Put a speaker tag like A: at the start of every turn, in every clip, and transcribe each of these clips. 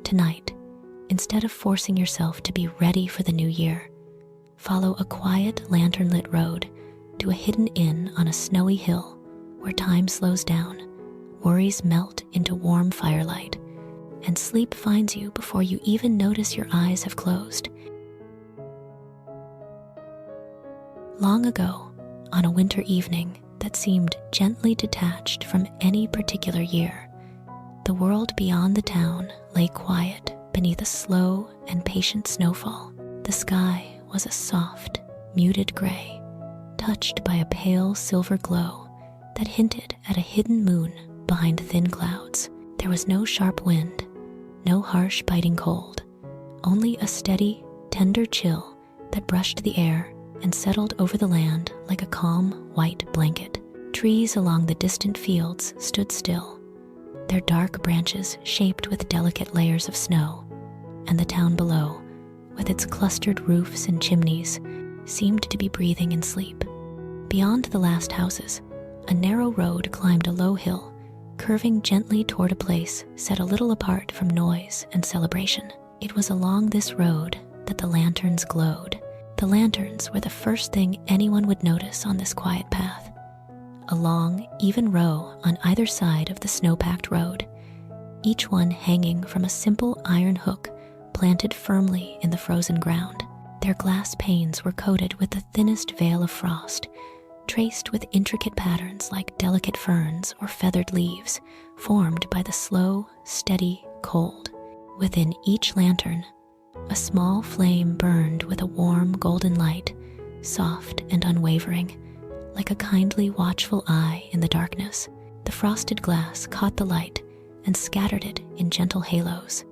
A: Tonight, instead of forcing yourself to be ready for the new year, follow a quiet, lantern-lit road to a hidden inn on a snowy hill where time slows down, worries melt into warm firelight, and sleep finds you before you even notice your eyes have closed. Long ago, on a winter evening that seemed gently detached from any particular year, the world beyond the town lay quiet beneath a slow and patient snowfall. The sky was a soft, muted gray, touched by a pale silver glow that hinted at a hidden moon behind thin clouds. There was no sharp wind, no harsh biting cold, only a steady, tender chill that brushed the air and settled over the land like a calm, white blanket. Trees along the distant fields stood still, their dark branches shaped with delicate layers of snow, and the town below, with its clustered roofs and chimneys, seemed to be breathing in sleep. Beyond the last houses, a narrow road climbed a low hill, curving gently toward a place set a little apart from noise and celebration. It was along this road that the lanterns glowed. The lanterns were the first thing anyone would notice on this quiet path. A long, even row on either side of the snow-packed road, each one hanging from a simple iron hook planted firmly in the frozen ground. Their glass panes were coated with the thinnest veil of frost, traced with intricate patterns like delicate ferns or feathered leaves, formed by the slow, steady cold. Within each lantern, a small flame burned with a warm golden light, soft and unwavering, like a kindly, watchful eye in the darkness. The frosted glass caught the light and scattered it in gentle halos,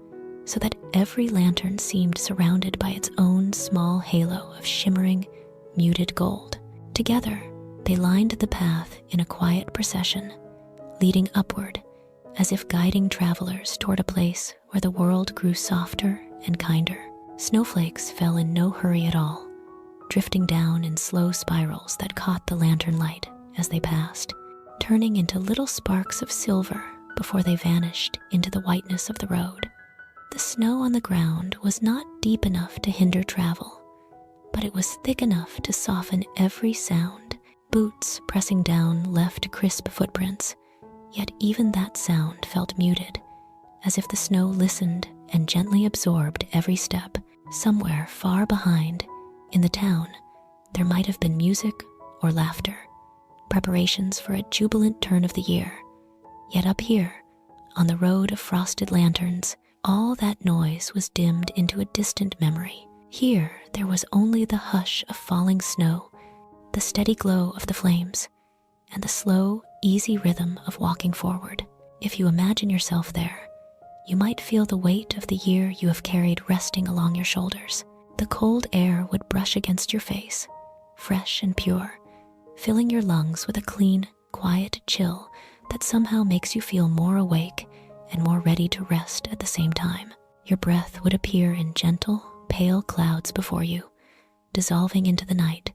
A: so that every lantern seemed surrounded by its own small halo of shimmering, muted gold. Together, they lined the path in a quiet procession, leading upward, as if guiding travelers toward a place where the world grew softer and kinder. Snowflakes fell in no hurry at all, drifting down in slow spirals that caught the lantern light as they passed, turning into little sparks of silver before they vanished into the whiteness of the road. The snow on the ground was not deep enough to hinder travel, but it was thick enough to soften every sound. Boots pressing down left crisp footprints, yet even that sound felt muted, as if the snow listened and gently absorbed every step. Somewhere far behind, in the town, there might have been music or laughter, preparations for a jubilant turn of the year. Yet up here, on the road of frosted lanterns, all that noise was dimmed into a distant memory. Here, there was only the hush of falling snow, the steady glow of the flames, and the slow, easy rhythm of walking forward. If you imagine yourself there, you might feel the weight of the year you have carried resting along your shoulders. The cold air would brush against your face, fresh and pure, filling your lungs with a clean, quiet chill that somehow makes you feel more awake and more ready to rest at the same time. Your breath would appear in gentle, pale clouds before you, dissolving into the night,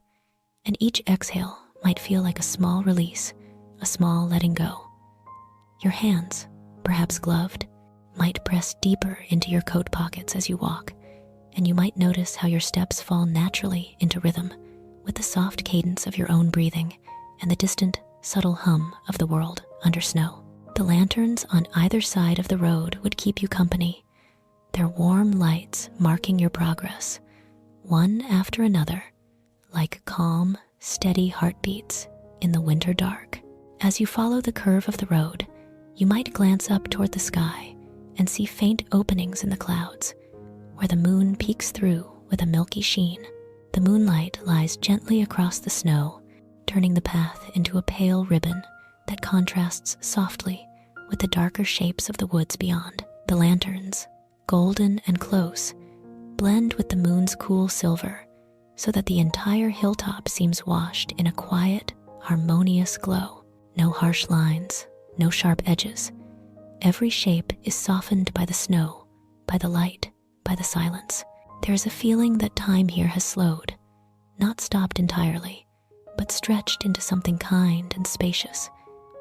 A: and each exhale might feel like a small release, a small letting go. Your hands, perhaps gloved, might press deeper into your coat pockets as you walk, and you might notice how your steps fall naturally into rhythm with the soft cadence of your own breathing and the distant, subtle hum of the world under snow. The lanterns on either side of the road would keep you company, their warm lights marking your progress, one after another, like calm, steady heartbeats in the winter dark. As you follow the curve of the road, you might glance up toward the sky and see faint openings in the clouds, where the moon peeks through with a milky sheen. The moonlight lies gently across the snow, turning the path into a pale ribbon that contrasts softly with the darker shapes of the woods beyond. The lanterns, golden and close, blend with the moon's cool silver, so that the entire hilltop seems washed in a quiet, harmonious glow. No harsh lines, no sharp edges. Every shape is softened by the snow, by the light, by the silence. There is a feeling that time here has slowed, not stopped entirely, but stretched into something kind and spacious,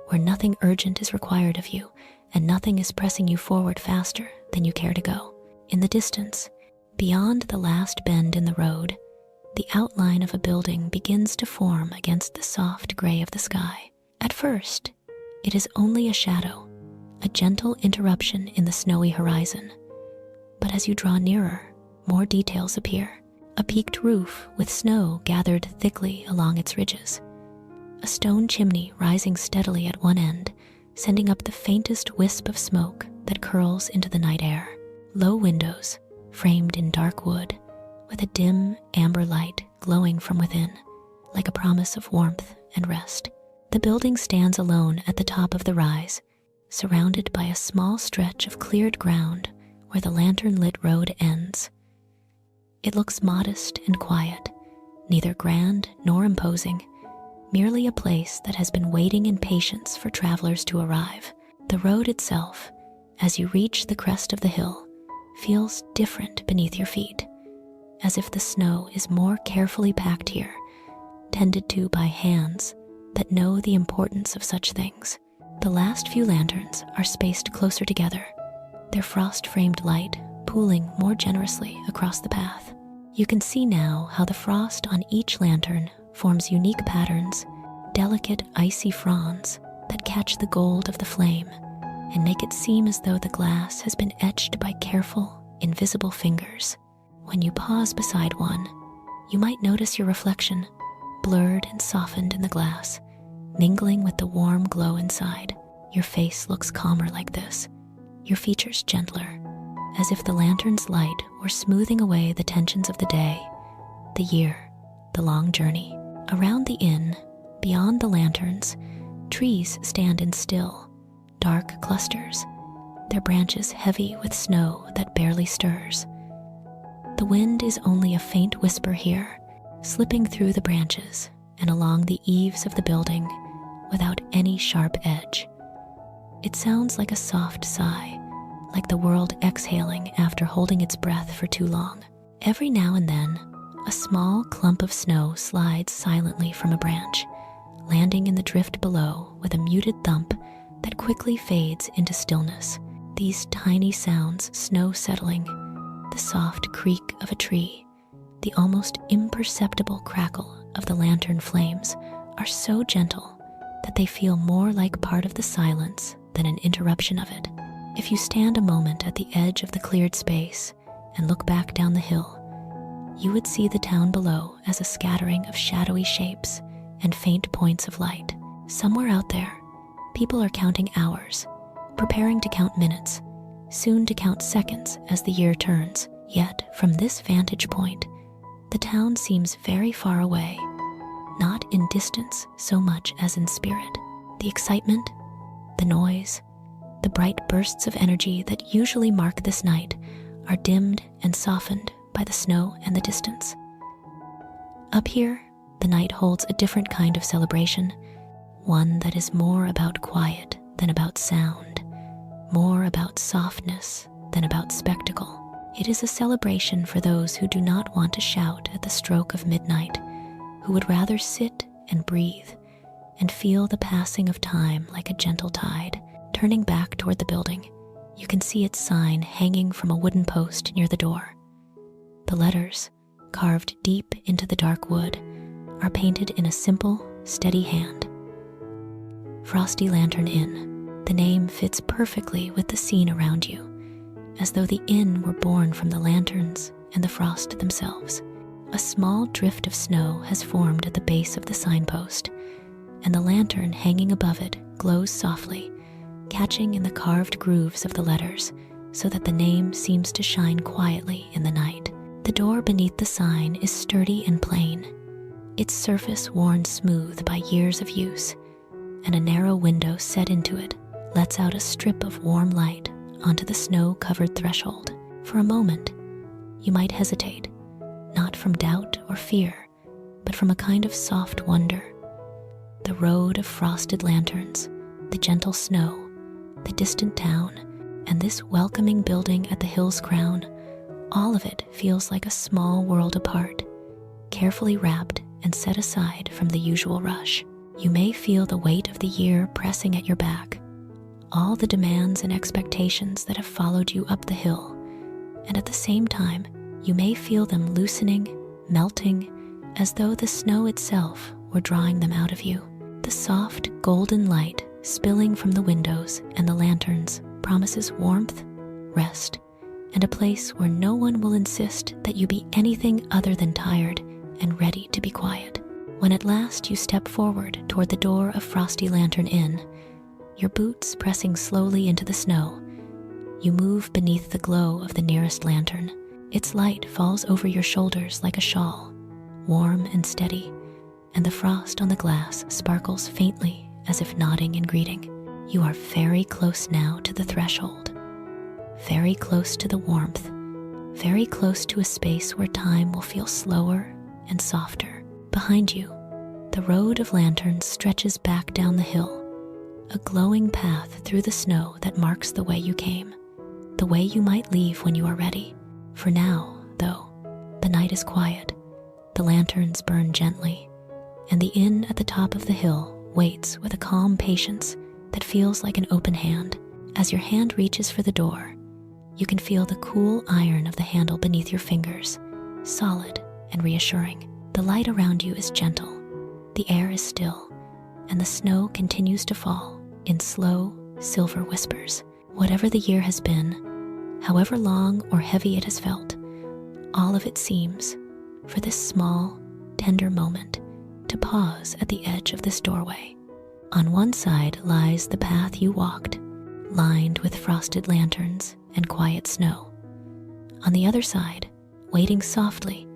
A: where nothing urgent is required of you and nothing is pressing you forward faster than you care to go. In the distance, beyond the last bend in the road, the outline of a building begins to form against the soft gray of the sky. At first, it is only a shadow, a gentle interruption in the snowy horizon. But as you draw nearer, more details appear. A peaked roof with snow gathered thickly along its ridges. A stone chimney rising steadily at one end, sending up the faintest wisp of smoke that curls into the night air. Low windows, framed in dark wood, with a dim amber light glowing from within, like a promise of warmth and rest. The building stands alone at the top of the rise, surrounded by a small stretch of cleared ground where the lantern-lit road ends. It looks modest and quiet, neither grand nor imposing, merely a place that has been waiting in patience for travelers to arrive. The road itself, as you reach the crest of the hill, feels different beneath your feet, as if the snow is more carefully packed here, tended to by hands that know the importance of such things. The last few lanterns are spaced closer together, their frost-framed light pooling more generously across the path. You can see now how the frost on each lantern forms unique patterns, delicate icy fronds that catch the gold of the flame and make it seem as though the glass has been etched by careful, invisible fingers. When you pause beside one, you might notice your reflection, blurred and softened in the glass, mingling with the warm glow inside. Your face looks calmer like this, your features gentler, as if the lantern's light were smoothing away the tensions of the day, the year, the long journey. Around the inn, beyond the lanterns, trees stand in still, dark clusters, their branches heavy with snow that barely stirs. The wind is only a faint whisper here, slipping through the branches and along the eaves of the building without any sharp edge. It sounds like a soft sigh, like the world exhaling after holding its breath for too long. Every now and then, a small clump of snow slides silently from a branch, landing in the drift below with a muted thump that quickly fades into stillness. These tiny sounds, snow settling, the soft creak of a tree, the almost imperceptible crackle of the lantern flames, are so gentle that they feel more like part of the silence than an interruption of it. If you stand a moment at the edge of the cleared space and look back down the hill, you would see the town below as a scattering of shadowy shapes and faint points of light. Somewhere out there, people are counting hours, preparing to count minutes, soon to count seconds as the year turns. Yet, from this vantage point, the town seems very far away, not in distance so much as in spirit. The excitement, the noise, the bright bursts of energy that usually mark this night are dimmed and softened by the snow and the distance. Up here, the night holds a different kind of celebration, one that is more about quiet than about sound, more about softness than about spectacle. It is a celebration for those who do not want to shout at the stroke of midnight, who would rather sit and breathe and feel the passing of time like a gentle tide. Turning back toward the building, you can see its sign hanging from a wooden post near the door. The letters, carved deep into the dark wood, are painted in a simple, steady hand. Frosty Lantern Inn. The name fits perfectly with the scene around you, as though the inn were born from the lanterns and the frost themselves. A small drift of snow has formed at the base of the signpost, and the lantern hanging above it glows softly, catching in the carved grooves of the letters so that the name seems to shine quietly in the night. The door beneath the sign is sturdy and plain, its surface worn smooth by years of use, and a narrow window set into it lets out a strip of warm light onto the snow-covered threshold. For a moment, you might hesitate, not from doubt or fear, but from a kind of soft wonder. The road of frosted lanterns, the gentle snow, the distant town, and this welcoming building at the hill's crown, all of it feels like a small world apart, carefully wrapped and set aside from the usual rush. You may feel the weight of the year pressing at your back, all the demands and expectations that have followed you up the hill, and at the same time, you may feel them loosening, melting, as though the snow itself were drawing them out of you. The soft, golden light spilling from the windows and the lanterns promises warmth, rest, and a place where no one will insist that you be anything other than tired and ready to be quiet. When at last you step forward toward the door of Frosty Lantern Inn, your boots pressing slowly into the snow, you move beneath the glow of the nearest lantern. Its light falls over your shoulders like a shawl, warm and steady, and the frost on the glass sparkles faintly as if nodding in greeting. You are very close now to the threshold, very close to the warmth, very close to a space where time will feel slower and softer. Behind you, the road of lanterns stretches back down the hill, a glowing path through the snow that marks the way you came, the way you might leave when you are ready. For now, though, the night is quiet, the lanterns burn gently, and the inn at the top of the hill waits with a calm patience that feels like an open hand. As your hand reaches for the door, you can feel the cool iron of the handle beneath your fingers, solid and reassuring. The light around you is gentle, the air is still, and the snow continues to fall in slow, silver whispers. Whatever the year has been, however long or heavy it has felt, all of it seems, for this small, tender moment, to pause at the edge of this doorway. On one side lies the path you walked, lined with frosted lanterns and quiet snow. On the other side, waiting softly,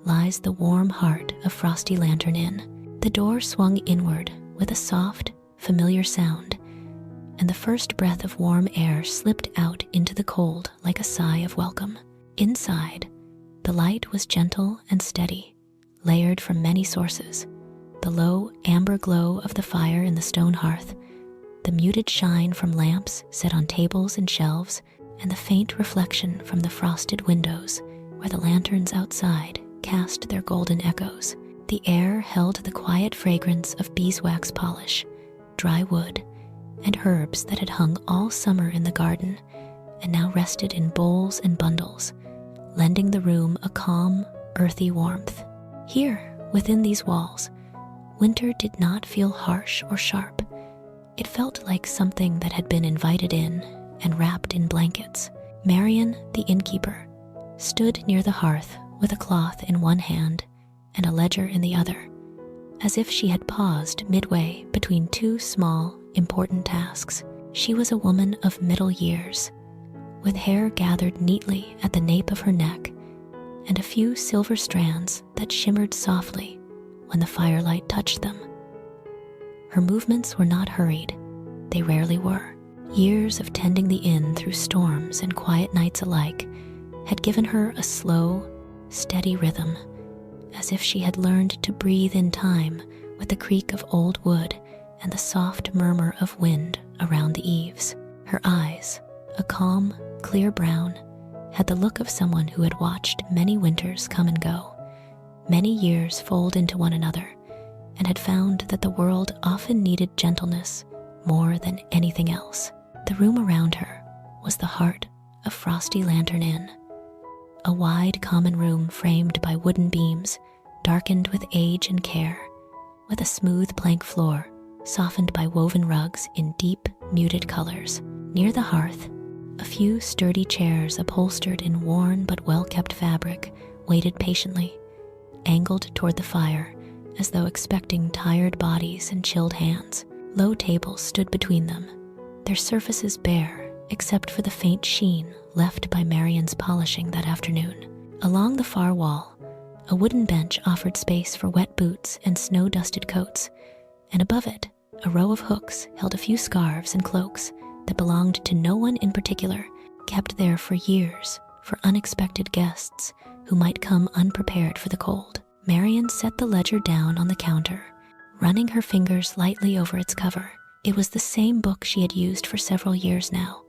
A: lies the warm heart of Frosty Lantern Inn. The door swung inward with a soft, familiar sound, and the first breath of warm air slipped out into the cold like a sigh of welcome. Inside, the light was gentle and steady, layered from many sources. The low, amber glow of the fire in the stone hearth, the muted shine from lamps set on tables and shelves, and the faint reflection from the frosted windows where the lanterns outside cast their golden echoes. The air held the quiet fragrance of beeswax polish, dry wood, and herbs that had hung all summer in the garden and now rested in bowls and bundles, lending the room a calm, earthy warmth. Here, within these walls, winter did not feel harsh or sharp. It felt like something that had been invited in and wrapped in blankets. Marion, the innkeeper, stood near the hearth with a cloth in one hand and a ledger in the other, as if she had paused midway between two small, important tasks. She was a woman of middle years, with hair gathered neatly at the nape of her neck and a few silver strands that shimmered softly when the firelight touched them. Her movements were not hurried. They rarely were. Years of tending the inn through storms and quiet nights alike had given her a slow, steady rhythm, as if she had learned to breathe in time with the creak of old wood and the soft murmur of wind around the eaves. Her eyes, a calm, clear brown, had the look of someone who had watched many winters come and go, many years fold into one another, and had found that the world often needed gentleness more than anything else. The room around her was the heart of Frosty Lantern Inn, a wide common room framed by wooden beams, darkened with age and care, with a smooth plank floor softened by woven rugs in deep, muted colors. Near the hearth, a few sturdy chairs upholstered in worn but well-kept fabric waited patiently, angled toward the fire as though expecting tired bodies and chilled hands. Low tables stood between them, their surfaces bare except for the faint sheen left by Marion's polishing that afternoon. Along the far wall, a wooden bench offered space for wet boots and snow-dusted coats, and above it, a row of hooks held a few scarves and cloaks that belonged to no one in particular, kept there for years for unexpected guests who might come unprepared for the cold. Marion set the ledger down on the counter, running her fingers lightly over its cover. It was the same book she had used for several years now,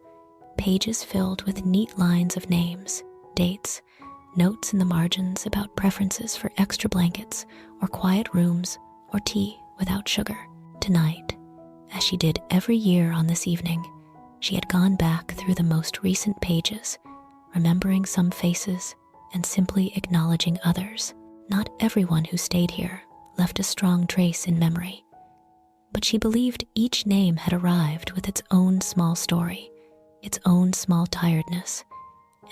A: pages filled with neat lines of names, dates, notes in the margins about preferences for extra blankets or quiet rooms or tea without sugar. Tonight, as she did every year on this evening, she had gone back through the most recent pages, remembering some faces and simply acknowledging others. Not everyone who stayed here left a strong trace in memory, but she believed each name had arrived with its own small story, its own small tiredness,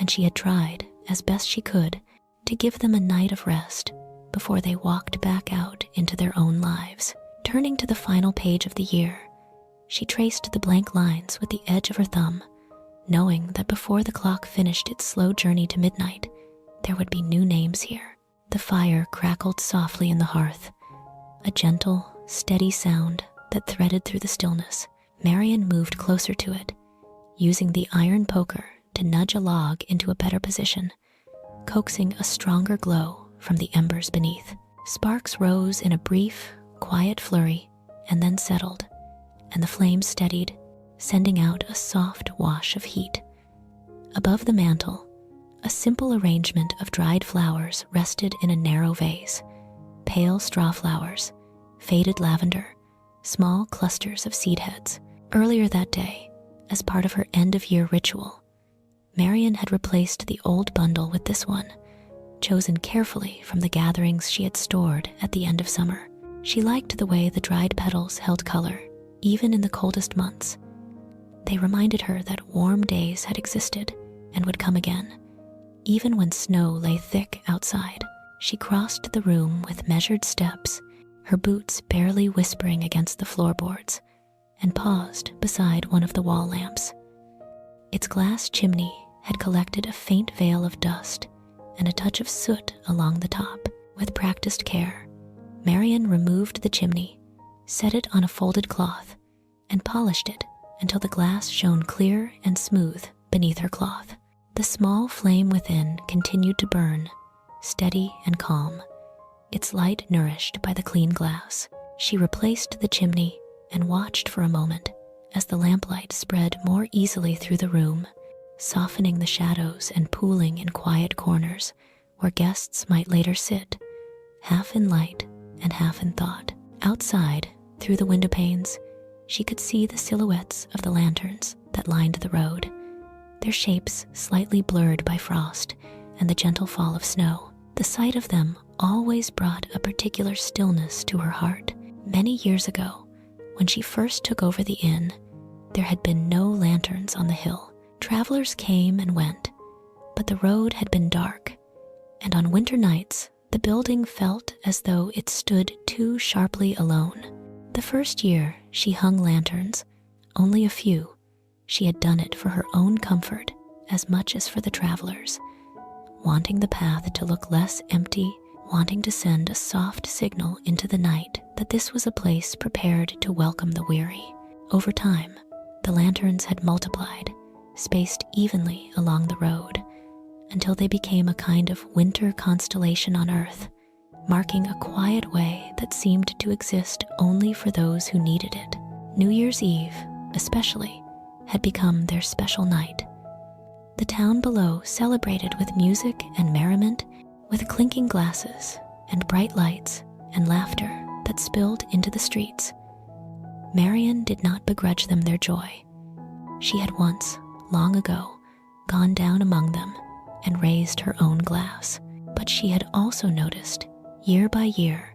A: and she had tried, as best she could, to give them a night of rest before they walked back out into their own lives. Turning to the final page of the year, she traced the blank lines with the edge of her thumb, knowing that before the clock finished its slow journey to midnight, there would be new names here. The fire crackled softly in the hearth, a gentle, steady sound that threaded through the stillness. Marian moved closer to it, using the iron poker to nudge a log into a better position, coaxing a stronger glow from the embers beneath. Sparks rose in a brief, quiet flurry and then settled, and the flames steadied, sending out a soft wash of heat. Above the mantel, a simple arrangement of dried flowers rested in a narrow vase. Pale straw flowers, faded lavender, small clusters of seed heads. Earlier that day, as part of her end-of-year ritual, Marian had replaced the old bundle with this one, chosen carefully from the gatherings she had stored at the end of summer. She liked the way the dried petals held color, even in the coldest months. They reminded her that warm days had existed and would come again, even when snow lay thick outside. She crossed the room with measured steps, her boots barely whispering against the floorboards, and paused beside one of the wall lamps. Its glass chimney had collected a faint veil of dust and a touch of soot along the top. With practiced care, Marian removed the chimney, set it on a folded cloth, and polished it until the glass shone clear and smooth beneath her cloth. The small flame within continued to burn, steady and calm, its light nourished by the clean glass. She replaced the chimney and watched for a moment as the lamplight spread more easily through the room, softening the shadows and pooling in quiet corners where guests might later sit, half in light and half in thought. Outside, through the window panes, she could see the silhouettes of the lanterns that lined the road, their shapes slightly blurred by frost and the gentle fall of snow. The sight of them always brought a particular stillness to her heart. Many years ago, when she first took over the inn, there had been no lanterns on the hill. Travelers came and went, but the road had been dark, and on winter nights, the building felt as though it stood too sharply alone. The first year she hung lanterns, only a few, she had done it for her own comfort as much as for the travelers, wanting the path to look less empty, wanting to send a soft signal into the night that this was a place prepared to welcome the weary. Over time, the lanterns had multiplied, spaced evenly along the road, until they became a kind of winter constellation on Earth, marking a quiet way that seemed to exist only for those who needed it. New Year's Eve, especially, had become their special night. The town below celebrated with music and merriment, with clinking glasses and bright lights and laughter that spilled into the streets. Marian did not begrudge them their joy. She had once, long ago, gone down among them and raised her own glass. But she had also noticed, year by year,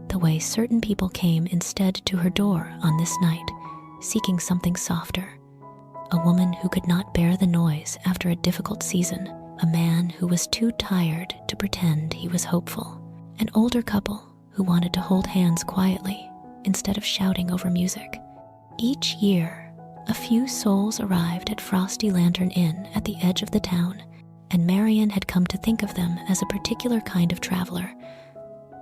A: the way certain people came instead to her door on this night, seeking something softer. A woman who could not bear the noise after a difficult season, a man who was too tired to pretend he was hopeful, an older couple who wanted to hold hands quietly instead of shouting over music. Each year, a few souls arrived at Frosty Lantern Inn at the edge of the town, and Marian had come to think of them as a particular kind of traveler,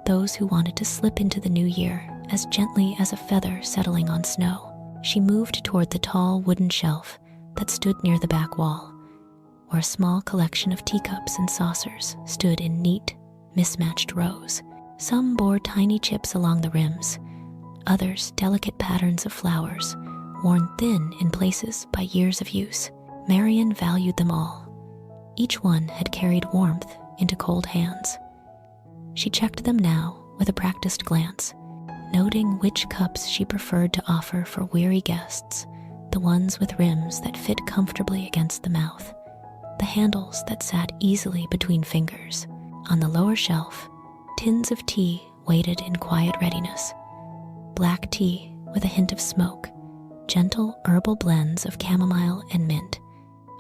A: those who wanted to slip into the new year as gently as a feather settling on snow. She moved toward the tall wooden shelf that stood near the back wall, where a small collection of teacups and saucers stood in neat, mismatched rows. Some bore tiny chips along the rims, others delicate patterns of flowers, worn thin in places by years of use. Marian valued them all. Each one had carried warmth into cold hands. She checked them now with a practiced glance, noting which cups she preferred to offer for weary guests, the ones with rims that fit comfortably against the mouth. the handles that sat easily between fingers. On the lower shelf, tins of tea waited in quiet readiness. Black tea with a hint of smoke, gentle herbal blends of chamomile and mint,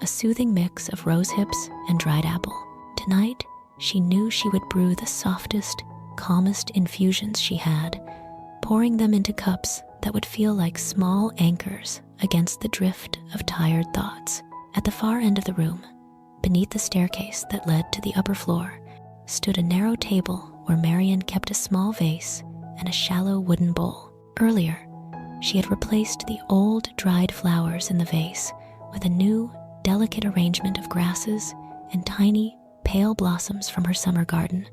A: a soothing mix of rose hips and dried apple. Tonight, she knew she would brew the softest, calmest infusions she had, pouring them into cups that would feel like small anchors against the drift of tired thoughts. At the far end of the room, beneath the staircase that led to the upper floor, stood a narrow table where Marian kept a small vase and a shallow wooden bowl. Earlier, she had replaced the old dried flowers in the vase with a new, delicate arrangement of grasses and tiny, pale blossoms from her summer garden,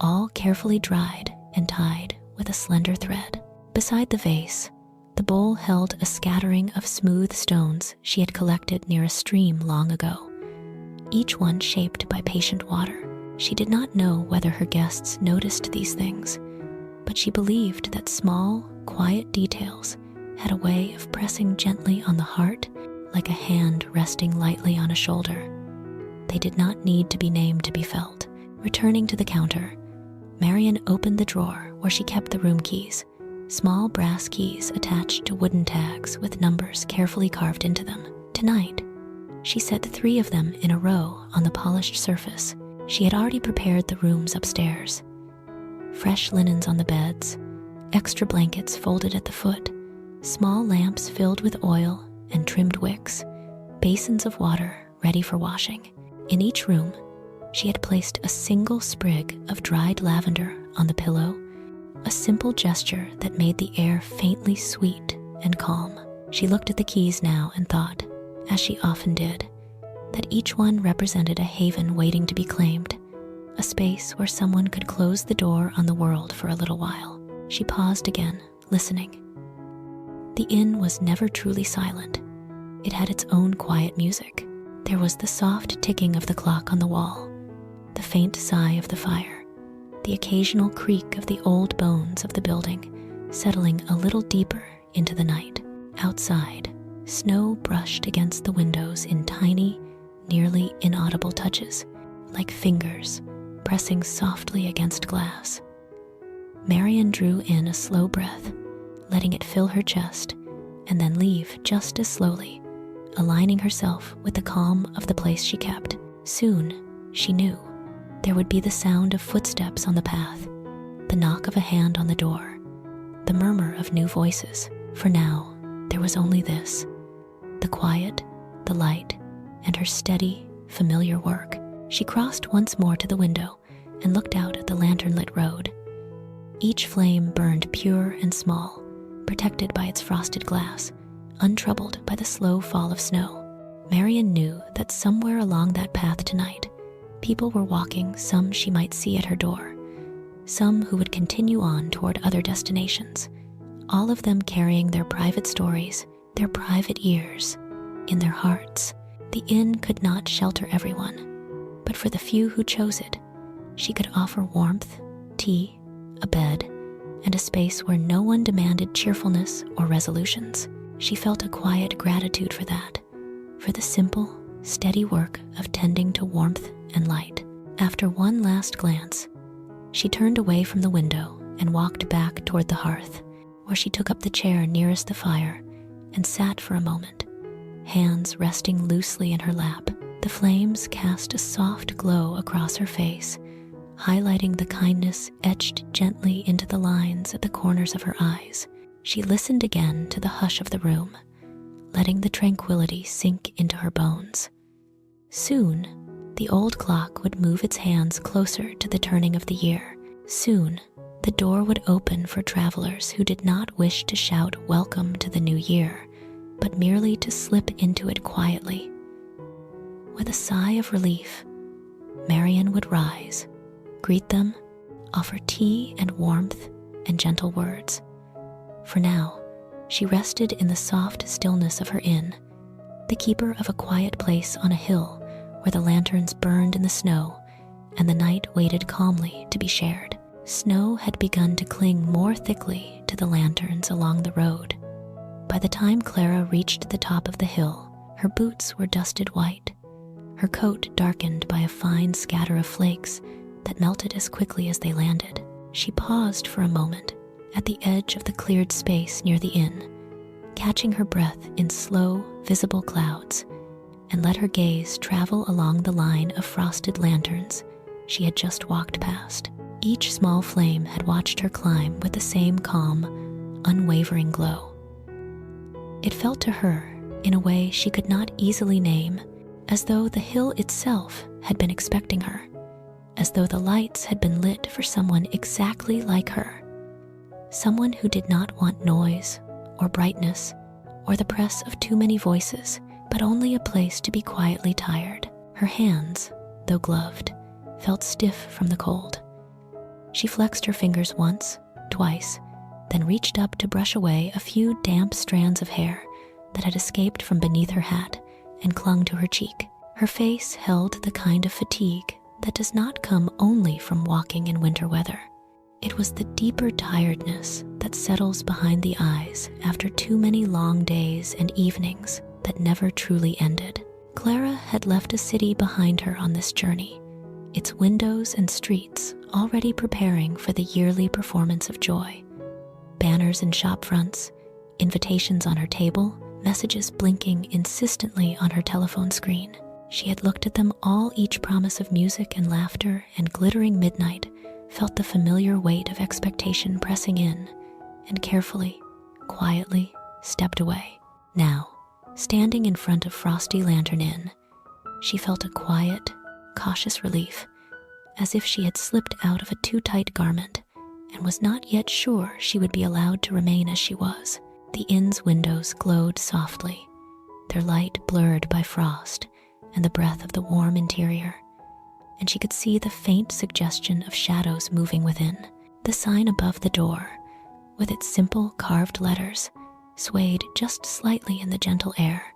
A: all carefully dried and tied with a slender thread. Beside the vase, the bowl held a scattering of smooth stones she had collected near a stream long ago, each one shaped by patient water. She did not know whether her guests noticed these things, but she believed that small, quiet details had a way of pressing gently on the heart like a hand resting lightly on a shoulder. They did not need to be named to be felt. Returning to the counter, Marian opened the drawer where she kept the room keys, small brass keys attached to wooden tags with numbers carefully carved into them. Tonight, she set 3 of them in a row on the polished surface. She had already prepared the rooms upstairs. Fresh linens on the beds, extra blankets folded at the foot, small lamps filled with oil and trimmed wicks, basins of water ready for washing. In each room, she had placed a single sprig of dried lavender on the pillow, a simple gesture that made the air faintly sweet and calm. She looked at the keys now and thought, as she often did, that each one represented a haven waiting to be claimed, a space where someone could close the door on the world for a little while. She paused again, listening. The inn was never truly silent. It had its own quiet music. There was the soft ticking of the clock on the wall, the faint sigh of the fire, the occasional creak of the old bones of the building settling a little deeper into the night. Outside, snow brushed against the windows in tiny, nearly inaudible touches, like fingers pressing softly against glass. Marian drew in a slow breath, letting it fill her chest, and then leave just as slowly, aligning herself with the calm of the place she kept. Soon, she knew, there would be the sound of footsteps on the path, the knock of a hand on the door, the murmur of new voices. For now, there was only this, the quiet, the light, and her steady, familiar work. She crossed once more to the window and looked out at the lantern-lit road. Each flame burned pure and small, protected by its frosted glass, untroubled by the slow fall of snow. Marian knew that somewhere along that path tonight, people were walking, some she might see at her door, some who would continue on toward other destinations, all of them carrying their private stories, their private ears, in their hearts. The inn could not shelter everyone, but for the few who chose it, she could offer warmth, tea, a bed, and a space where no one demanded cheerfulness or resolutions. She felt a quiet gratitude for that, for the simple, steady work of tending to warmth and light. After one last glance, she turned away from the window and walked back toward the hearth, where she took up the chair nearest the fire and sat for a moment, hands resting loosely in her lap. The flames cast a soft glow across her face, highlighting the kindness etched gently into the lines at the corners of her eyes. She listened again to the hush of the room, letting the tranquility sink into her bones. Soon, the old clock would move its hands closer to the turning of the year. Soon, the door would open for travelers who did not wish to shout welcome to the new year, but merely to slip into it quietly. With a sigh of relief, Marian would rise, greet them, offer tea and warmth and gentle words. For now, she rested in the soft stillness of her inn, the keeper of a quiet place on a hill where the lanterns burned in the snow and the night waited calmly to be shared. Snow had begun to cling more thickly to the lanterns along the road. By the time Clara reached the top of the hill, her boots were dusted white, her coat darkened by a fine scatter of flakes that melted as quickly as they landed. She paused for a moment at the edge of the cleared space near the inn, catching her breath in slow, visible clouds, and let her gaze travel along the line of frosted lanterns she had just walked past. Each small flame had watched her climb with the same calm, unwavering glow. It felt to her, in a way she could not easily name, as though the hill itself had been expecting her, as though the lights had been lit for someone exactly like her, someone who did not want noise or brightness or the press of too many voices, but only a place to be quietly tired. Her hands, though gloved, felt stiff from the cold. She flexed her fingers once, twice, then reached up to brush away a few damp strands of hair that had escaped from beneath her hat and clung to her cheek. Her face held the kind of fatigue that does not come only from walking in winter weather. It was the deeper tiredness that settles behind the eyes after too many long days and evenings that never truly ended. Clara had left a city behind her on this journey, its windows and streets already preparing for the yearly performance of joy. Banners in shop fronts, invitations on her table, messages blinking insistently on her telephone screen. She had looked at them all, each promise of music and laughter and glittering midnight, felt the familiar weight of expectation pressing in, and carefully, quietly stepped away. Now, standing in front of Frosty Lantern Inn, she felt a quiet, cautious relief, as if she had slipped out of a too tight garment and was not yet sure she would be allowed to remain as she was. The inn's windows glowed softly, their light blurred by frost and the breath of the warm interior, and she could see the faint suggestion of shadows moving within. The sign above the door, with its simple carved letters, swayed just slightly in the gentle air,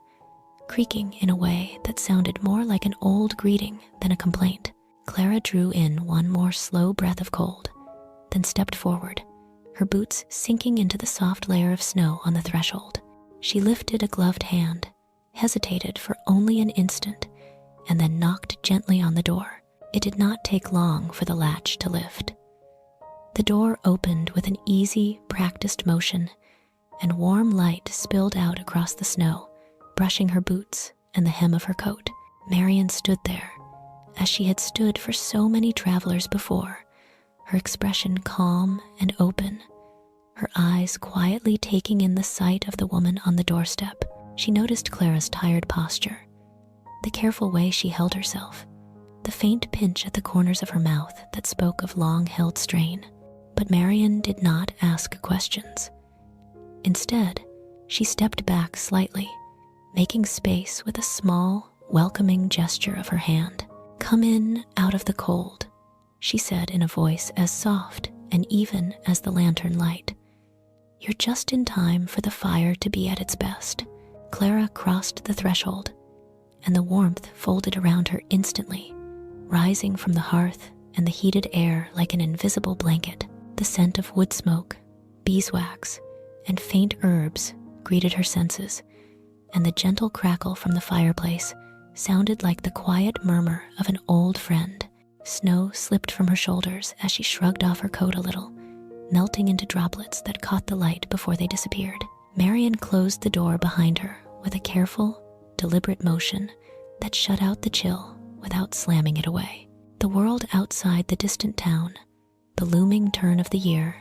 A: creaking in a way that sounded more like an old greeting than a complaint. Clara drew in one more slow breath of cold, then stepped forward, her boots sinking into the soft layer of snow on the threshold. She lifted a gloved hand, hesitated for only an instant, and then knocked gently on the door. It did not take long for the latch to lift. The door opened with an easy, practiced motion, and warm light spilled out across the snow, brushing her boots and the hem of her coat. Marian stood there, as she had stood for so many travelers before, her expression calm and open, her eyes quietly taking in the sight of the woman on the doorstep. She noticed Clara's tired posture, the careful way she held herself, the faint pinch at the corners of her mouth that spoke of long-held strain. But Marian did not ask questions. Instead, she stepped back slightly, making space with a small, welcoming gesture of her hand. "Come in out of the cold," she said in a voice as soft and even as the lantern light. "You're just in time for the fire to be at its best." Clara crossed the threshold, and the warmth folded around her instantly, rising from the hearth and the heated air like an invisible blanket. The scent of wood smoke, beeswax, and faint herbs greeted her senses, and the gentle crackle from the fireplace sounded like the quiet murmur of an old friend. Snow slipped from her shoulders as she shrugged off her coat a little, melting into droplets that caught the light before they disappeared. Marian closed the door behind her with a careful, deliberate motion that shut out the chill without slamming it away. The world outside the distant town, the looming turn of the year,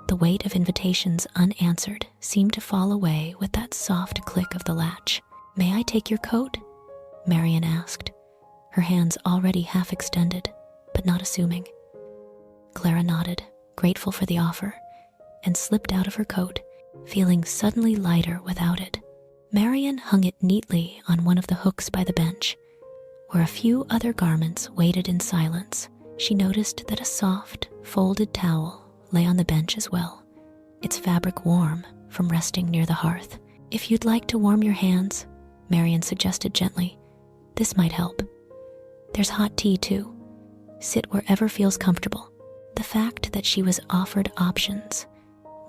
A: the weight of invitations unanswered seemed to fall away with that soft click of the latch. "May I take your coat?" Marian asked, her hands already half extended, but not assuming. Clara nodded, grateful for the offer, and slipped out of her coat, feeling suddenly lighter without it. Marian hung it neatly on one of the hooks by the bench, where a few other garments waited in silence. She noticed that a soft, folded towel lay on the bench as well, its fabric warm from resting near the hearth. "If you'd like to warm your hands," Marian suggested gently, "this might help. There's hot tea too. Sit wherever feels comfortable." The fact that she was offered options,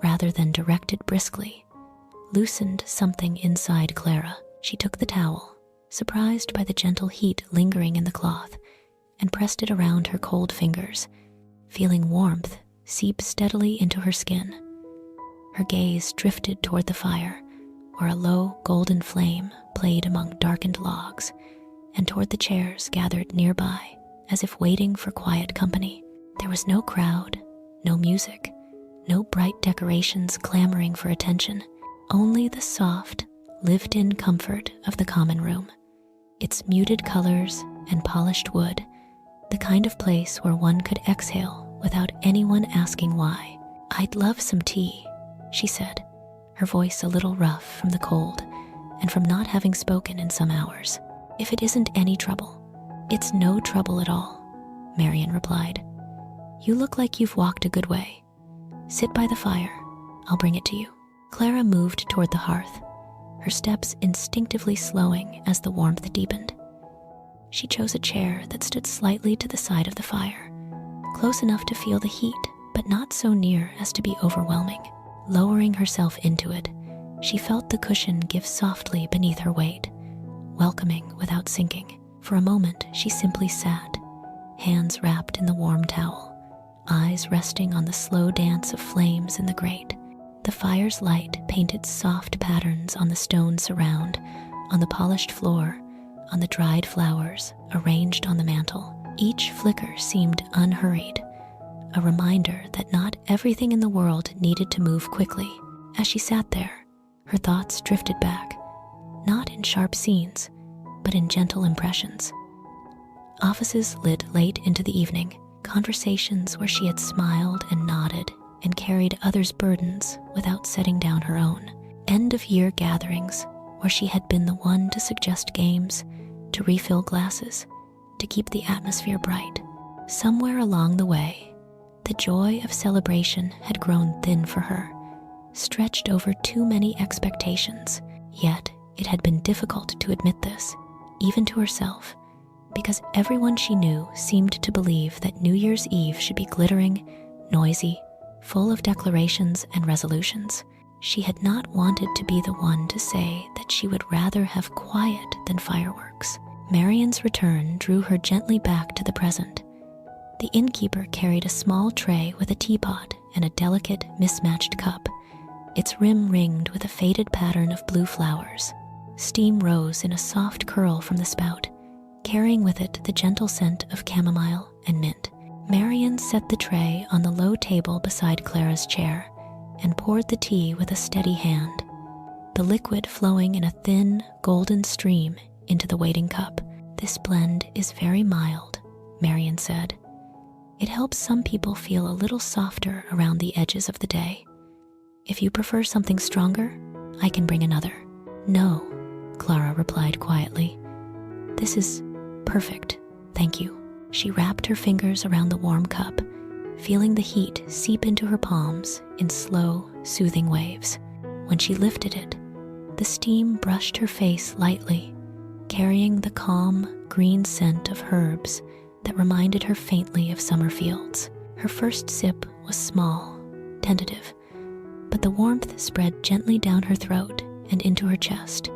A: rather than directed briskly, loosened something inside Clara. She took the towel, surprised by the gentle heat lingering in the cloth, and pressed it around her cold fingers, feeling warmth seep steadily into her skin. Her gaze drifted toward the fire, where a low golden flame played among darkened logs, and toward the chairs gathered nearby, as if waiting for quiet company. There was no crowd, no music, no bright decorations clamoring for attention, only the soft, lived-in comfort of the common room, its muted colors and polished wood, the kind of place where one could exhale without anyone asking why. "I'd love some tea," she said, her voice a little rough from the cold and from not having spoken in some hours. "If it isn't any trouble." "It's no trouble at all," Marian replied. "You look like you've walked a good way. Sit by the fire. I'll bring it to you." Clara moved toward the hearth, her steps instinctively slowing as the warmth deepened. She chose a chair that stood slightly to the side of the fire, close enough to feel the heat, but not so near as to be overwhelming. Lowering herself into it, she felt the cushion give softly beneath her weight, welcoming without sinking. For a moment, she simply sat, hands wrapped in the warm towel, eyes resting on the slow dance of flames in the grate. The fire's light painted soft patterns on the stone surround, on the polished floor, on the dried flowers arranged on the mantel. Each flicker seemed unhurried, a reminder that not everything in the world needed to move quickly. As she sat there, her thoughts drifted back, not in sharp scenes, but in gentle impressions. Offices lit late into the evening, conversations where she had smiled and nodded and carried others' burdens without setting down her own. End-of-year gatherings where she had been the one to suggest games, to refill glasses, to keep the atmosphere bright. Somewhere along the way, the joy of celebration had grown thin for her, stretched over too many expectations. Yet it had been difficult to admit this, even to herself, because everyone she knew seemed to believe that New Year's Eve should be glittering, noisy, full of declarations and resolutions. She had not wanted to be the one to say that she would rather have quiet than fireworks. Marian's return drew her gently back to the present. The innkeeper carried a small tray with a teapot and a delicate, mismatched cup, its rim ringed with a faded pattern of blue flowers. Steam rose in a soft curl from the spout, carrying with it the gentle scent of chamomile and mint. Marian set the tray on the low table beside Clara's chair and poured the tea with a steady hand, the liquid flowing in a thin, golden stream into the waiting cup. "This blend is very mild," Marian said. "It helps some people feel a little softer around the edges of the day. If you prefer something stronger, I can bring another." "No," Clara replied quietly. "This is perfect, thank you." She wrapped her fingers around the warm cup, feeling the heat seep into her palms in slow, soothing waves. When she lifted it, the steam brushed her face lightly, carrying the calm, green scent of herbs that reminded her faintly of summer fields. Her first sip was small, tentative, but the warmth spread gently down her throat and into her chest,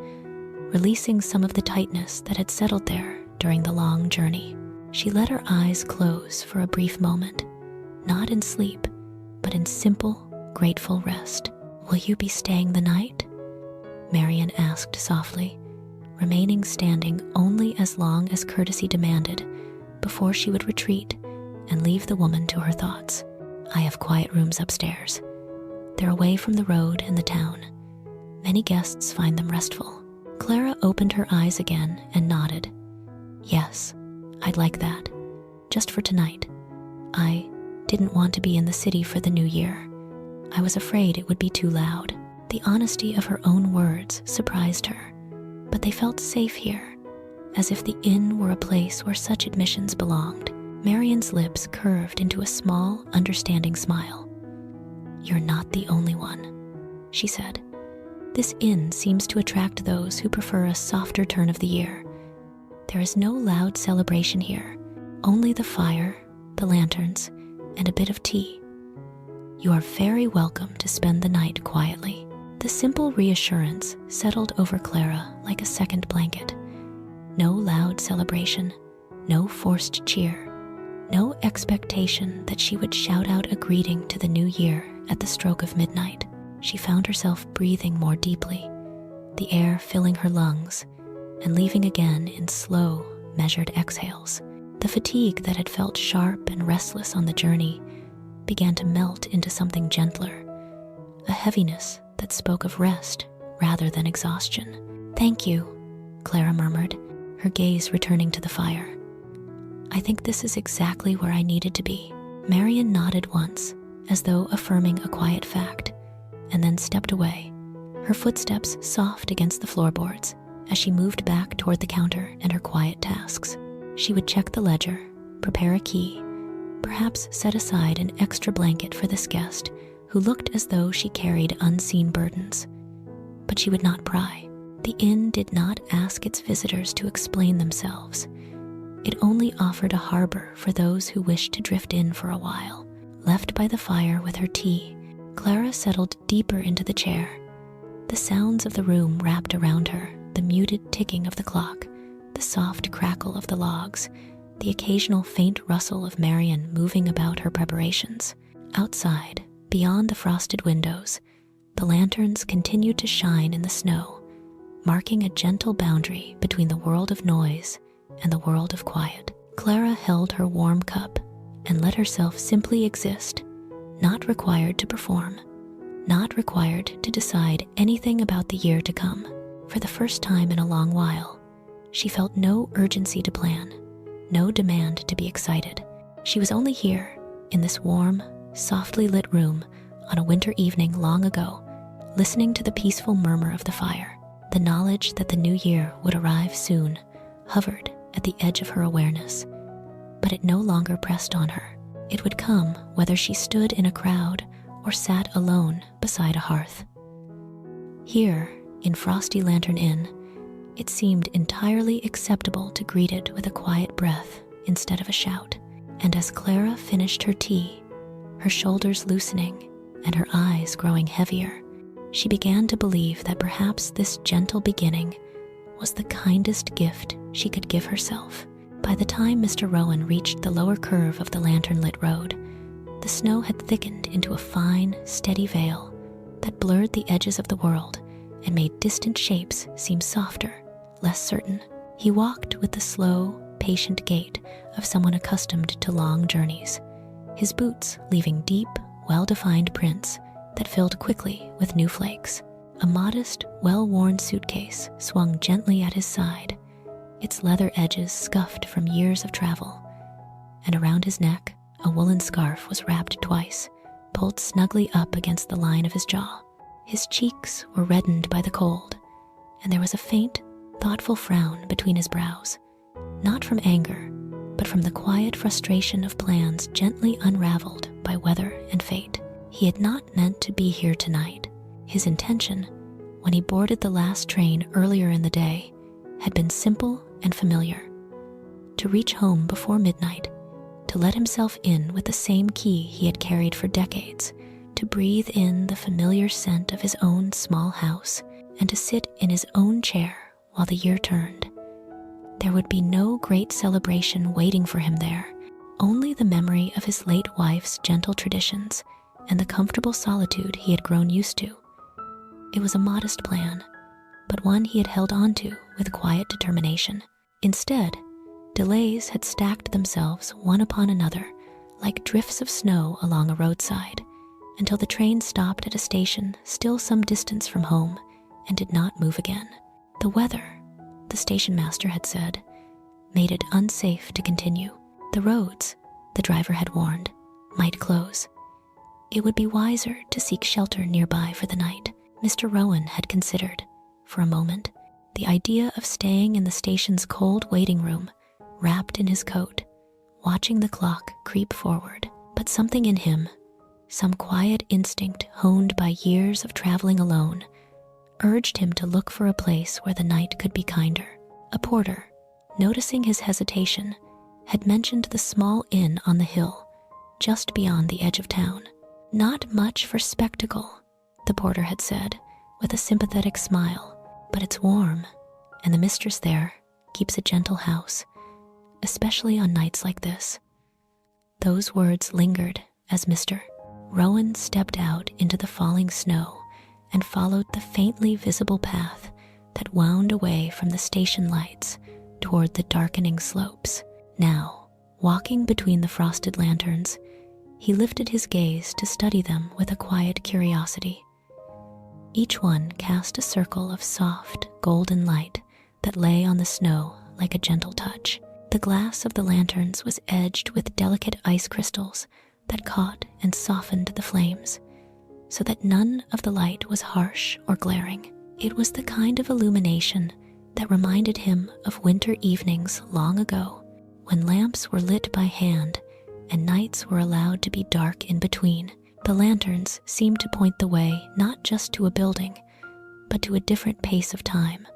A: releasing some of the tightness that had settled there during the long journey. She let her eyes close for a brief moment, not in sleep, but in simple, grateful rest. "Will you be staying the night?" Marian asked softly, remaining standing only as long as courtesy demanded before she would retreat and leave the woman to her thoughts. "I have quiet rooms upstairs. They're away from the road and the town. Many guests find them restful." Clara opened her eyes again and nodded. "Yes, I'd like that. Just for tonight. I didn't want to be in the city for the new year. I was afraid it would be too loud." The honesty of her own words surprised her, but they felt safe here, as if the inn were a place where such admissions belonged. Marian's lips curved into a small, understanding smile. "You're not the only one," she said. "This inn seems to attract those who prefer a softer turn of the year. There is no loud celebration here, only the fire, the lanterns, and a bit of tea. You are very welcome to spend the night quietly." The simple reassurance settled over Clara like a second blanket, No loud celebration, no forced cheer, no expectation that she would shout out a greeting to the new year at the stroke of midnight. She found herself breathing more deeply, the air filling her lungs and leaving again in slow, measured exhales. The fatigue that had felt sharp and restless on the journey began to melt into something gentler, a heaviness that spoke of rest rather than exhaustion. "Thank you," Clara murmured, her gaze returning to the fire. "I think this is exactly where I needed to be." Marian nodded once, as though affirming a quiet fact, and then stepped away, her footsteps soft against the floorboards as she moved back toward the counter and her quiet tasks. She would check the ledger, prepare a key, perhaps set aside an extra blanket for this guest who looked as though she carried unseen burdens. But she would not pry. The inn did not ask its visitors to explain themselves. It only offered a harbor for those who wished to drift in for a while. Left by the fire with her tea, Clara settled deeper into the chair. The sounds of the room wrapped around her, the muted ticking of the clock, the soft crackle of the logs, the occasional faint rustle of Marian moving about her preparations. Outside, beyond the frosted windows, the lanterns continued to shine in the snow, marking a gentle boundary between the world of noise and the world of quiet. Clara held her warm cup and let herself simply exist, not required to perform, not required to decide anything about the year to come. For the first time in a long while, she felt no urgency to plan, no demand to be excited. She was only here, in this warm, softly lit room on a winter evening long ago, listening to the peaceful murmur of the fire. The knowledge that the new year would arrive soon hovered at the edge of her awareness, but it no longer pressed on her. It would come whether she stood in a crowd or sat alone beside a hearth. Here, in Frosty Lantern Inn, it seemed entirely acceptable to greet it with a quiet breath instead of a shout. And as Clara finished her tea, her shoulders loosening and her eyes growing heavier, she began to believe that perhaps this gentle beginning was the kindest gift she could give herself. By the time Mr. Rowan reached the lower curve of the lantern-lit road, the snow had thickened into a fine, steady veil that blurred the edges of the world and made distant shapes seem softer, less certain. He walked with the slow, patient gait of someone accustomed to long journeys, his boots leaving deep, well-defined prints that filled quickly with new flakes. A modest, well-worn suitcase swung gently at his side, its leather edges scuffed from years of travel, and around his neck, a woolen scarf was wrapped twice, pulled snugly up against the line of his jaw. His cheeks were reddened by the cold, and there was a faint, thoughtful frown between his brows, not from anger, but from the quiet frustration of plans gently unraveled by weather and fate. He had not meant to be here tonight. His intention, when he boarded the last train earlier in the day, had been simple and familiar: to reach home before midnight, to let himself in with the same key he had carried for decades, to breathe in the familiar scent of his own small house, and to sit in his own chair while the year turned. There would be no great celebration waiting for him there, only the memory of his late wife's gentle traditions and the comfortable solitude he had grown used to. It was a modest plan, but one he had held on to with quiet determination. Instead, delays had stacked themselves one upon another like drifts of snow along a roadside, until the train stopped at a station still some distance from home and did not move again. The weather, the station master had said, made it unsafe to continue. The roads, the driver had warned, might close. It would be wiser to seek shelter nearby for the night. Mr. Rowan had considered, for a moment, the idea of staying in the station's cold waiting room, wrapped in his coat, watching the clock creep forward. But something in him, some quiet instinct honed by years of traveling alone, urged him to look for a place where the night could be kinder. A porter, noticing his hesitation, had mentioned the small inn on the hill, just beyond the edge of town. "Not much for spectacle," the porter had said, with a sympathetic smile, "but it's warm, and the mistress there keeps a gentle house, especially on nights like this." Those words lingered as Mr. Rowan stepped out into the falling snow and followed the faintly visible path that wound away from the station lights toward the darkening slopes. Now, walking between the frosted lanterns, he lifted his gaze to study them with a quiet curiosity. Each one cast a circle of soft, golden light that lay on the snow like a gentle touch. The glass of the lanterns was edged with delicate ice crystals that caught and softened the flames, so that none of the light was harsh or glaring. It was the kind of illumination that reminded him of winter evenings long ago, when lamps were lit by hand and nights were allowed to be dark in between. The lanterns seemed to point the way not just to a building, but to a different pace of time,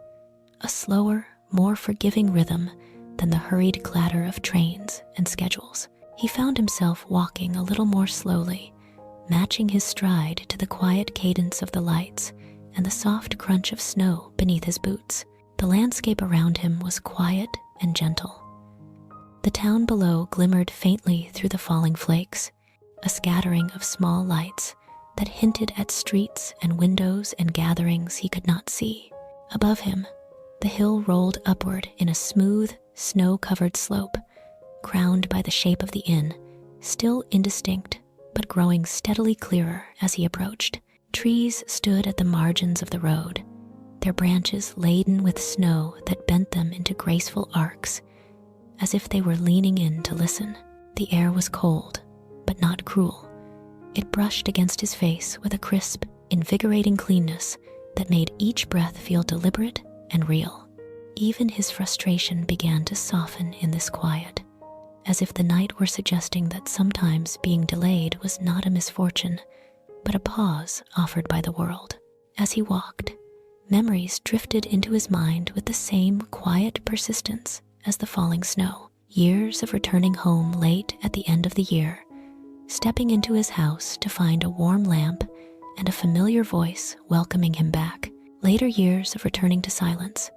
A: a slower, more forgiving rhythm than the hurried clatter of trains and schedules. He found himself walking a little more slowly, matching his stride to the quiet cadence of the lights and the soft crunch of snow beneath his boots. The landscape around him was quiet and gentle. The town below glimmered faintly through the falling flakes, a scattering of small lights that hinted at streets and windows and gatherings he could not see. Above him, the hill rolled upward in a smooth, snow-covered slope, crowned by the shape of the inn, still indistinct but growing steadily clearer as he approached. Trees stood at the margins of the road, their branches laden with snow that bent them into graceful arcs, as if they were leaning in to listen. The air was cold, but not cruel. It brushed against his face with a crisp, invigorating cleanness that made each breath feel deliberate and real. Even his frustration began to soften in this quiet, as if the night were suggesting that sometimes being delayed was not a misfortune, but a pause offered by the world. As he walked, memories drifted into his mind with the same quiet persistence as the falling snow. Years of returning home late at the end of the year, stepping into his house to find a warm lamp and a familiar voice welcoming him back. Later years of returning to silence,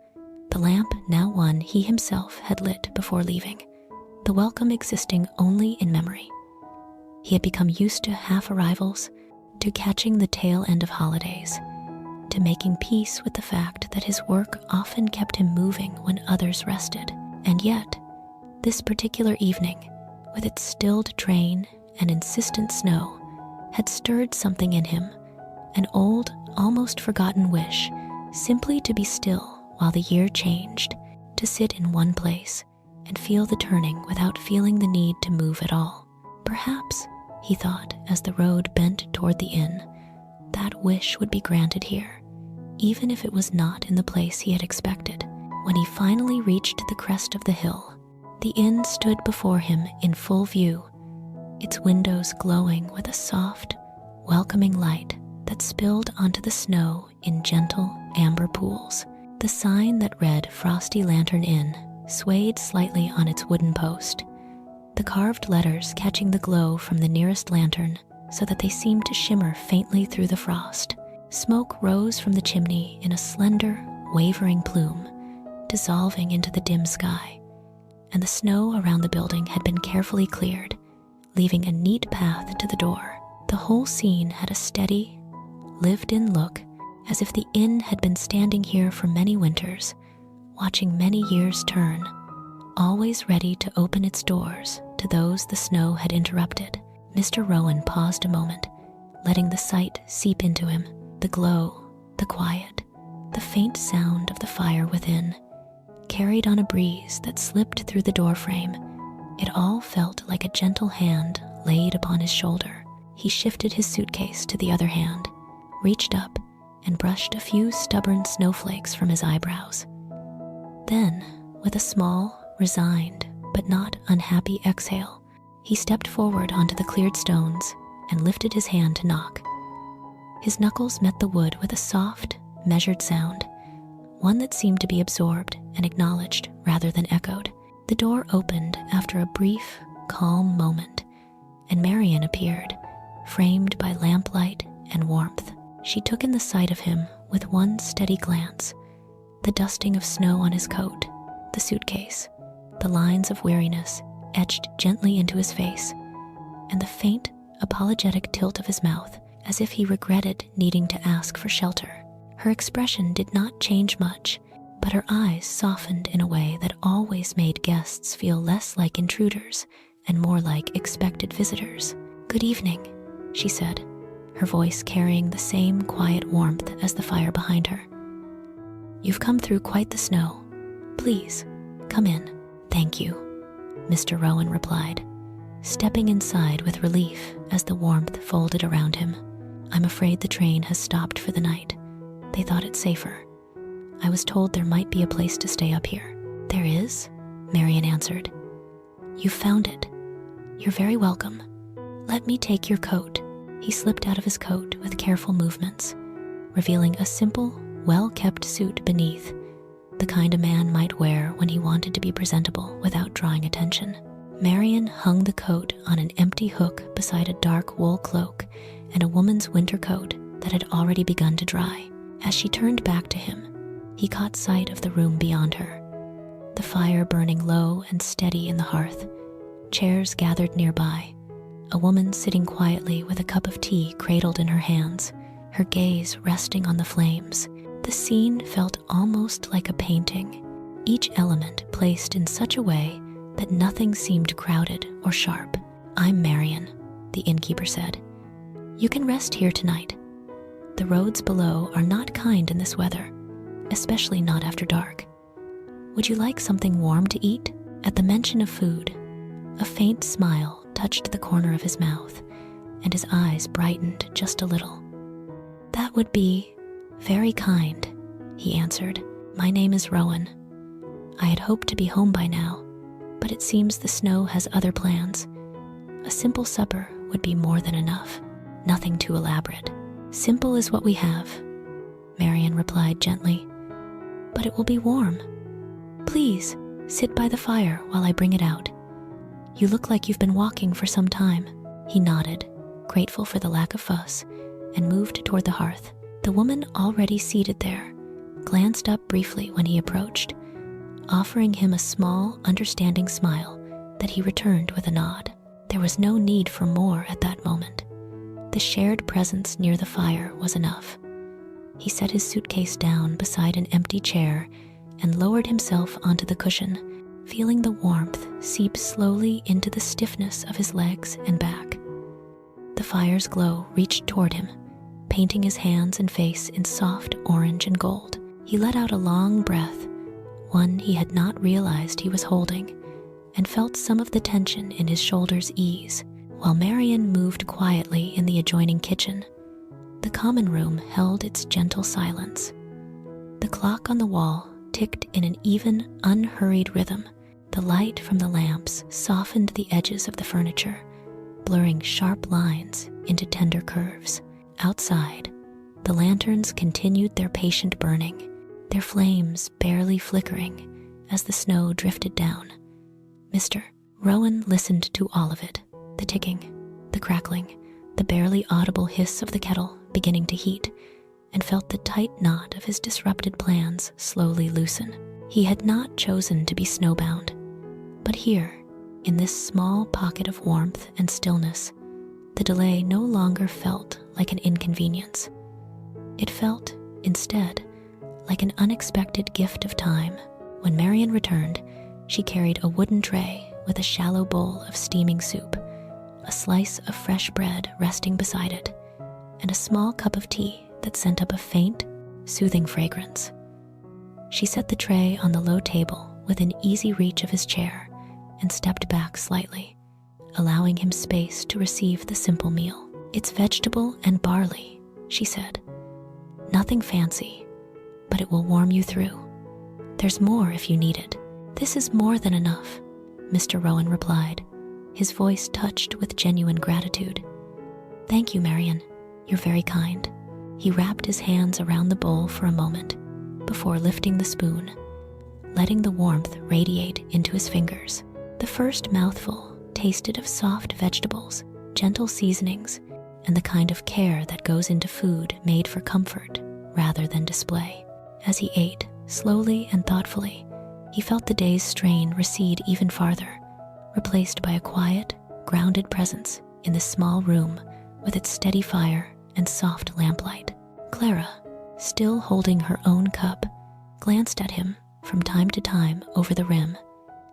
A: the lamp now one he himself had lit before leaving, the welcome existing only in memory. He had become used to half-arrivals, to catching the tail end of holidays, to making peace with the fact that his work often kept him moving when others rested. And yet, this particular evening, with its stilled train and insistent snow, had stirred something in him, an old, almost forgotten wish, simply to be still while the year changed, to sit in one place and feel the turning without feeling the need to move at all. Perhaps, he thought as the road bent toward the inn, that wish would be granted here, even if it was not in the place he had expected. When he finally reached the crest of the hill, the inn stood before him in full view, its windows glowing with a soft, welcoming light that spilled onto the snow in gentle amber pools. The sign that read Frosty Lantern Inn swayed slightly on its wooden post, the carved letters catching the glow from the nearest lantern so that they seemed to shimmer faintly through the frost. Smoke rose from the chimney in a slender, wavering plume, dissolving into the dim sky, and the snow around the building had been carefully cleared, leaving a neat path to the door. The whole scene had a steady, lived-in look, as if the inn had been standing here for many winters, watching many years turn, always ready to open its doors to those the snow had interrupted. Mr. Rowan paused a moment, letting the sight seep into him, the glow, the quiet, the faint sound of the fire within, carried on a breeze that slipped through the doorframe. It all felt like a gentle hand laid upon his shoulder. He shifted his suitcase to the other hand, reached up, and brushed a few stubborn snowflakes from his eyebrows. Then, with a small, resigned, but not unhappy exhale, he stepped forward onto the cleared stones and lifted his hand to knock. His knuckles met the wood with a soft, measured sound, one that seemed to be absorbed and acknowledged rather than echoed. The door opened after a brief, calm moment, and Marian appeared, framed by lamplight and warmth. She took in the sight of him with one steady glance, the dusting of snow on his coat, the the suitcase, the lines of weariness etched gently into his face, and the faint, apologetic tilt of his mouth as if he regretted needing to ask for shelter. Her expression did not change much, but her eyes softened in a way that always made guests feel less like intruders and more like expected visitors. "Good evening," she said, her voice carrying the same quiet warmth as the fire behind her. "You've come through quite the snow. Please, come in." "Thank you," Mr. Rowan replied, stepping inside with relief as the warmth folded around him. "I'm afraid the train has stopped for the night. They thought it safer. I was told there might be a place to stay up here." "There is?" Marian answered. "You found it. You're very welcome. Let me take your coat." He slipped out of his coat with careful movements, revealing a simple, well-kept suit beneath, the kind a man might wear when he wanted to be presentable without drawing attention. Marian hung the coat on an empty hook beside a dark wool cloak and a woman's winter coat that had already begun to dry. As she turned back to him, he caught sight of the room beyond her, the fire burning low and steady in the hearth, chairs gathered nearby, a woman sitting quietly with a cup of tea cradled in her hands, her gaze resting on the flames. The scene felt almost like a painting, each element placed in such a way that nothing seemed crowded or sharp. "I'm Marian," the innkeeper said. "You can rest here tonight. The roads below are not kind in this weather, especially not after dark. Would you like something warm to eat?" At the mention of food, a faint smile touched the corner of his mouth, and his eyes brightened just a little. "That would be very kind," he answered. "My name is Rowan. I had hoped to be home by now, but it seems the snow has other plans. A simple supper would be more than enough. Nothing too elaborate. Simple is what we have," Marian replied gently. "But it will be warm. Please, sit by the fire while I bring it out. You look like you've been walking for some time." He nodded, grateful for the lack of fuss, and moved toward the hearth. The woman already seated there glanced up briefly when he approached, offering him a small, understanding smile that he returned with a nod. There was no need for more at that moment. The shared presence near the fire was enough. He set his suitcase down beside an empty chair and lowered himself onto the cushion, feeling the warmth seep slowly into the stiffness of his legs and back. The fire's glow reached toward him, painting his hands and face in soft orange and gold. He let out a long breath, one he had not realized he was holding, and felt some of the tension in his shoulders ease, while Marian moved quietly in the adjoining kitchen. The common room held its gentle silence. The clock on the wall ticked in an even, unhurried rhythm. The light from the lamps softened the edges of the furniture, blurring sharp lines into tender curves. Outside, the lanterns continued their patient burning, their flames barely flickering as the snow drifted down. Mr. Rowan listened to all of it, the ticking, the crackling, the barely audible hiss of the kettle beginning to heat, and felt the tight knot of his disrupted plans slowly loosen. He had not chosen to be snowbound, but here, in this small pocket of warmth and stillness, the delay no longer felt like an inconvenience. It felt, instead, like an unexpected gift of time. When Marian returned, she carried a wooden tray with a shallow bowl of steaming soup, a slice of fresh bread resting beside it, and a small cup of tea that sent up a faint, soothing fragrance. She set the tray on the low table within easy reach of his chair and stepped back slightly, allowing him space to receive the simple meal. "It's vegetable and barley," she said. "Nothing fancy, but it will warm you through. There's more if you need it." "This is more than enough," Mr. Rowan replied, his voice touched with genuine gratitude. "Thank you, Marian. You're very kind." He wrapped his hands around the bowl for a moment before lifting the spoon, letting the warmth radiate into his fingers. The first mouthful tasted of soft vegetables, gentle seasonings, and the kind of care that goes into food made for comfort rather than display. As he ate, slowly and thoughtfully, he felt the day's strain recede even farther, replaced by a quiet, grounded presence in this small room with its steady fire and soft lamplight. Clara, still holding her own cup, glanced at him from time to time over the rim,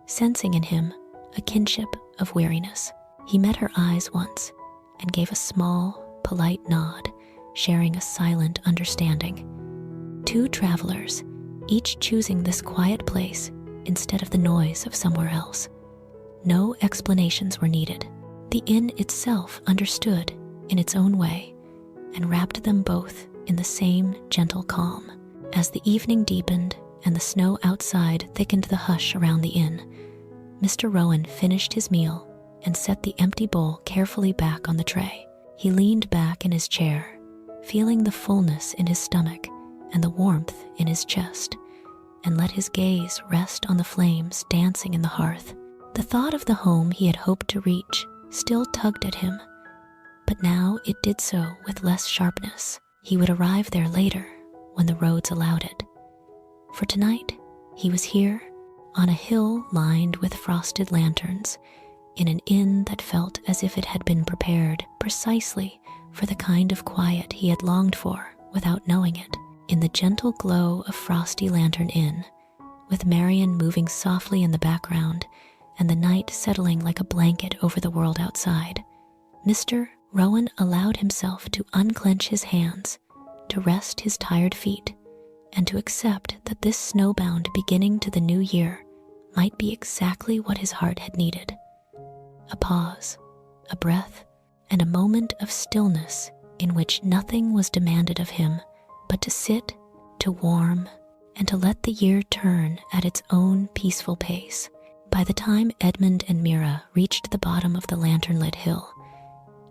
A: sensing in him a kinship of weariness. He met her eyes once and gave a small, polite nod, sharing a silent understanding. Two travelers, each choosing this quiet place instead of the noise of somewhere else. No explanations were needed. The inn itself understood in its own way and wrapped them both in the same gentle calm. As the evening deepened and the snow outside thickened the hush around the inn, Mr. Rowan finished his meal and set the empty bowl carefully back on the tray. He leaned back in his chair, feeling the fullness in his stomach and the warmth in his chest, and let his gaze rest on the flames dancing in the hearth. The thought of the home he had hoped to reach still tugged at him, but now it did so with less sharpness. He would arrive there later when the roads allowed it. For tonight, he was here on a hill lined with frosted lanterns, in an inn that felt as if it had been prepared precisely for the kind of quiet he had longed for without knowing it. In the gentle glow of Frosty Lantern Inn, with Marion moving softly in the background and the night settling like a blanket over the world outside, Mr. Rowan allowed himself to unclench his hands, to rest his tired feet, and to accept that this snowbound beginning to the new year might be exactly what his heart had needed. A pause, a breath, and a moment of stillness in which nothing was demanded of him but to sit, to warm, and to let the year turn at its own peaceful pace. By the time Edmund and Mira reached the bottom of the lantern-lit hill,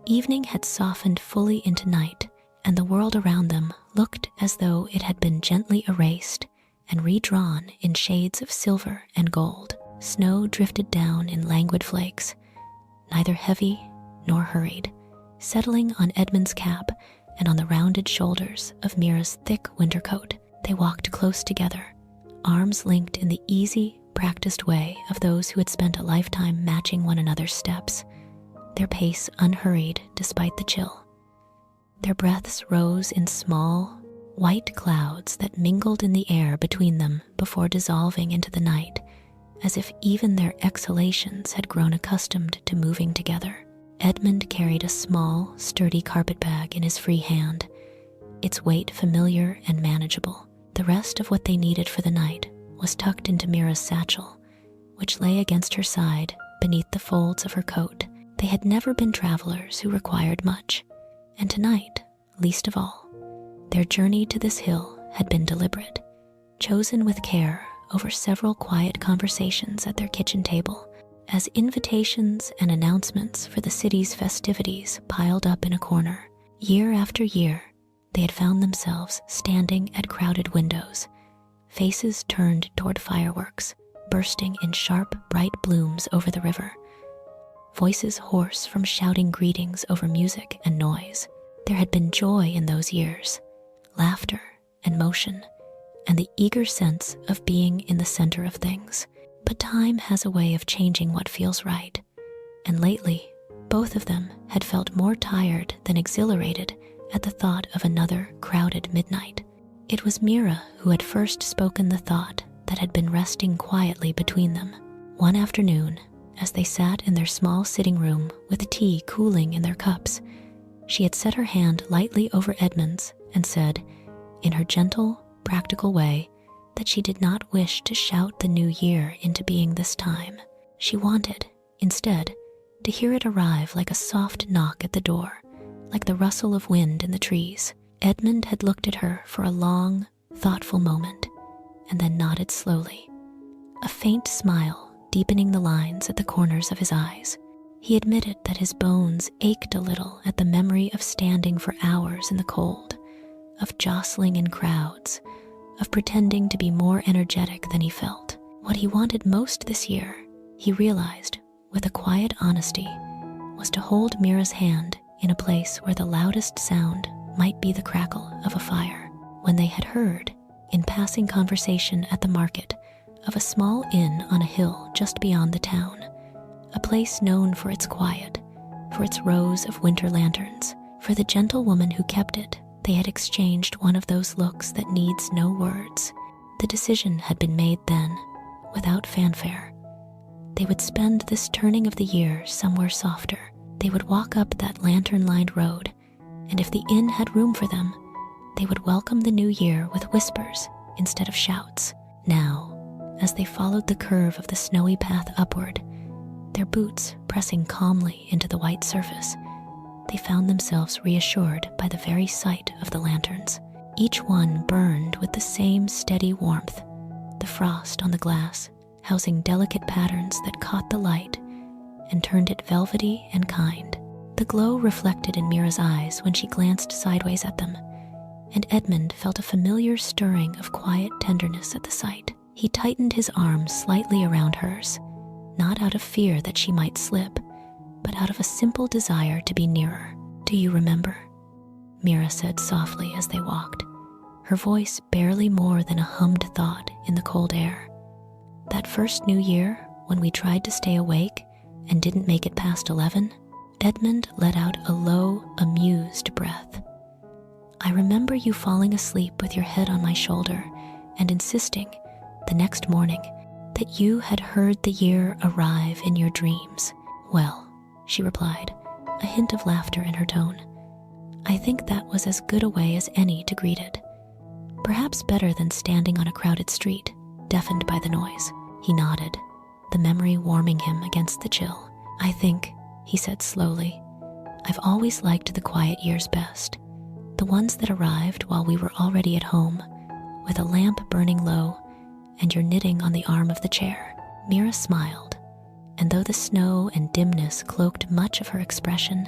A: evening had softened fully into night, and the world around them looked as though it had been gently erased and redrawn in shades of silver and gold. Snow drifted down in languid flakes, neither heavy nor hurried, settling on Edmund's cap and on the rounded shoulders of Mira's thick winter coat. They walked close together, arms linked in the easy, practiced way of those who had spent a lifetime matching one another's steps, their pace unhurried despite the chill. Their breaths rose in small, white clouds that mingled in the air between them before dissolving into the night, as if even their exhalations had grown accustomed to moving together. Edmund carried a small, sturdy carpet bag in his free hand, its weight familiar and manageable. The rest of what they needed for the night was tucked into Mira's satchel, which lay against her side beneath the folds of her coat. They had never been travelers who required much, and tonight, least of all, their journey to this hill had been deliberate, chosen with care over several quiet conversations at their kitchen table, as invitations and announcements for the city's festivities piled up in a corner. Year after year, they had found themselves standing at crowded windows, faces turned toward fireworks, bursting in sharp, bright blooms over the river, voices hoarse from shouting greetings over music and noise. There had been joy in those years, laughter and motion, and the eager sense of being in the center of things. But time has a way of changing what feels right, and lately, both of them had felt more tired than exhilarated at the thought of another crowded midnight. It was Mira who had first spoken the thought that had been resting quietly between them. One afternoon, as they sat in their small sitting room with tea cooling in their cups, she had set her hand lightly over Edmund's and said, in her gentle, practical way, that she did not wish to shout the new year into being this time. She wanted, instead, to hear it arrive like a soft knock at the door, like the rustle of wind in the trees. Edmund had looked at her for a long, thoughtful moment, and then nodded slowly, a faint smile deepening the lines at the corners of his eyes. He admitted that his bones ached a little at the memory of standing for hours in the cold, of jostling in crowds, of pretending to be more energetic than he felt. What he wanted most this year, he realized with a quiet honesty, was to hold Mira's hand in a place where the loudest sound might be the crackle of a fire. When they had heard, in passing conversation at the market, of a small inn on a hill just beyond the town, a place known for its quiet, for its rows of winter lanterns. For the gentlewoman who kept it, they had exchanged one of those looks that needs no words. The decision had been made then, without fanfare. They would spend this turning of the year somewhere softer. They would walk up that lantern-lined road, and if the inn had room for them, they would welcome the new year with whispers instead of shouts. Now, as they followed the curve of the snowy path upward, their boots pressing calmly into the white surface, they found themselves reassured by the very sight of the lanterns. Each one burned with the same steady warmth, the frost on the glass housing delicate patterns that caught the light and turned it velvety and kind. The glow reflected in Mira's eyes when she glanced sideways at them, and Edmund felt a familiar stirring of quiet tenderness at the sight. He tightened his arm slightly around hers, not out of fear that she might slip, but out of a simple desire to be nearer. "Do you remember?" Mira said softly as they walked, her voice barely more than a hummed thought in the cold air. "That first New Year, when we tried to stay awake and didn't make it past 11? Edmund let out a low, amused breath. "I remember you falling asleep with your head on my shoulder and insisting, the next morning, that you had heard the year arrive in your dreams." "Well," she replied, a hint of laughter in her tone, "I think that was as good a way as any to greet it. Perhaps better than standing on a crowded street, deafened by the noise." He nodded, the memory warming him against the chill. "I think," he said slowly, "I've always liked the quiet years best, the ones that arrived while we were already at home, with a lamp burning low and your knitting on the arm of the chair." Mira smiled, and though the snow and dimness cloaked much of her expression,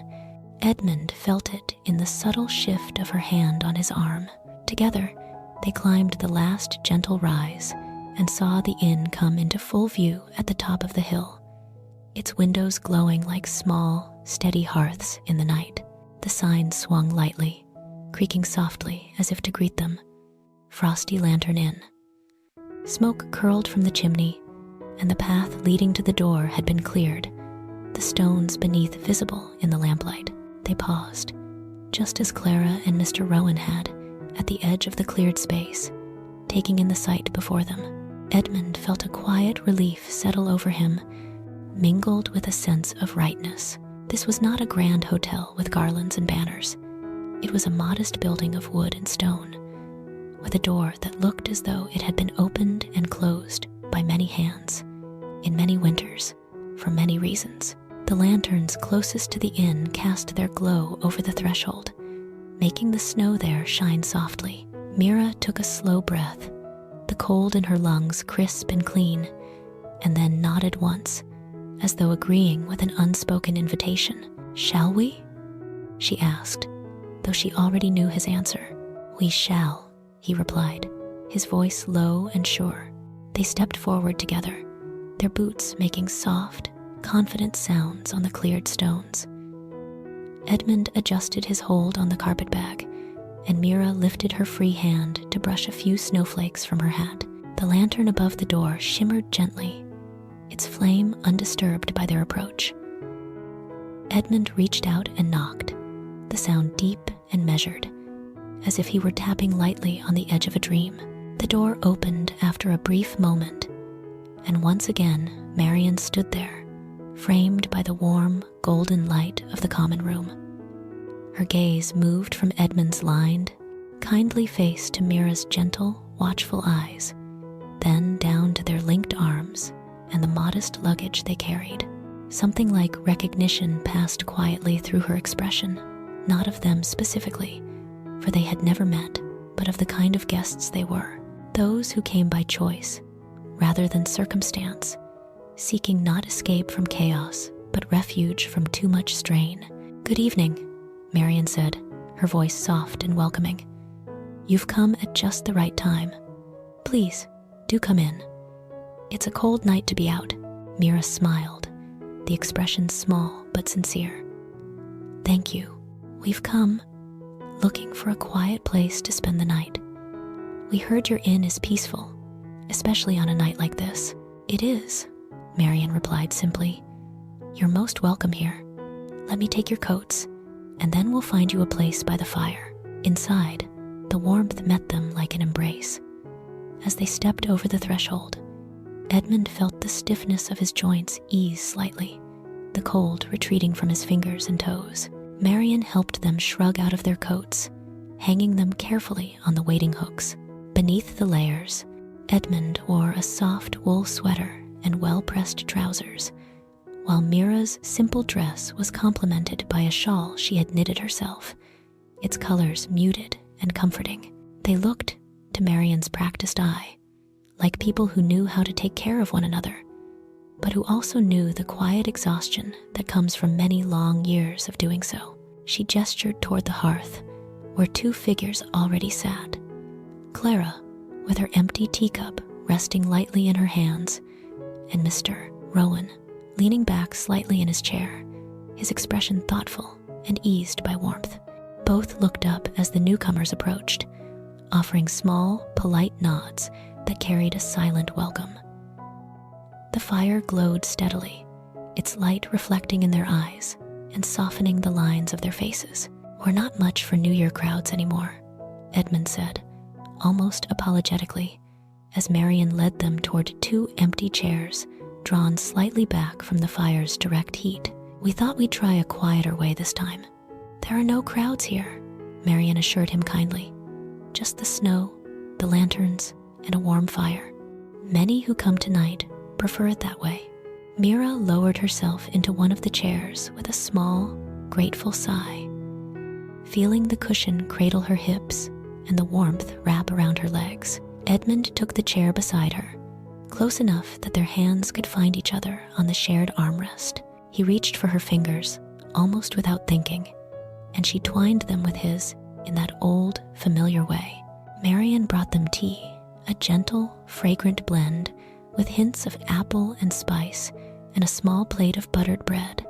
A: Edmund felt it in the subtle shift of her hand on his arm. Together, they climbed the last gentle rise and saw the inn come into full view at the top of the hill, its windows glowing like small, steady hearths in the night. The sign swung lightly, creaking softly as if to greet them. Frosty Lantern Inn. Smoke curled from the chimney, and the path leading to the door had been cleared, the stones beneath visible in the lamplight. They paused, just as Clara and Mr. Rowan had, at the edge of the cleared space, taking in the sight before them. Edmund felt a quiet relief settle over him, mingled with a sense of rightness. This was not a grand hotel with garlands and banners. It was a modest building of wood and stone, with a door that looked as though it had been opened and closed by many hands, in many winters, for many reasons. The lanterns closest to the inn cast their glow over the threshold, making the snow there shine softly. Mira took a slow breath, the cold in her lungs crisp and clean, and then nodded once, as though agreeing with an unspoken invitation. "Shall we?" she asked, though she already knew his answer. "We shall," he replied, his voice low and sure. They stepped forward together, their boots making soft, confident sounds on the cleared stones. Edmund adjusted his hold on the carpet bag, and Mira lifted her free hand to brush a few snowflakes from her hat. The lantern above the door shimmered gently, its flame undisturbed by their approach. Edmund reached out and knocked, the sound deep and measured, as if he were tapping lightly on the edge of a dream. The door opened after a brief moment, and once again Marian stood there, framed by the warm, golden light of the common room. Her gaze moved from Edmund's lined, kindly face to Mira's gentle, watchful eyes, then down to their linked arms and the modest luggage they carried. Something like recognition passed quietly through her expression, not of them specifically, for they had never met, but of the kind of guests they were, those who came by choice, rather than circumstance, seeking not escape from chaos, but refuge from too much strain. "Good evening," Marian said, her voice soft and welcoming. "You've come at just the right time. Please, do come in. It's a cold night to be out." Mira smiled, the expression small but sincere. "Thank you. We've come looking for a quiet place to spend the night. We heard your inn is peaceful, especially on a night like this." "It is," Marian replied simply. "You're most welcome here. Let me take your coats, and then we'll find you a place by the fire." Inside, the warmth met them like an embrace. As they stepped over the threshold, Edmund felt the stiffness of his joints ease slightly, the cold retreating from his fingers and toes. Marian helped them shrug out of their coats, hanging them carefully on the waiting hooks. Beneath the layers, Edmund wore a soft wool sweater and well-pressed trousers, while Mira's simple dress was complemented by a shawl she had knitted herself, its colors muted and comforting. They looked, to Marian's practiced eye, like people who knew how to take care of one another, but who also knew the quiet exhaustion that comes from many long years of doing so. She gestured toward the hearth, where two figures already sat. Clara, with her empty teacup resting lightly in her hands, and Mr. Rowan, leaning back slightly in his chair, his expression thoughtful and eased by warmth. Both looked up as the newcomers approached, offering small, polite nods that carried a silent welcome. The fire glowed steadily, its light reflecting in their eyes and softening the lines of their faces. "We're not much for New Year crowds anymore," Edmund said, almost apologetically, as Marian led them toward two empty chairs drawn slightly back from the fire's direct heat. "We thought we'd try a quieter way this time." "There are no crowds here," Marian assured him kindly. "Just the snow, the lanterns, and a warm fire. Many who come tonight prefer it that way." Mira lowered herself into one of the chairs with a small, grateful sigh. Feeling the cushion cradle her hips and the warmth wrap around her legs, Edmund took the chair beside her, close enough that their hands could find each other on the shared armrest. He reached for her fingers, almost without thinking, and she twined them with his in that old, familiar way. Marian brought them tea, a gentle, fragrant blend with hints of apple and spice, and a small plate of buttered bread,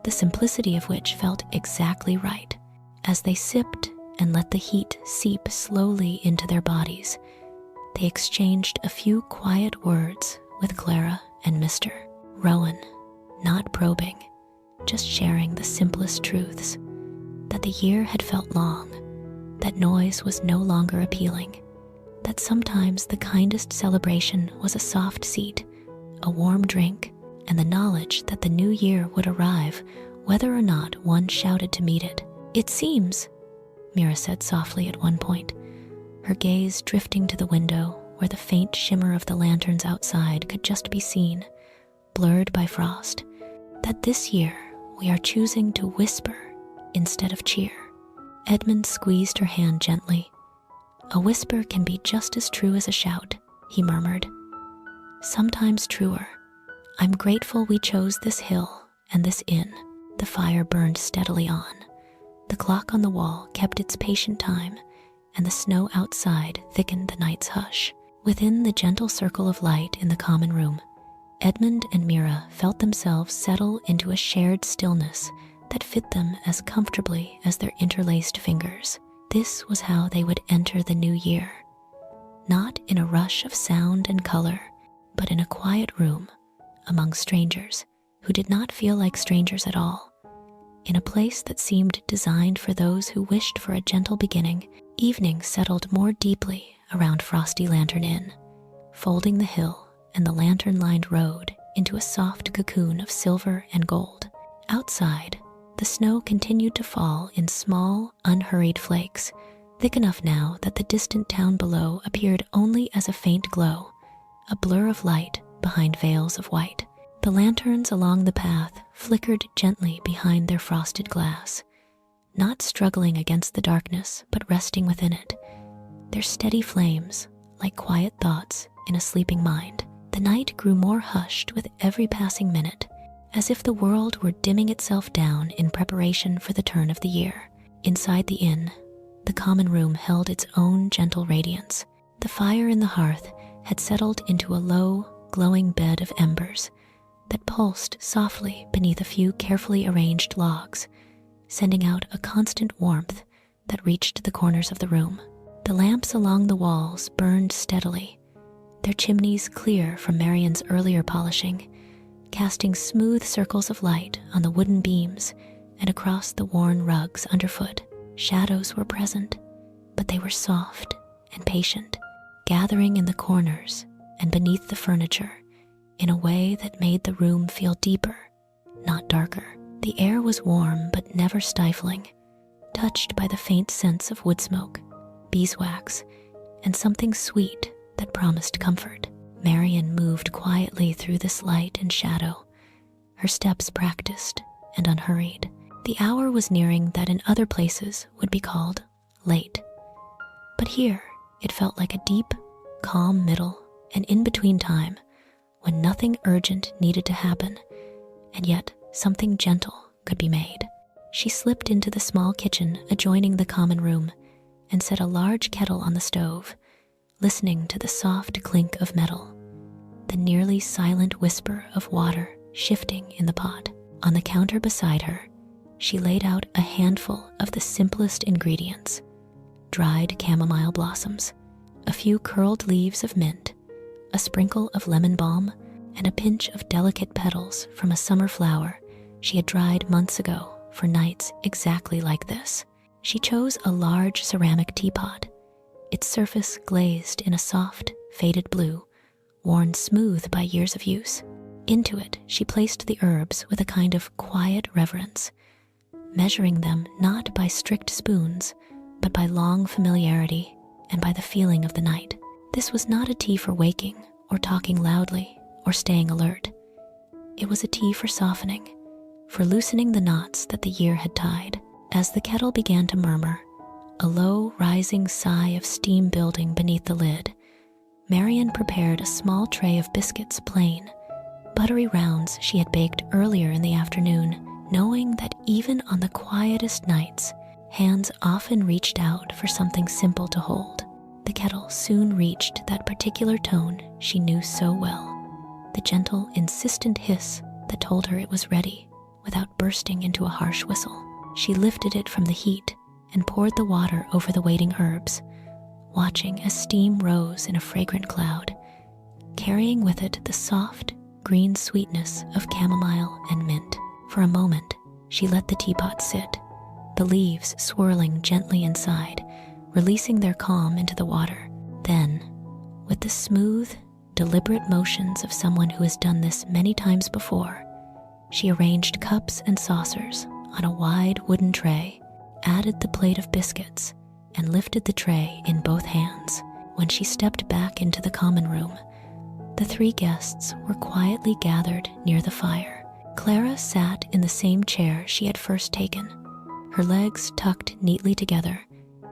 A: the simplicity of which felt exactly right. As they sipped and let the heat seep slowly into their bodies, they exchanged a few quiet words with Clara and Mr. Rowan, not probing, just sharing the simplest truths: that the year had felt long, that noise was no longer appealing, that sometimes the kindest celebration was a soft seat, a warm drink, and the knowledge that the new year would arrive whether or not one shouted to meet it. "It seems," Mira said softly at one point, her gaze drifting to the window where the faint shimmer of the lanterns outside could just be seen, blurred by frost, "that this year we are choosing to whisper instead of cheer." Edmund squeezed her hand gently. "A whisper can be just as true as a shout," he murmured. "Sometimes truer. I'm grateful we chose this hill and this inn." The fire burned steadily on. The clock on the wall kept its patient time, and the snow outside thickened the night's hush. Within the gentle circle of light in the common room, Edmund and Mira felt themselves settle into a shared stillness that fit them as comfortably as their interlaced fingers. This was how they would enter the new year. Not in a rush of sound and color, but in a quiet room among strangers who did not feel like strangers at all. In a place that seemed designed for those who wished for a gentle beginning, evening settled more deeply around Frosty Lantern Inn, folding the hill and the lantern-lined road into a soft cocoon of silver and gold. Outside, the snow continued to fall in small, unhurried flakes, thick enough now that the distant town below appeared only as a faint glow, a blur of light behind veils of white. The lanterns along the path flickered gently behind their frosted glass, not struggling against the darkness, but resting within it, their steady flames like quiet thoughts in a sleeping mind. The night grew more hushed with every passing minute, as if the world were dimming itself down in preparation for the turn of the year. Inside the inn, the common room held its own gentle radiance. The fire in the hearth had settled into a low, glowing bed of embers that pulsed softly beneath a few carefully arranged logs, sending out a constant warmth that reached the corners of the room. The lamps along the walls burned steadily, their chimneys clear from Marian's earlier polishing, casting smooth circles of light on the wooden beams and across the worn rugs underfoot. Shadows were present, but they were soft and patient, gathering in the corners and beneath the furniture in a way that made the room feel deeper, not darker. The air was warm but never stifling, touched by the faint scents of wood smoke, beeswax, and something sweet that promised comfort. Marian moved quietly through this light and shadow, her steps practiced and unhurried. The hour was nearing that in other places would be called late. But here it felt like a deep, calm middle and in-between time when nothing urgent needed to happen, and yet something gentle could be made. She slipped into the small kitchen adjoining the common room and set a large kettle on the stove, listening to the soft clink of metal, the nearly silent whisper of water shifting in the pot. On the counter beside her, she laid out a handful of the simplest ingredients: dried chamomile blossoms, a few curled leaves of mint, a sprinkle of lemon balm, and a pinch of delicate petals from a summer flower she had dried months ago for nights exactly like this. She chose a large ceramic teapot, its surface glazed in a soft, faded blue, worn smooth by years of use. Into it, she placed the herbs with a kind of quiet reverence, measuring them not by strict spoons, but by long familiarity and by the feeling of the night. This was not a tea for waking or talking loudly or staying alert. It was a tea for softening, for loosening the knots that the year had tied. As the kettle began to murmur, a low, rising sigh of steam building beneath the lid, Marian prepared a small tray of biscuits, plain, buttery rounds she had baked earlier in the afternoon, knowing that even on the quietest nights, hands often reached out for something simple to hold. The kettle soon reached that particular tone she knew so well, the gentle, insistent hiss that told her it was ready without bursting into a harsh whistle. She lifted it from the heat and poured the water over the waiting herbs, watching as steam rose in a fragrant cloud, carrying with it the soft, green sweetness of chamomile and mint. For a moment, she let the teapot sit, the leaves swirling gently inside, releasing their calm into the water. Then, with the smooth, deliberate motions of someone who has done this many times before, she arranged cups and saucers on a wide wooden tray, added the plate of biscuits, and lifted the tray in both hands. When she stepped back into the common room, the three guests were quietly gathered near the fire. Clara sat in the same chair she had first taken, her legs tucked neatly together,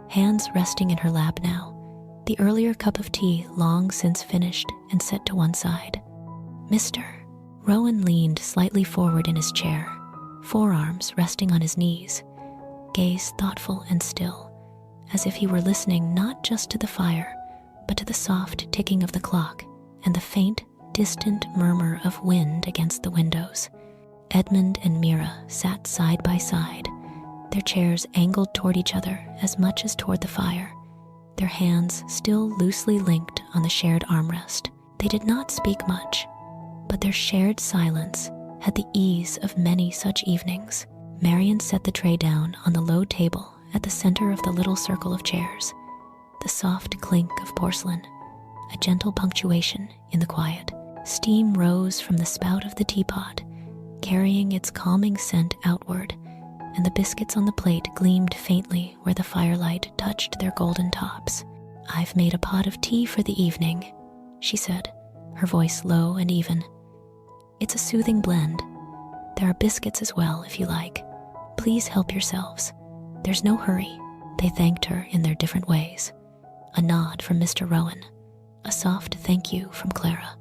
A: hands resting in her lap now, the earlier cup of tea long since finished and set to one side. Mr. Rowan leaned slightly forward in his chair, forearms resting on his knees, gaze thoughtful and still, as if he were listening not just to the fire, but to the soft ticking of the clock and the faint, distant murmur of wind against the windows. Edmund and Mira sat side by side, their chairs angled toward each other as much as toward the fire, their hands still loosely linked on the shared armrest. They did not speak much, but their shared silence had the ease of many such evenings. Marian set the tray down on the low table at the center of the little circle of chairs, the soft clink of porcelain, a gentle punctuation in the quiet. Steam rose from the spout of the teapot, carrying its calming scent outward, and the biscuits on the plate gleamed faintly where the firelight touched their golden tops. "I've made a pot of tea for the evening," she said, her voice low and even. "It's a soothing blend. There are biscuits as well, if you like. Please help yourselves. There's no hurry." They thanked her in their different ways. A nod from Mr. Rowan, a soft thank you from Clara,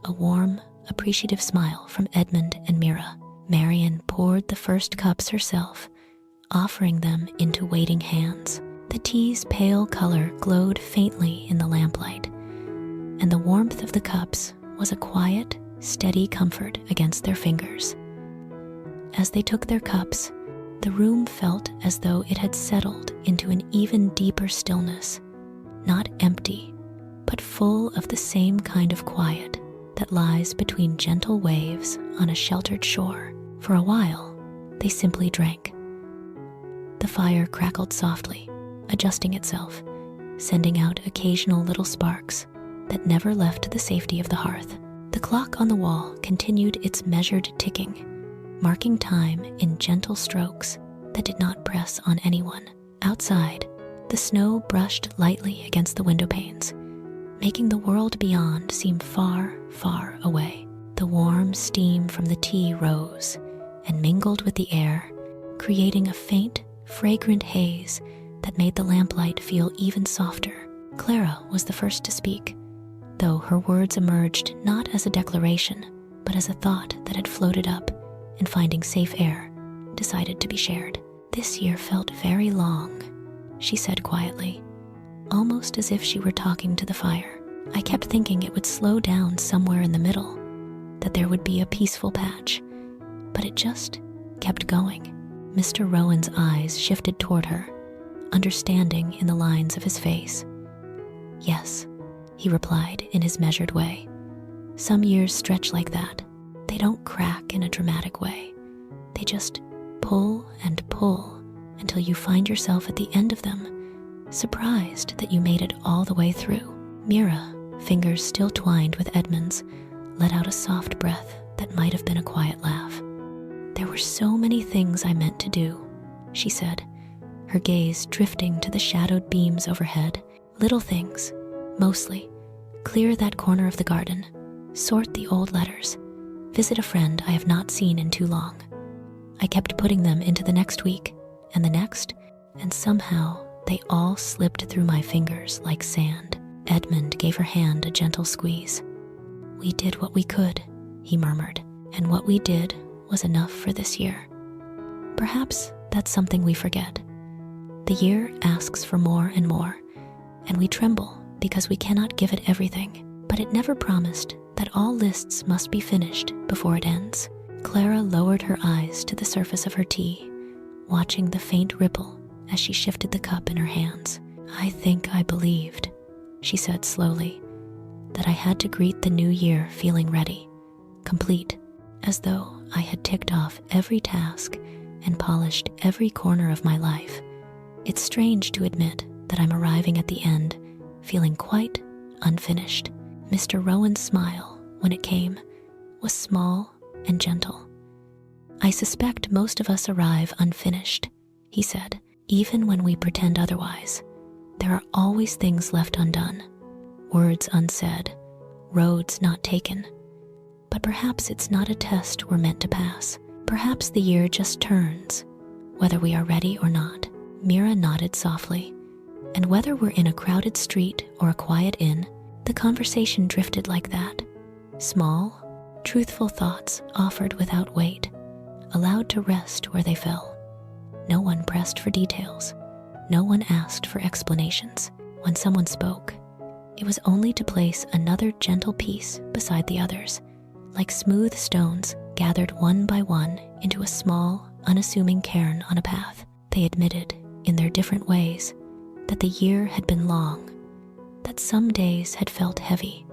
A: a warm, appreciative smile from Edmund and Mira. Marian poured the first cups herself, offering them into waiting hands. The tea's pale color glowed faintly in the lamplight, and the warmth of the cups was a quiet, steady comfort against their fingers. As they took their cups, the room felt as though it had settled into an even deeper stillness, not empty, but full of the same kind of quiet that lies between gentle waves on a sheltered shore. For a while, they simply drank. The fire crackled softly, adjusting itself, sending out occasional little sparks that never left the safety of the hearth. The clock on the wall continued its measured ticking, marking time in gentle strokes that did not press on anyone. Outside, the snow brushed lightly against the window panes, making the world beyond seem far, far away. The warm steam from the tea rose and mingled with the air, creating a faint, fragrant haze that made the lamplight feel even softer. Clara was the first to speak, though her words emerged not as a declaration, but as a thought that had floated up and, finding safe air, decided to be shared. "This year felt very long," she said quietly, almost as if she were talking to the fire. "I kept thinking it would slow down somewhere in the middle, that there would be a peaceful patch, but it just kept going." Mr. Rowan's eyes shifted toward her, understanding in the lines of his face. "Yes," he replied in his measured way. "Some years stretch like that. They don't crack in a dramatic way. They just pull and pull until you find yourself at the end of them, surprised that you made it all the way through." Mira, fingers still twined with Edmund's, let out a soft breath that might have been a quiet laugh. "There were so many things I meant to do," she said, her gaze drifting to the shadowed beams overhead. "Little things, mostly. Clear that corner of the garden, sort the old letters, visit a friend I have not seen in too long. I kept putting them into the next week, and the next, and somehow they all slipped through my fingers like sand." Edmund gave her hand a gentle squeeze. "We did what we could," he murmured, "and what we did was enough for this year. Perhaps that's something we forget. The year asks for more and more, and we tremble because we cannot give it everything, but it never promised that all lists must be finished before it ends." Clara lowered her eyes to the surface of her tea, watching the faint ripple as she shifted the cup in her hands. "I think I believed," she said slowly, "that I had to greet the new year feeling ready, complete, as though I had ticked off every task and polished every corner of my life. It's strange to admit that I'm arriving at the end feeling quite unfinished." Mr. Rowan's smile, when it came, was small and gentle. "I suspect most of us arrive unfinished," he said. "Even when we pretend otherwise, there are always things left undone, words unsaid, roads not taken. But perhaps it's not a test we're meant to pass. Perhaps the year just turns, whether we are ready or not." Mira nodded softly, and whether we're in a crowded street or a quiet inn, the conversation drifted like that. Small, truthful thoughts offered without weight, allowed to rest where they fell. No one pressed for details. No one asked for explanations. When someone spoke, it was only to place another gentle piece beside the others, like smooth stones gathered one by one into a small, unassuming cairn on a path. They admitted, in their different ways, that the year had been long, that some days had felt heavy,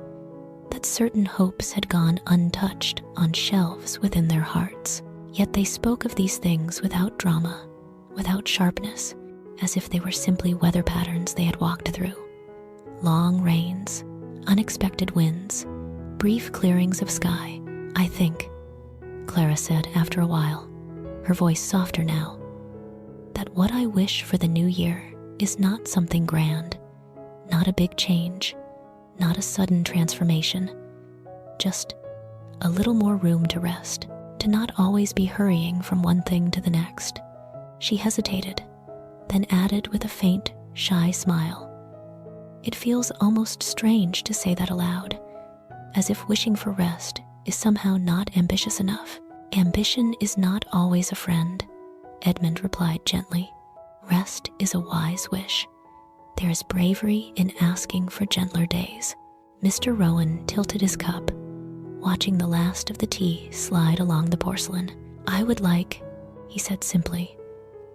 A: that certain hopes had gone untouched on shelves within their hearts. Yet they spoke of these things without drama, without sharpness, as if they were simply weather patterns they had walked through. Long rains, unexpected winds, brief clearings of sky. "I think," Clara said after a while, her voice softer now, "that what I wish for the new year is not something grand, not a big change, not a sudden transformation, just a little more room to rest, to not always be hurrying from one thing to the next." She hesitated, then added with a faint, shy smile, "It feels almost strange to say that aloud, as if wishing for rest is somehow not ambitious enough." "Ambition is not always a friend," Edmund replied gently. "Rest is a wise wish. There is bravery in asking for gentler days." Mr. Rowan tilted his cup, watching the last of the tea slide along the porcelain. "I would like," he said simply,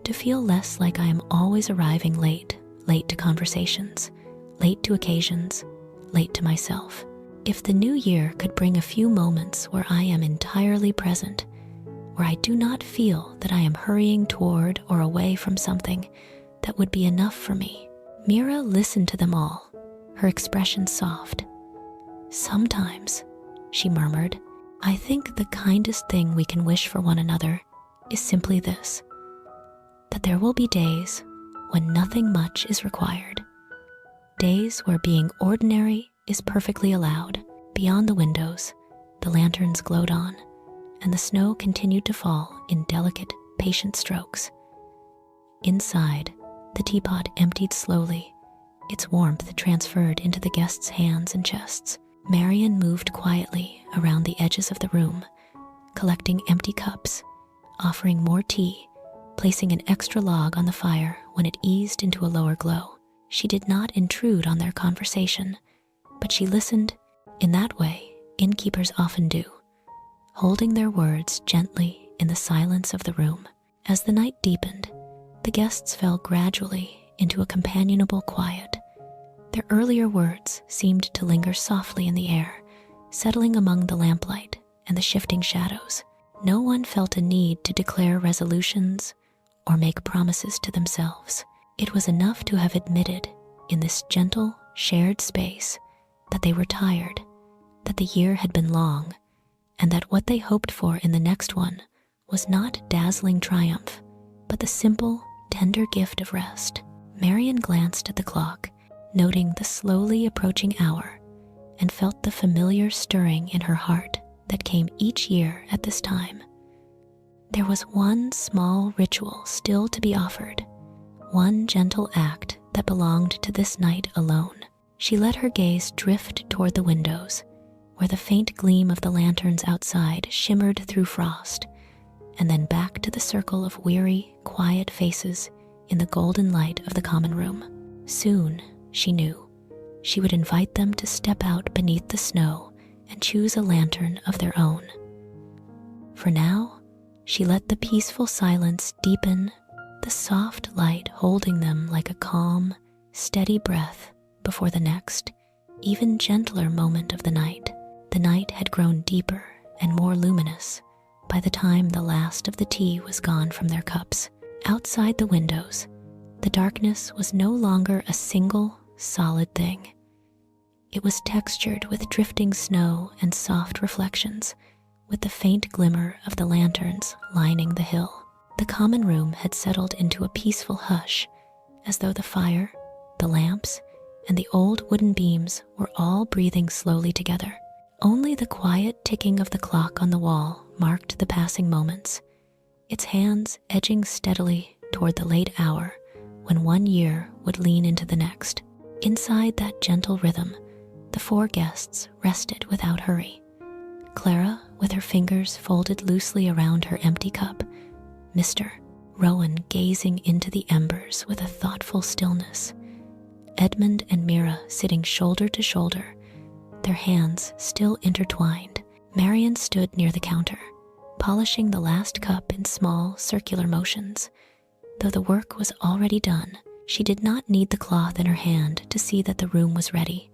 A: "to feel less like I am always arriving late to conversations, late to occasions, late to myself. If the new year could bring a few moments where I am entirely present, where I do not feel that I am hurrying toward or away from something, that would be enough for me." Mira listened to them all, her expression soft. "Sometimes," she murmured, "I think the kindest thing we can wish for one another is simply this, that there will be days when nothing much is required. Days where being ordinary is perfectly allowed." Beyond the windows, the lanterns glowed on, and the snow continued to fall in delicate, patient strokes. Inside, the teapot emptied slowly, its warmth transferred into the guests' hands and chests. Marian moved quietly around the edges of the room, collecting empty cups, offering more tea, placing an extra log on the fire when it eased into a lower glow. She did not intrude on their conversation, but she listened in that way innkeepers often do, holding their words gently in the silence of the room. As the night deepened, the guests fell gradually into a companionable quiet. Their earlier words seemed to linger softly in the air, settling among the lamplight and the shifting shadows. No one felt a need to declare resolutions or make promises to themselves. It was enough to have admitted in this gentle, shared space that they were tired, that the year had been long, and that what they hoped for in the next one was not dazzling triumph, but the simple, tender gift of rest. Marian glanced at the clock, noting the slowly approaching hour, and felt the familiar stirring in her heart that came each year at this time. There was one small ritual still to be offered, one gentle act that belonged to this night alone. She let her gaze drift toward the windows, where the faint gleam of the lanterns outside shimmered through frost, and then back to the circle of weary, quiet faces in the golden light of the common room. Soon, she knew, she would invite them to step out beneath the snow and choose a lantern of their own. For now, she let the peaceful silence deepen, the soft light holding them like a calm, steady breath before the next, even gentler moment of the night. The night had grown deeper and more luminous by the time the last of the tea was gone from their cups. Outside the windows, the darkness was no longer a single, solid thing. It was textured with drifting snow and soft reflections, with the faint glimmer of the lanterns lining the hill. The common room had settled into a peaceful hush, as though the fire, the lamps, and the old wooden beams were all breathing slowly together. Only the quiet ticking of the clock on the wall marked the passing moments, its hands edging steadily toward the late hour when one year would lean into the next. Inside that gentle rhythm, the four guests rested without hurry. Clara, with her fingers folded loosely around her empty cup, Mr. Rowan gazing into the embers with a thoughtful stillness, Edmund and Mira sitting shoulder to shoulder, their hands still intertwined. Marian stood near the counter, polishing the last cup in small, circular motions. Though the work was already done, she did not need the cloth in her hand to see that the room was ready.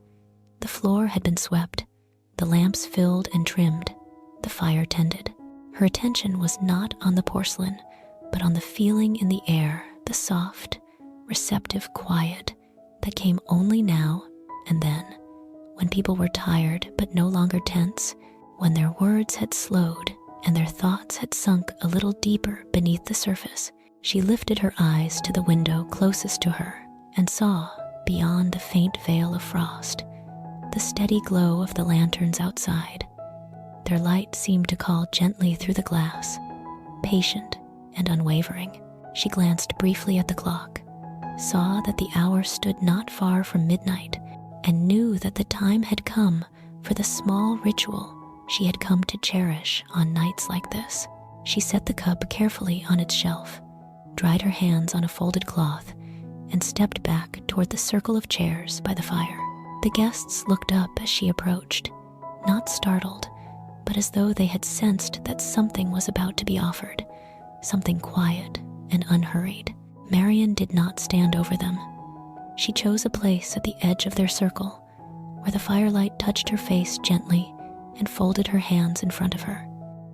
A: The floor had been swept, the lamps filled and trimmed, the fire tended. Her attention was not on the porcelain, but on the feeling in the air, the soft, receptive quiet that came only now and then, when people were tired but no longer tense, when their words had slowed and their thoughts had sunk a little deeper beneath the surface. She lifted her eyes to the window closest to her and saw, beyond the faint veil of frost, the steady glow of the lanterns outside. Their light seemed to call gently through the glass, patient and unwavering. She glanced briefly at the clock, saw that the hour stood not far from midnight, and knew that the time had come for the small ritual she had come to cherish on nights like this. She set the cup carefully on its shelf, dried her hands on a folded cloth, and stepped back toward the circle of chairs by the fire. The guests looked up as she approached, not startled, but as though they had sensed that something was about to be offered, something quiet and unhurried. Marian did not stand over them. She chose a place at the edge of their circle, where the firelight touched her face gently and folded her hands in front of her.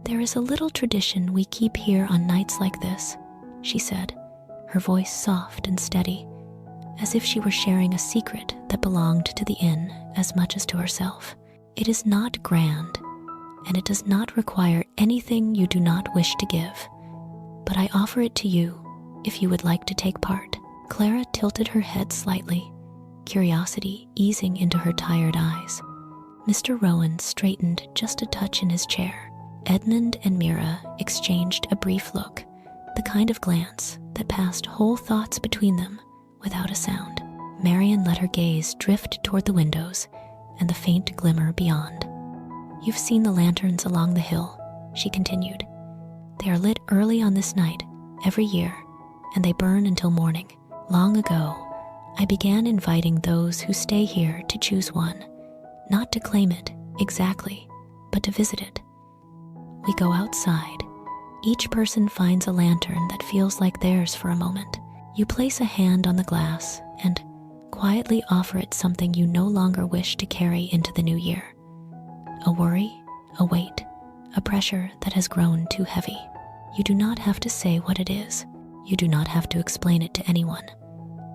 A: "There is a little tradition we keep here on nights like this," she said, her voice soft and steady, as if she were sharing a secret that belonged to the inn as much as to herself. "It is not grand, and it does not require anything you do not wish to give, but I offer it to you if you would like to take part." Clara tilted her head slightly, curiosity easing into her tired eyes. Mr. Rowan straightened just a touch in his chair. Edmund and Mira exchanged a brief look, the kind of glance that passed whole thoughts between them without a sound. Marian let her gaze drift toward the windows and the faint glimmer beyond. "You've seen the lanterns along the hill," she continued. "They are lit early on this night, every year, and they burn until morning. Long ago, I began inviting those who stay here to choose one, not to claim it exactly, but to visit it. We go outside. Each person finds a lantern that feels like theirs for a moment. You place a hand on the glass and quietly offer it something you no longer wish to carry into the new year. A worry, a weight, a pressure that has grown too heavy. You do not have to say what it is. You do not have to explain it to anyone.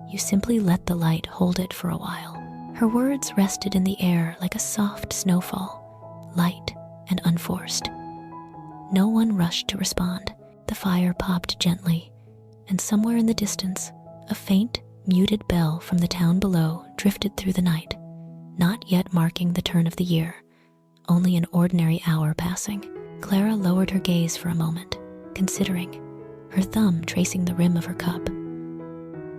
A: You simply let the light hold it for a while." Her words rested in the air like a soft snowfall, light and unforced. No one rushed to respond. The fire popped gently, and somewhere in the distance, a faint, muted bell from the town below drifted through the night, not yet marking the turn of the year, only an ordinary hour passing. Clara lowered her gaze for a moment, considering, her thumb tracing the rim of her cup.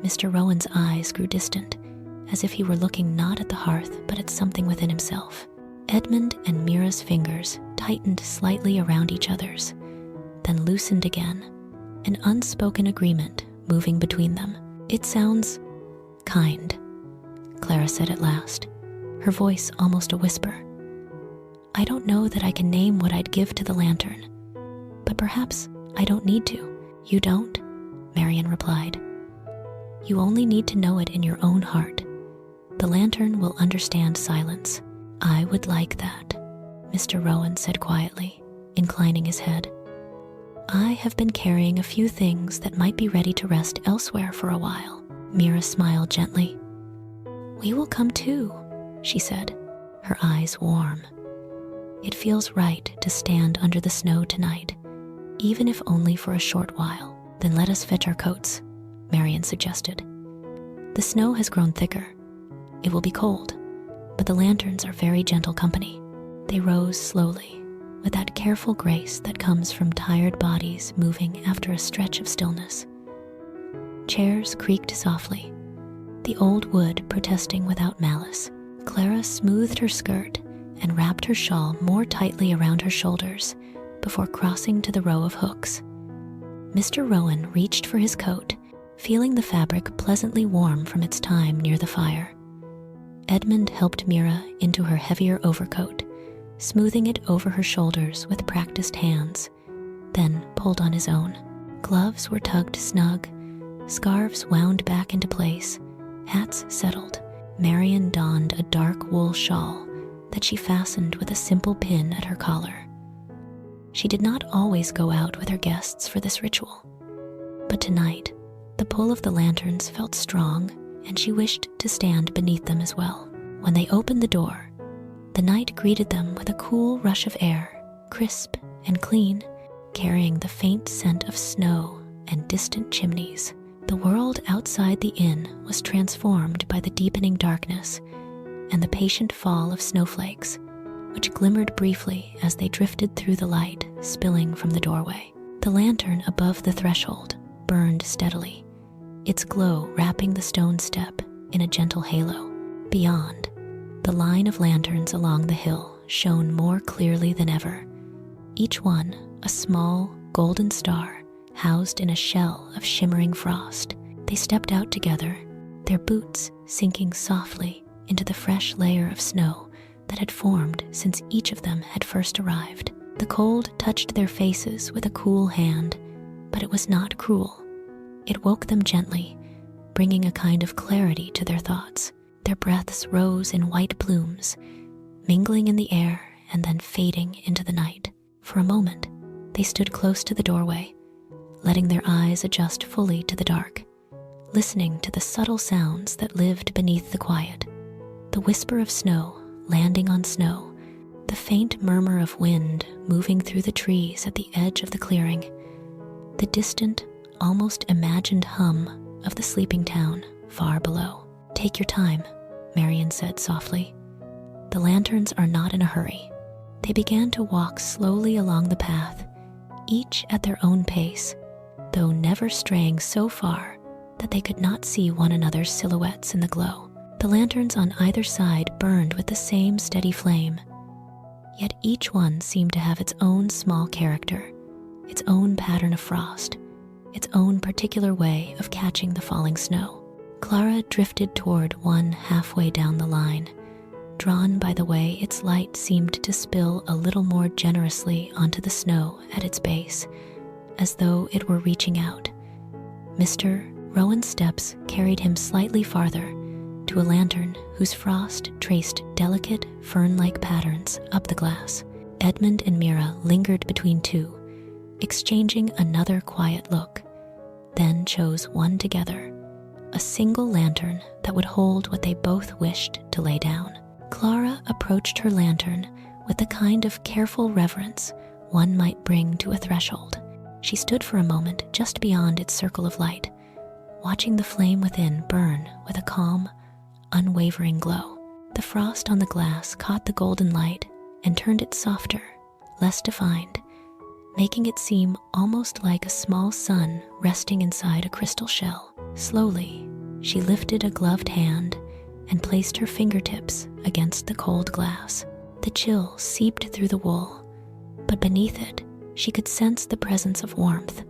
A: Mr. Rowan's eyes grew distant, as if he were looking not at the hearth but at something within himself. Edmund and Mira's fingers tightened slightly around each other's, then loosened again, an unspoken agreement moving between them. "It sounds kind," Clara said at last, her voice almost a whisper. "I don't know that I can name what I'd give to the lantern, but perhaps I don't need to." "You don't?" Marian replied. "You only need to know it in your own heart. The lantern will understand silence." "I would like that," Mr. Rowan said quietly, inclining his head. "I have been carrying a few things that might be ready to rest elsewhere for a while." Mira smiled gently. "We will come too," she said, her eyes warm. "It feels right to stand under the snow tonight, even if only for a short while." "Then let us fetch our coats," Marian suggested. "The snow has grown thicker. It will be cold, but the lanterns are very gentle company." They rose slowly, with that careful grace that comes from tired bodies moving after a stretch of stillness. Chairs creaked softly, the old wood protesting without malice. Clara smoothed her skirt and wrapped her shawl more tightly around her shoulders before crossing to the row of hooks. Mr. Rowan reached for his coat, feeling the fabric pleasantly warm from its time near the fire. Edmund helped Mira into her heavier overcoat, smoothing it over her shoulders with practiced hands, then pulled on his own. Gloves were tugged snug, scarves wound back into place, hats settled. Marian donned a dark wool shawl that she fastened with a simple pin at her collar. She did not always go out with her guests for this ritual, but tonight, the pull of the lanterns felt strong, and she wished to stand beneath them as well. When they opened the door, the night greeted them with a cool rush of air, crisp and clean, carrying the faint scent of snow and distant chimneys. The world outside the inn was transformed by the deepening darkness and the patient fall of snowflakes, which glimmered briefly as they drifted through the light spilling from the doorway. The lantern above the threshold burned steadily, its glow wrapping the stone step in a gentle halo. Beyond, the line of lanterns along the hill shone more clearly than ever, each one a small golden star housed in a shell of shimmering frost. They stepped out together, their boots sinking softly into the fresh layer of snow that had formed since each of them had first arrived. The cold touched their faces with a cool hand, but it was not cruel. It woke them gently, bringing a kind of clarity to their thoughts. Their breaths rose in white plumes, mingling in the air and then fading into the night. For a moment, they stood close to the doorway, letting their eyes adjust fully to the dark, listening to the subtle sounds that lived beneath the quiet. The whisper of snow landing on snow, the faint murmur of wind moving through the trees at the edge of the clearing, the distant, almost imagined hum of the sleeping town far below. "Take your time," Marion said softly. "The lanterns are not in a hurry." They began to walk slowly along the path, each at their own pace, though never straying so far that they could not see one another's silhouettes in the glow. The lanterns on either side burned with the same steady flame, yet each one seemed to have its own small character, its own pattern of frost, its own particular way of catching the falling snow. Clara drifted toward one halfway down the line, drawn by the way its light seemed to spill a little more generously onto the snow at its base, as though it were reaching out. Mr. Rowan's steps carried him slightly farther, to a lantern whose frost traced delicate, fern-like patterns up the glass. Edmund and Mira lingered between two, exchanging another quiet look, then chose one together, a single lantern that would hold what they both wished to lay down. Clara approached her lantern with the kind of careful reverence one might bring to a threshold. She stood for a moment just beyond its circle of light, watching the flame within burn with a calm, unwavering glow. The frost on the glass caught the golden light and turned it softer, less defined, making it seem almost like a small sun resting inside a crystal shell. Slowly, she lifted a gloved hand and placed her fingertips against the cold glass. The chill seeped through the wool, but beneath it, she could sense the presence of warmth,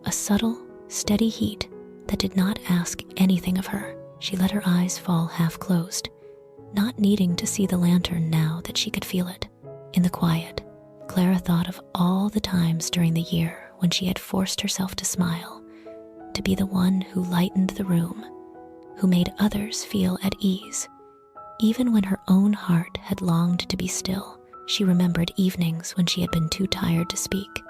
A: a subtle, steady heat that did not ask anything of her. She let her eyes fall half closed, not needing to see the lantern now that she could feel it. In the quiet, Clara thought of all the times during the year when she had forced herself to smile, to be the one who lightened the room, who made others feel at ease. Even when her own heart had longed to be still, she remembered evenings when she had been too tired to speak,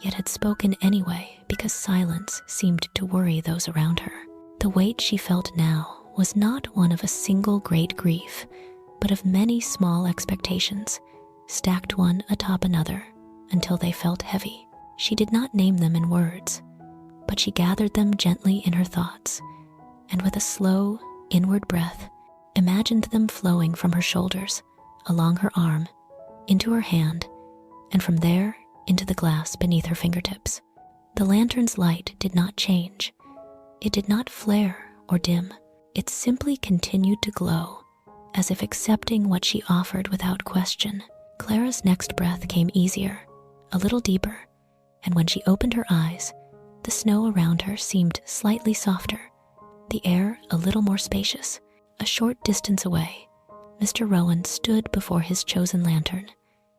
A: yet had spoken anyway because silence seemed to worry those around her. The weight she felt now was not one of a single great grief, but of many small expectations, stacked one atop another until they felt heavy. She did not name them in words, but she gathered them gently in her thoughts, and with a slow, inward breath, imagined them flowing from her shoulders, along her arm, into her hand, and from there into the glass beneath her fingertips. The lantern's light did not change. It did not flare or dim. It simply continued to glow, as if accepting what she offered without question. Clara's next breath came easier, a little deeper, and when she opened her eyes, the snow around her seemed slightly softer, the air a little more spacious. A short distance away, Mr. Rowan stood before his chosen lantern,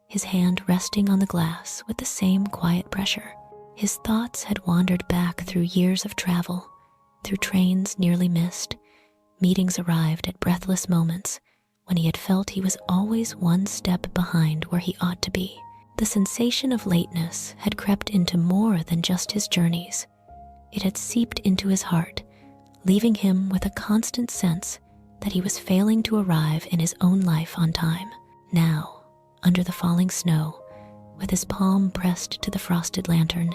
A: his hand resting on the glass with the same quiet pressure. His thoughts had wandered back through years of travel, through trains nearly missed, meetings arrived at breathless moments when he had felt he was always one step behind where he ought to be. The sensation of lateness had crept into more than just his journeys. It had seeped into his heart, leaving him with a constant sense that he was failing to arrive in his own life on time. Now, under the falling snow, with his palm pressed to the frosted lantern,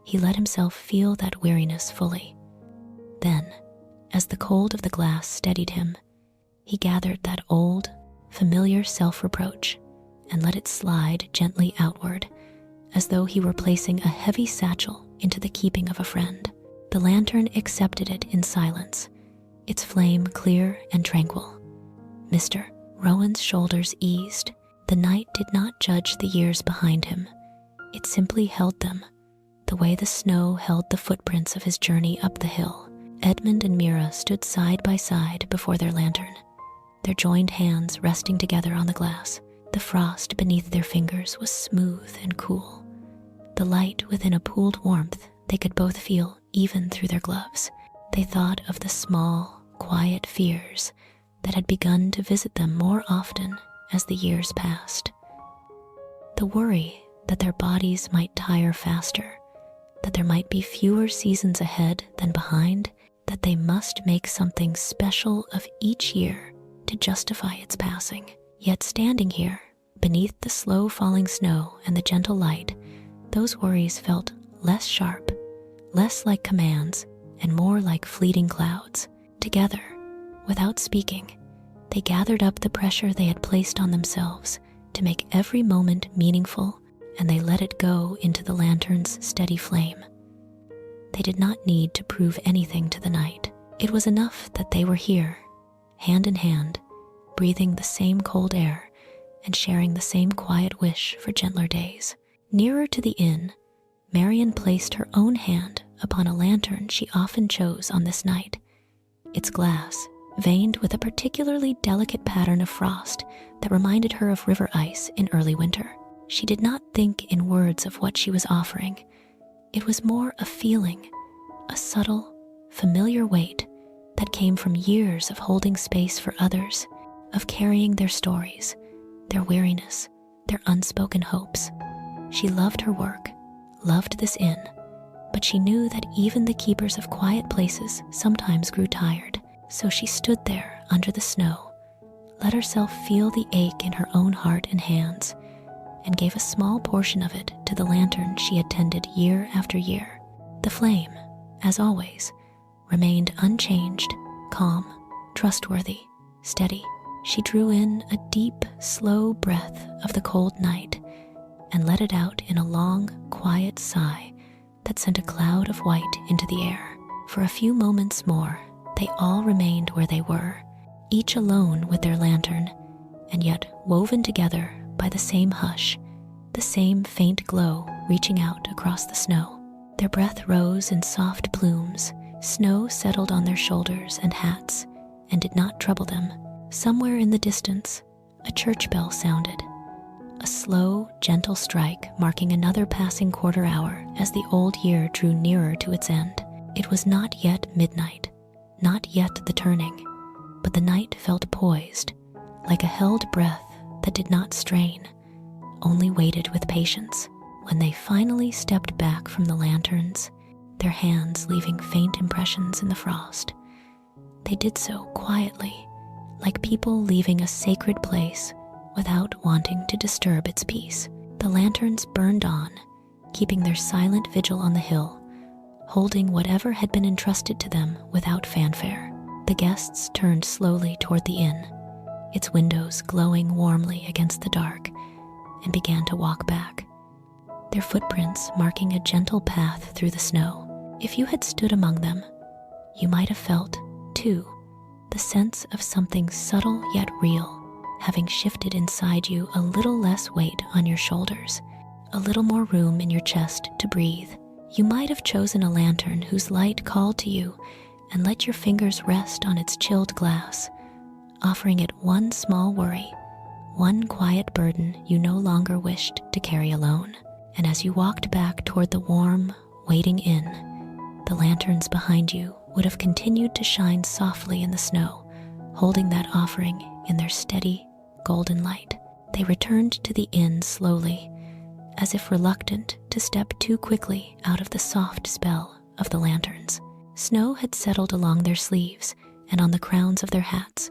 A: he let himself feel that weariness fully. Then, as the cold of the glass steadied him, he gathered that old, familiar self-reproach and let it slide gently outward, as though he were placing a heavy satchel into the keeping of a friend. The lantern accepted it in silence, its flame clear and tranquil. Mr. Rowan's shoulders eased. The night did not judge the years behind him. It simply held them, the way the snow held the footprints of his journey up the hill. Edmund and Mira stood side by side before their lantern, their joined hands resting together on the glass. The frost beneath their fingers was smooth and cool, the light within a pooled warmth they could both feel even through their gloves. They thought of the small, quiet fears that had begun to visit them more often as the years passed. The worry that their bodies might tire faster, that there might be fewer seasons ahead than behind, that they must make something special of each year to justify its passing. Yet standing here, beneath the slow falling snow and the gentle light, those worries felt less sharp, less like commands, and more like fleeting clouds. Together, without speaking, they gathered up the pressure they had placed on themselves to make every moment meaningful, and they let it go into the lantern's steady flame. They did not need to prove anything to the night. It was enough that they were here, hand in hand, breathing the same cold air and sharing the same quiet wish for gentler days. Nearer to the inn, Marian placed her own hand upon a lantern she often chose on this night. Its glass, veined with a particularly delicate pattern of frost that reminded her of river ice in early winter. She did not think in words of what she was offering. It was more a feeling, a subtle, familiar weight that came from years of holding space for others, of carrying their stories, their weariness, their unspoken hopes. She loved her work, loved this inn, but she knew that even the keepers of quiet places sometimes grew tired. So she stood there under the snow, let herself feel the ache in her own heart and hands, and gave a small portion of it to the lantern she had tended year after year. The flame, as always, remained unchanged, calm, trustworthy, steady. She drew in a deep, slow breath of the cold night and let it out in a long, quiet sigh that sent a cloud of white into the air. For a few moments more, they all remained where they were, each alone with their lantern, and yet woven together by the same hush, the same faint glow reaching out across the snow. Their breath rose in soft plumes, snow settled on their shoulders and hats, and did not trouble them. Somewhere in the distance, a church bell sounded, a slow, gentle strike marking another passing quarter hour as the old year drew nearer to its end. It was not yet midnight, not yet the turning, but the night felt poised, like a held breath that did not strain, only waited with patience. When they finally stepped back from the lanterns, their hands leaving faint impressions in the frost, they did so quietly, like people leaving a sacred place without wanting to disturb its peace. The lanterns burned on, keeping their silent vigil on the hill, holding whatever had been entrusted to them without fanfare. The guests turned slowly toward the inn, its windows glowing warmly against the dark, and began to walk back, their footprints marking a gentle path through the snow. If you had stood among them, you might have felt, too, the sense of something subtle yet real, having shifted inside you a little less weight on your shoulders, a little more room in your chest to breathe. You might have chosen a lantern whose light called to you and let your fingers rest on its chilled glass, offering it one small worry, one quiet burden you no longer wished to carry alone. And as you walked back toward the warm, waiting inn, the lanterns behind you would have continued to shine softly in the snow, holding that offering in their steady, golden light. They returned to the inn slowly, as if reluctant to step too quickly out of the soft spell of the lanterns. Snow had settled along their sleeves and on the crowns of their hats,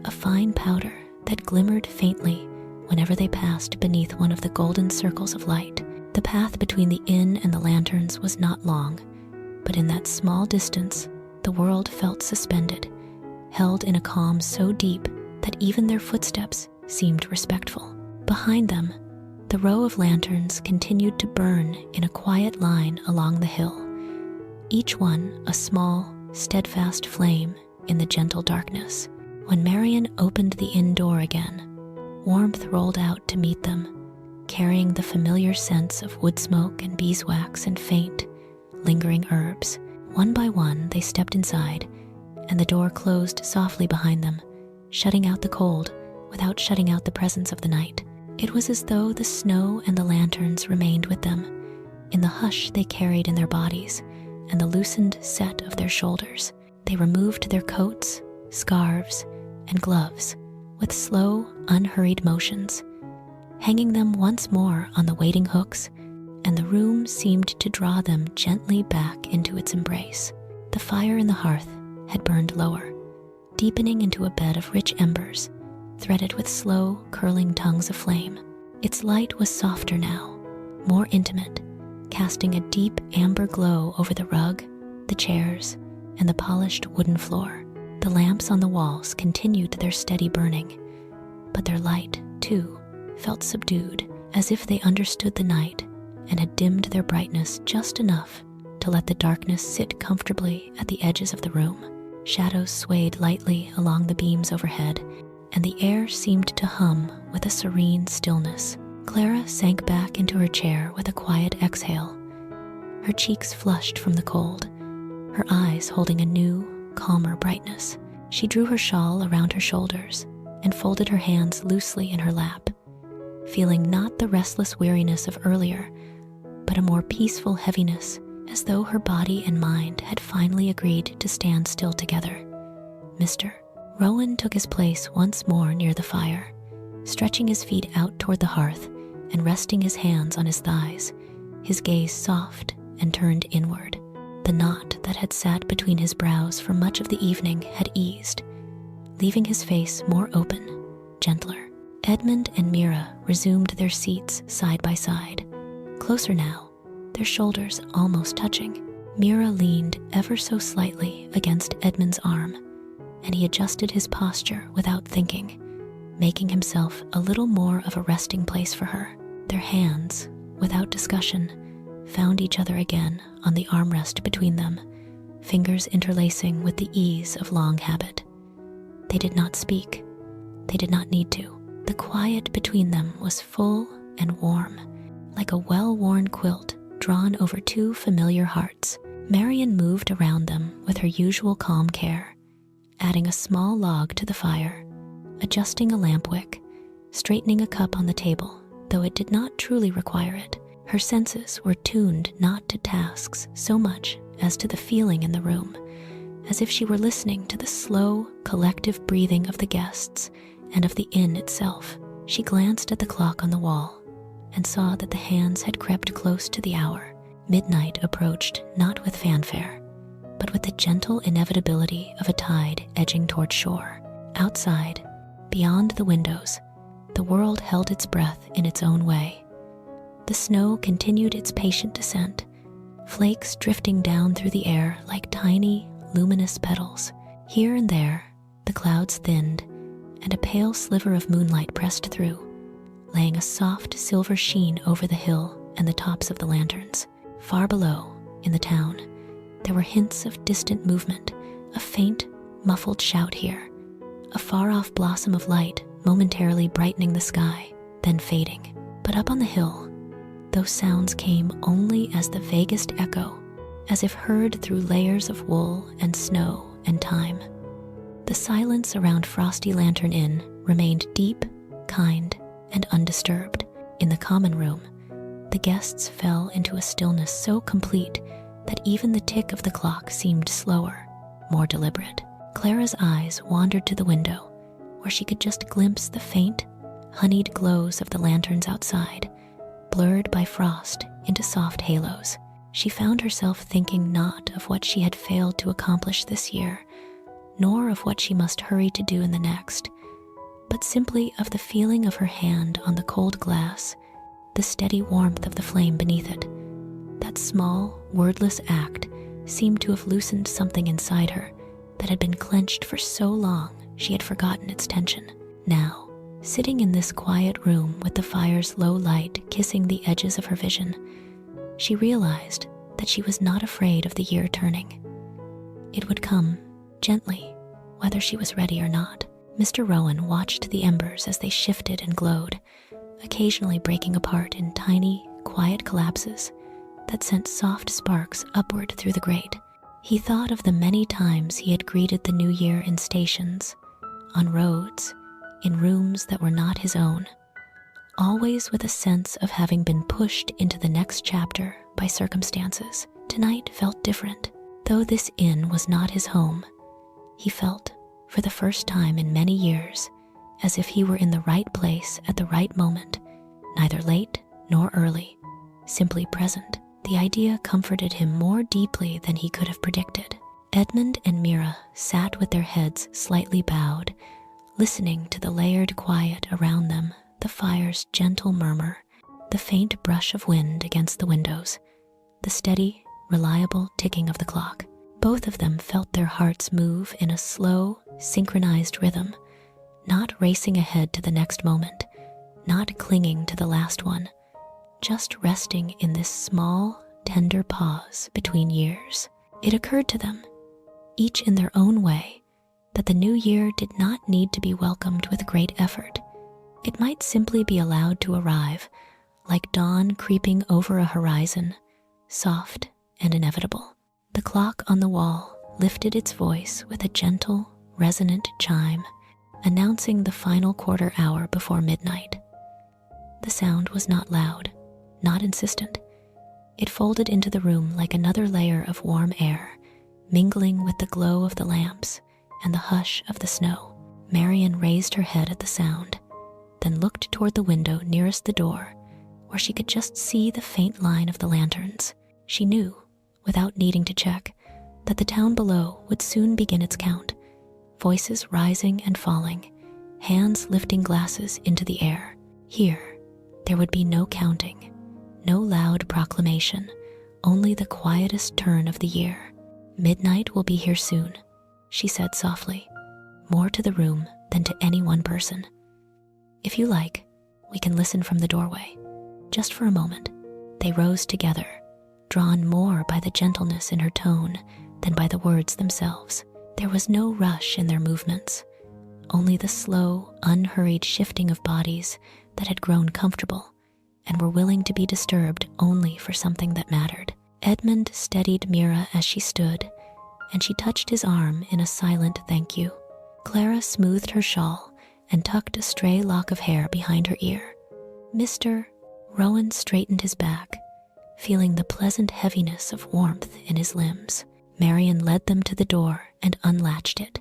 A: a fine powder that glimmered faintly whenever they passed beneath one of the golden circles of light. The path between the inn and the lanterns was not long, but in that small distance, the world felt suspended, held in a calm so deep that even their footsteps seemed respectful. Behind them, the row of lanterns continued to burn in a quiet line along the hill, each one a small, steadfast flame in the gentle darkness. When Marian opened the inn door again, warmth rolled out to meet them, carrying the familiar scents of wood smoke and beeswax and faint, lingering herbs. One by one, they stepped inside, and the door closed softly behind them, shutting out the cold without shutting out the presence of the night. It was as though the snow and the lanterns remained with them, in the hush they carried in their bodies and the loosened set of their shoulders. They removed their coats, scarves, and gloves, with slow, unhurried motions, hanging them once more on the waiting hooks, and the room seemed to draw them gently back into its embrace. The fire in the hearth had burned lower, deepening into a bed of rich embers, threaded with slow, curling tongues of flame. Its light was softer now, more intimate, casting a deep amber glow over the rug, the chairs, and the polished wooden floor. The lamps on the walls continued their steady burning, but their light, too, felt subdued, as if they understood the night and had dimmed their brightness just enough to let the darkness sit comfortably at the edges of the room. Shadows swayed lightly along the beams overhead, and the air seemed to hum with a serene stillness. Clara sank back into her chair with a quiet exhale, her cheeks flushed from the cold, her eyes holding a new, calmer brightness. She drew her shawl around her shoulders and folded her hands loosely in her lap, feeling not the restless weariness of earlier, but a more peaceful heaviness, as though her body and mind had finally agreed to stand still together. Mr. Rowan took his place once more near the fire, stretching his feet out toward the hearth and resting his hands on his thighs, his gaze soft and turned inward. The knot that had sat between his brows for much of the evening had eased, leaving his face more open, gentler. Edmund and Mira resumed their seats side by side, closer now, their shoulders almost touching. Mira leaned ever so slightly against Edmund's arm, and he adjusted his posture without thinking, making himself a little more of a resting place for her. Their hands, without discussion, found each other again on the armrest between them, fingers interlacing with the ease of long habit. They did not speak. They did not need to. The quiet between them was full and warm, like a well-worn quilt drawn over two familiar hearts. Marian moved around them with her usual calm care, adding a small log to the fire, adjusting a lamp wick, straightening a cup on the table, though it did not truly require it. Her senses were tuned not to tasks so much as to the feeling in the room, as if she were listening to the slow, collective breathing of the guests and of the inn itself. She glanced at the clock on the wall and saw that the hands had crept close to the hour. Midnight approached not with fanfare, but with the gentle inevitability of a tide edging toward shore. Outside, beyond the windows, the world held its breath in its own way. The snow continued its patient descent, flakes drifting down through the air like tiny, luminous petals. Here and there, the clouds thinned, and a pale sliver of moonlight pressed through, laying a soft silver sheen over the hill and the tops of the lanterns. Far below, in the town, there were hints of distant movement, a faint, muffled shout here, a far-off blossom of light momentarily brightening the sky, then fading. But up on the hill, those sounds came only as the vaguest echo, as if heard through layers of wool and snow and time. The silence around Frosty Lantern Inn remained deep, kind, and undisturbed. In the common room, the guests fell into a stillness so complete that even the tick of the clock seemed slower, more deliberate. Clara's eyes wandered to the window, where she could just glimpse the faint, honeyed glows of the lanterns outside, blurred by frost into soft halos. She found herself thinking not of what she had failed to accomplish this year, nor of what she must hurry to do in the next, but simply of the feeling of her hand on the cold glass, the steady warmth of the flame beneath it. That small, wordless act seemed to have loosened something inside her that had been clenched for so long she had forgotten its tension. Now, sitting in this quiet room with the fire's low light kissing the edges of her vision, she realized that she was not afraid of the year turning. It would come gently, whether she was ready or not. Mr. Rowan watched the embers as they shifted and glowed, occasionally breaking apart in tiny, quiet collapses that sent soft sparks upward through the grate. He thought of the many times he had greeted the new year in stations, on roads, in rooms that were not his own, always with a sense of having been pushed into the next chapter by circumstances. Tonight felt different. Though this inn was not his home, he felt, for the first time in many years, as if he were in the right place at the right moment, neither late nor early, simply present. The idea comforted him more deeply than he could have predicted. Edmund and Mira sat with their heads slightly bowed, listening to the layered quiet around them, the fire's gentle murmur, the faint brush of wind against the windows, the steady, reliable ticking of the clock. Both of them felt their hearts move in a slow, synchronized rhythm, not racing ahead to the next moment, not clinging to the last one, just resting in this small, tender pause between years. It occurred to them, each in their own way, that the new year did not need to be welcomed with great effort. It might simply be allowed to arrive, like dawn creeping over a horizon, soft and inevitable. The clock on the wall lifted its voice with a gentle, resonant chime, announcing the final quarter hour before midnight. The sound was not loud, not insistent. It folded into the room like another layer of warm air, mingling with the glow of the lamps and the hush of the snow. Marian raised her head at the sound, then looked toward the window nearest the door, where she could just see the faint line of the lanterns. She knew, without needing to check, that the town below would soon begin its count, voices rising and falling, hands lifting glasses into the air. Here, there would be no counting, no loud proclamation, only the quietest turn of the year. "Midnight will be here soon," she said softly, more to the room than to any one person. "If you like, we can listen from the doorway, just for a moment." They rose together, drawn more by the gentleness in her tone than by the words themselves. There was no rush in their movements, only the slow, unhurried shifting of bodies that had grown comfortable and were willing to be disturbed only for something that mattered. Edmund steadied Mira as she stood, and she touched his arm in a silent thank you. Clara smoothed her shawl and tucked a stray lock of hair behind her ear. Mr. Rowan straightened his back, feeling the pleasant heaviness of warmth in his limbs. Marian led them to the door and unlatched it,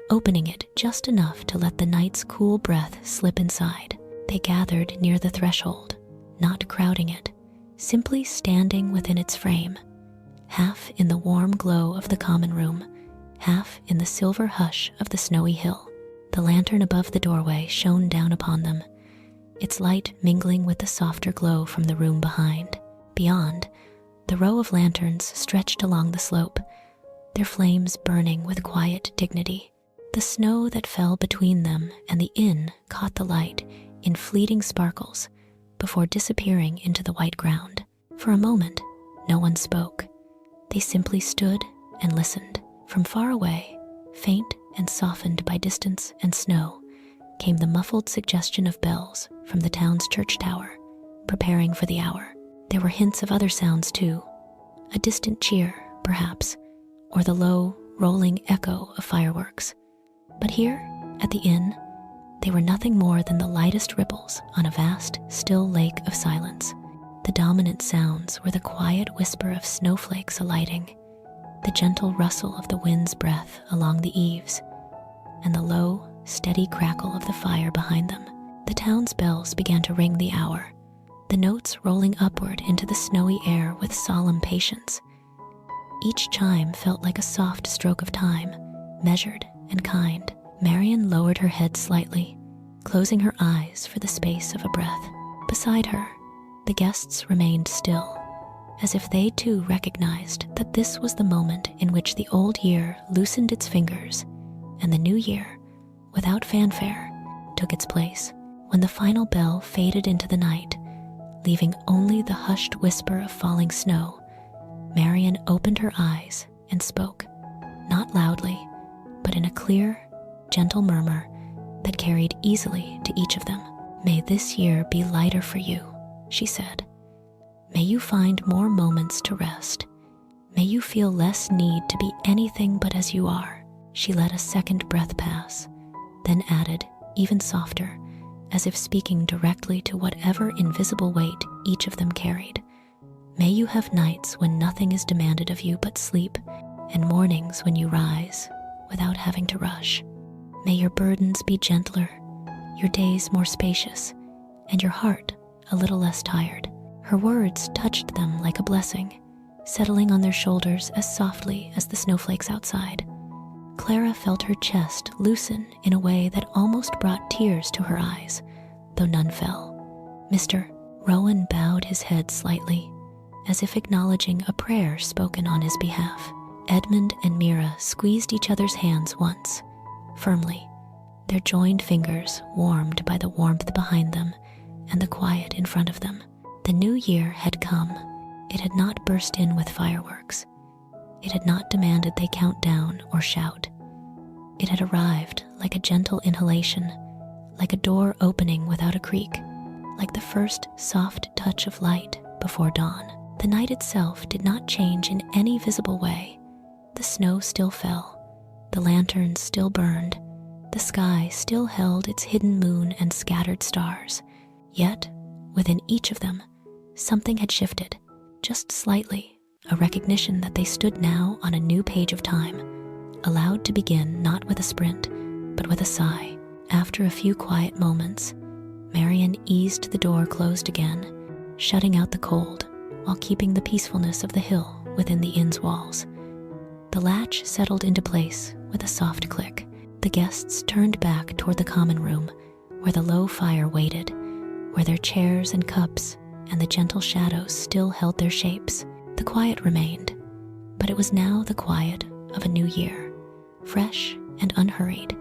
A: opening it just enough to let the night's cool breath slip inside. They gathered near the threshold, not crowding it, simply standing within its frame, half in the warm glow of the common room, half in the silver hush of the snowy hill. The lantern above the doorway shone down upon them, its light mingling with the softer glow from the room behind. Beyond, the row of lanterns stretched along the slope, their flames burning with quiet dignity. The snow that fell between them and the inn caught the light in fleeting sparkles before disappearing into the white ground. For a moment, no one spoke. They simply stood and listened. From far away, faint and softened by distance and snow, came the muffled suggestion of bells from the town's church tower, preparing for the hour. There were hints of other sounds too, a distant cheer, perhaps, or the low, rolling echo of fireworks. But here, at the inn, they were nothing more than the lightest ripples on a vast, still lake of silence. The dominant sounds were the quiet whisper of snowflakes alighting, the gentle rustle of the wind's breath along the eaves, and the low, steady crackle of the fire behind them. The town's bells began to ring the hour, the notes rolling upward into the snowy air with solemn patience. Each chime felt like a soft stroke of time, measured and kind. Marian lowered her head slightly, closing her eyes for the space of a breath. Beside her, the guests remained still, as if they too recognized that this was the moment in which the old year loosened its fingers and the new year, without fanfare, took its place. When the final bell faded into the night, leaving only the hushed whisper of falling snow, Marian opened her eyes and spoke, not loudly, but in a clear, gentle murmur that carried easily to each of them. "May this year be lighter for you," she said. "May you find more moments to rest. May you feel less need to be anything but as you are." She let a second breath pass, then added, even softer, as if speaking directly to whatever invisible weight each of them carried. "May you have nights when nothing is demanded of you but sleep, and mornings when you rise without having to rush." May your burdens be gentler, your days more spacious, and your heart a little less tired." Her words touched them like a blessing, settling on their shoulders as softly as the snowflakes outside. Clara felt her chest loosen in a way that almost brought tears to her eyes, though none fell. Mr. Rowan bowed his head slightly, as if acknowledging a prayer spoken on his behalf. Edmund and Mira squeezed each other's hands once, firmly, their joined fingers warmed by the warmth behind them and the quiet in front of them. The new year had come. It had not burst in with fireworks. It had not demanded they count down or shout. It had arrived like a gentle inhalation, like a door opening without a creak, like the first soft touch of light before dawn. The night itself did not change in any visible way. The snow still fell, the lanterns still burned, the sky still held its hidden moon and scattered stars. Yet, within each of them, something had shifted, just slightly, a recognition that they stood now on a new page of time, allowed to begin not with a sprint, but with a sigh. After a few quiet moments, Marian eased the door closed again, shutting out the cold while keeping the peacefulness of the hill within the inn's walls. The latch settled into place with a soft click. The guests turned back toward the common room, where the low fire waited, where their chairs and cups and the gentle shadows still held their shapes. The quiet remained, but it was now the quiet of a new year, fresh and unhurried,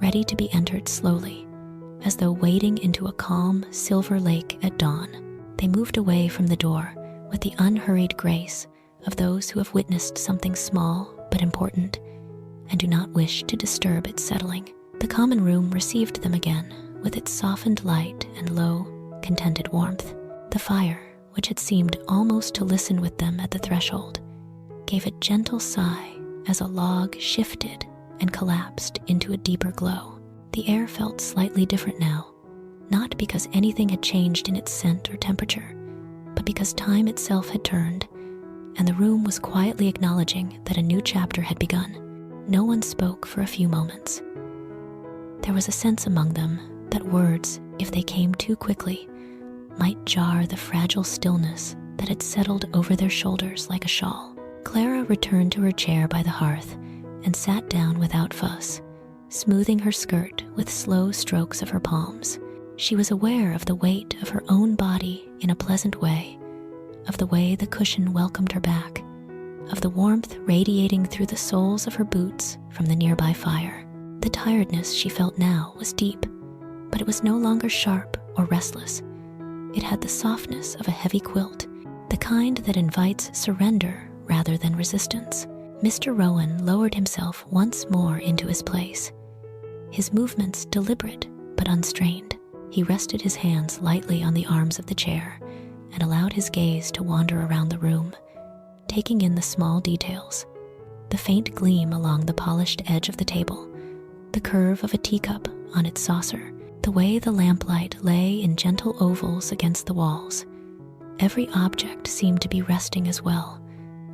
A: ready to be entered slowly, as though wading into a calm, silver lake at dawn. They moved away from the door with the unhurried grace of those who have witnessed something small but important and do not wish to disturb its settling. The common room received them again with its softened light and low, contented warmth. The fire, which had seemed almost to listen with them at the threshold, gave a gentle sigh as a log shifted and collapsed into a deeper glow. The air felt slightly different now, not because anything had changed in its scent or temperature, but because time itself had turned, and the room was quietly acknowledging that a new chapter had begun. No one spoke for a few moments. There was a sense among them that words, if they came too quickly, might jar the fragile stillness that had settled over their shoulders like a shawl. Clara returned to her chair by the hearth and sat down without fuss, smoothing her skirt with slow strokes of her palms. She was aware of the weight of her own body in a pleasant way, of the way the cushion welcomed her back, of the warmth radiating through the soles of her boots from the nearby fire. The tiredness she felt now was deep, but it was no longer sharp or restless. It had the softness of a heavy quilt, the kind that invites surrender rather than resistance. Mr. Rowan lowered himself once more into his place, his movements deliberate but unstrained. He rested his hands lightly on the arms of the chair and allowed his gaze to wander around the room, taking in the small details, the faint gleam along the polished edge of the table, the curve of a teacup on its saucer, the way the lamplight lay in gentle ovals against the walls. Every object seemed to be resting as well,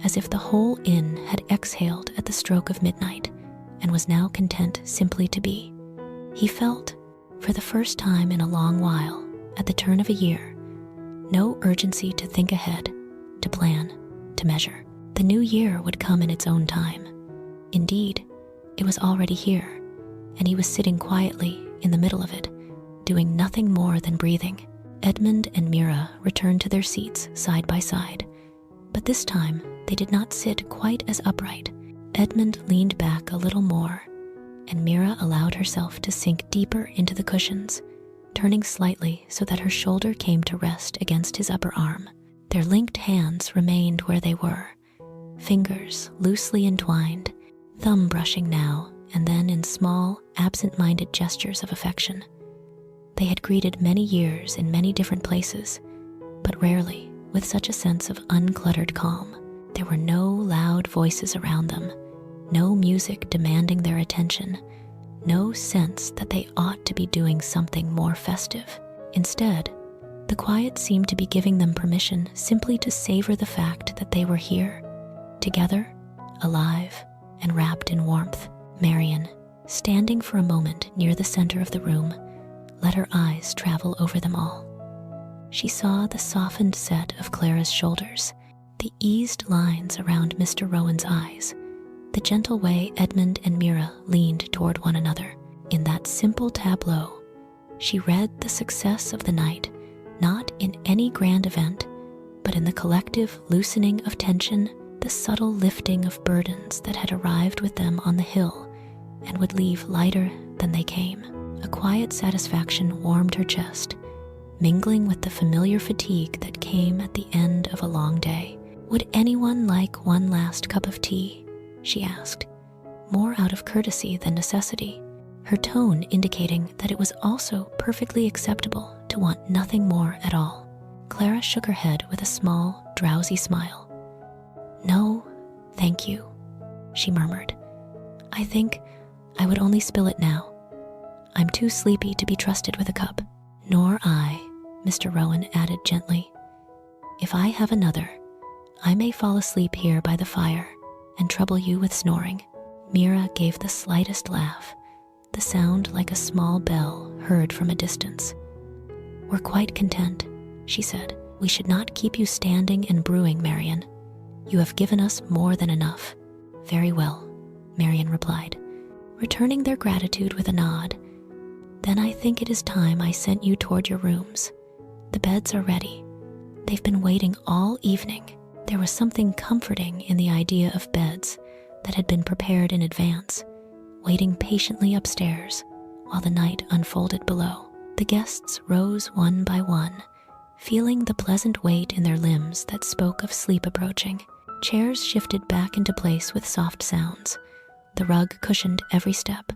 A: as if the whole inn had exhaled at the stroke of midnight and was now content simply to be. He felt, for the first time in a long while, at the turn of a year, no urgency to think ahead, to plan, to measure. The new year would come in its own time. Indeed, it was already here, and he was sitting quietly in the middle of it, doing nothing more than breathing. Edmund and Mira returned to their seats side by side, but this time they did not sit quite as upright. Edmund leaned back a little more, and Mira allowed herself to sink deeper into the cushions, turning slightly so that her shoulder came to rest against his upper arm. Their linked hands remained where they were, fingers loosely entwined, thumb brushing now and then in small, absent-minded gestures of affection. They had greeted many years in many different places, but rarely with such a sense of uncluttered calm. There were no loud voices around them, no music demanding their attention, no sense that they ought to be doing something more festive. Instead, the quiet seemed to be giving them permission simply to savor the fact that they were here, together, alive, and wrapped in warmth. Marian, Standing for a moment near the center of the room, let her eyes travel over them all. She saw the softened set of Clara's shoulders, the eased lines around Mr. Rowan's eyes, the gentle way Edmund and Mira leaned toward one another. In that simple tableau, she read the success of the night, not in any grand event, but in the collective loosening of tension, the subtle lifting of burdens that had arrived with them on the hill and would leave lighter than they came. A quiet satisfaction warmed her chest, mingling with the familiar fatigue that came at the end of a long day. "Would anyone like one last cup of tea?" she asked, more out of courtesy than necessity, her tone indicating that it was also perfectly acceptable to want nothing more at all. Clara shook her head with a small, drowsy smile. "No, thank you," she murmured. "I think I would only spill it now. I'm too sleepy to be trusted with a cup." "Nor I," Mr. Rowan added gently. "If I have another, I may fall asleep here by the fire and trouble you with snoring." Mira gave the slightest laugh, the sound like a small bell heard from a distance. "We're quite content," she said. "We should not keep you standing and brewing, Marian. You have given us more than enough." "Very well," Marian replied, returning their gratitude with a nod. "Then I think it is time I sent you toward your rooms. The beds are ready. They've been waiting all evening." There was something comforting in the idea of beds that had been prepared in advance, waiting patiently upstairs while the night unfolded below. The guests rose one by one, feeling the pleasant weight in their limbs that spoke of sleep approaching. Chairs shifted back into place with soft sounds. The rug cushioned every step.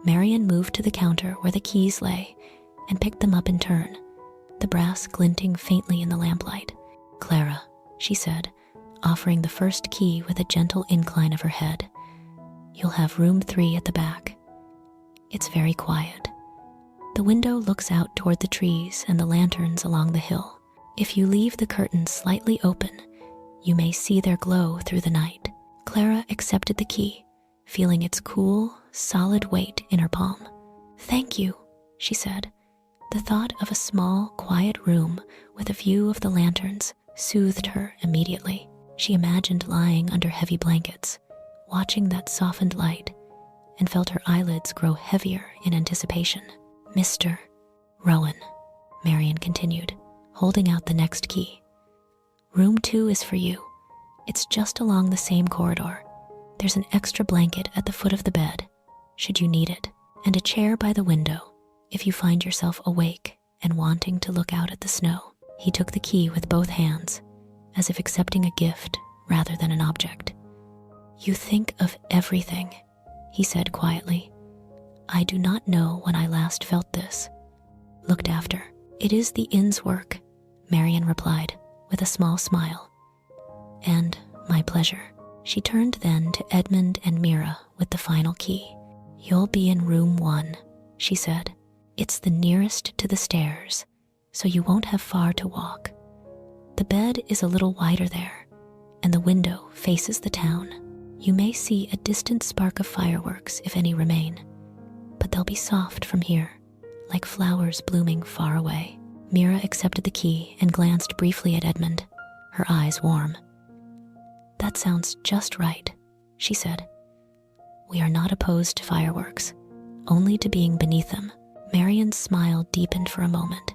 A: Marian moved to the counter where the keys lay and picked them up in turn, the brass glinting faintly in the lamplight. "Clara," she said, offering the first key with a gentle incline of her head, "you'll have room 3 at the back. It's very quiet. The window looks out toward the trees and the lanterns along the hill. If you leave the curtains slightly open, you may see their glow through the night." Clara accepted the key, feeling its cool, solid weight in her palm. "Thank you," she said. The thought of a small, quiet room with a view of the lanterns soothed her immediately. She imagined lying under heavy blankets, watching that softened light, and felt her eyelids grow heavier in anticipation. "Mr. Rowan," Marian continued, holding out the next key. "Room 2 is for you. It's just along the same corridor. There's an extra blanket at the foot of the bed, should you need it, and a chair by the window if you find yourself awake and wanting to look out at the snow." He took the key with both hands, as if accepting a gift rather than an object. "You think of everything," he said quietly. "I do not know when I last felt this. Looked after. It is the inn's work," Marian replied with a small smile. "And my pleasure." She turned then to Edmund and Mira with the final key. "You'll be in room 1, she said. "It's the nearest to the stairs, so you won't have far to walk. The bed is a little wider there, and the window faces the town. You may see a distant spark of fireworks if any remain, but they'll be soft from here, like flowers blooming far away." Mira accepted the key and glanced briefly at Edmund, her eyes warm. "That sounds just right," she said. "We are not opposed to fireworks, only to being beneath them." Marian's smile deepened for a moment,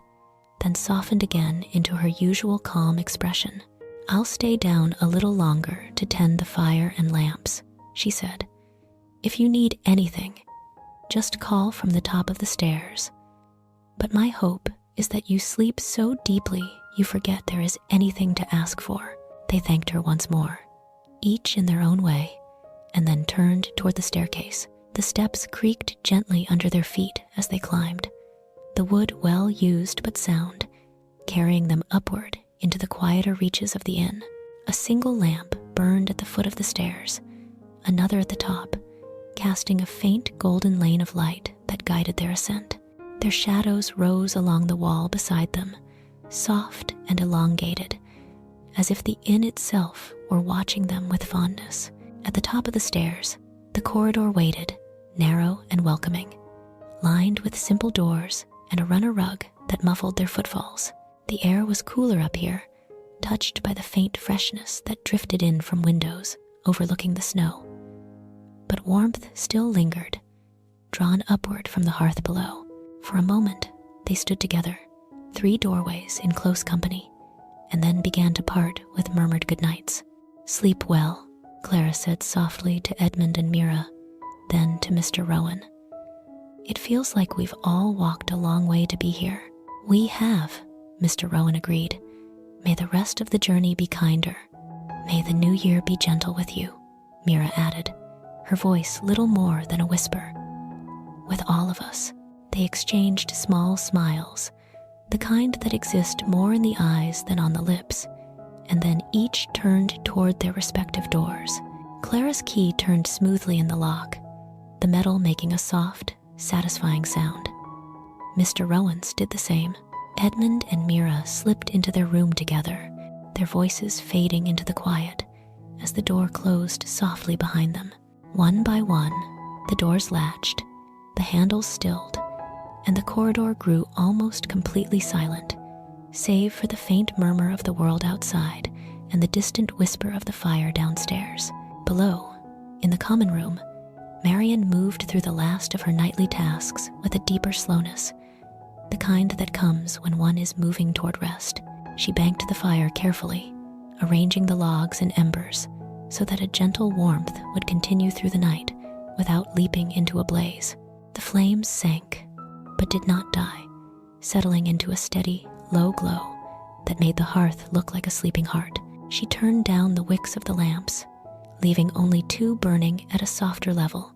A: then softened again into her usual calm expression. "I'll stay down a little longer to tend the fire and lamps," she said. "If you need anything, just call from the top of the stairs. But my hope is that you sleep so deeply you forget there is anything to ask for." They thanked her once more, each in their own way, and then turned toward the staircase. The steps creaked gently under their feet as they climbed, the wood well used but sound, carrying them upward into the quieter reaches of the inn. A single lamp burned at the foot of the stairs, another at the top, casting a faint golden lane of light that guided their ascent. Their shadows rose along the wall beside them, soft and elongated, as if the inn itself were watching them with fondness. At the top of the stairs, the corridor waited, narrow and welcoming, lined with simple doors and a runner rug that muffled their footfalls. The air was cooler up here, touched by the faint freshness that drifted in from windows overlooking the snow. But warmth still lingered, drawn upward from the hearth below. For a moment, they stood together, 3 doorways in close company, and then began to part with murmured goodnights. "Sleep well," Clara said softly to Edmund and Mira, then to Mr. Rowan. "It feels like we've all walked a long way to be here." "We have," Mr. Rowan agreed. "May the rest of the journey be kinder. May the new year be gentle with you," Mira added, her voice little more than a whisper. "With all of us." They exchanged small smiles, the kind that exist more in the eyes than on the lips, and then each turned toward their respective doors. Clara's key turned smoothly in the lock, the metal making a soft, satisfying sound. Mr. Rowan's did the same. Edmund and Mira slipped into their room together, their voices fading into the quiet as the door closed softly behind them. One by one, the doors latched, the handles stilled, and the corridor grew almost completely silent, save for the faint murmur of the world outside and the distant whisper of the fire downstairs. Below, in the common room, Marian moved through the last of her nightly tasks with a deeper slowness, the kind that comes when one is moving toward rest. She banked the fire carefully, arranging the logs and embers so that a gentle warmth would continue through the night without leaping into a blaze. The flames sank, but did not die, settling into a steady, low glow that made the hearth look like a sleeping heart. She turned down the wicks of the lamps, leaving only 2 burning at a softer level,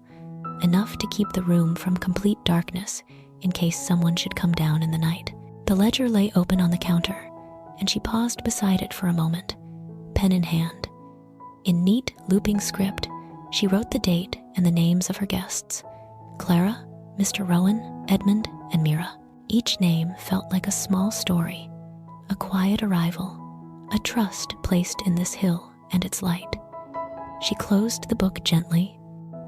A: enough to keep the room from complete darkness in case someone should come down in the night. The ledger lay open on the counter, and she paused beside it for a moment, pen in hand. In neat, looping script, she wrote the date and the names of her guests: Clara, Mr. Rowan, Edmund, and Mira. Each name felt like a small story, a quiet arrival, a trust placed in this hill and its light. She closed the book gently,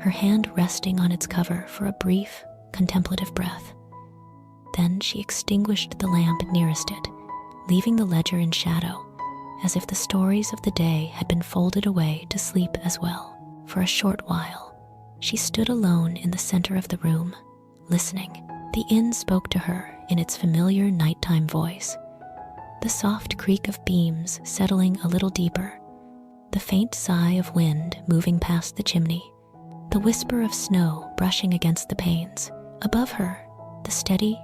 A: her hand resting on its cover for a brief, contemplative breath. Then she extinguished the lamp nearest it, leaving the ledger in shadow, as if the stories of the day had been folded away to sleep as well. For a short while, she stood alone in the center of the room, listening. The inn spoke to her in its familiar nighttime voice, the soft creak of beams settling a little deeper, the faint sigh of wind moving past the chimney, the whisper of snow brushing against the panes. Above her, the steady,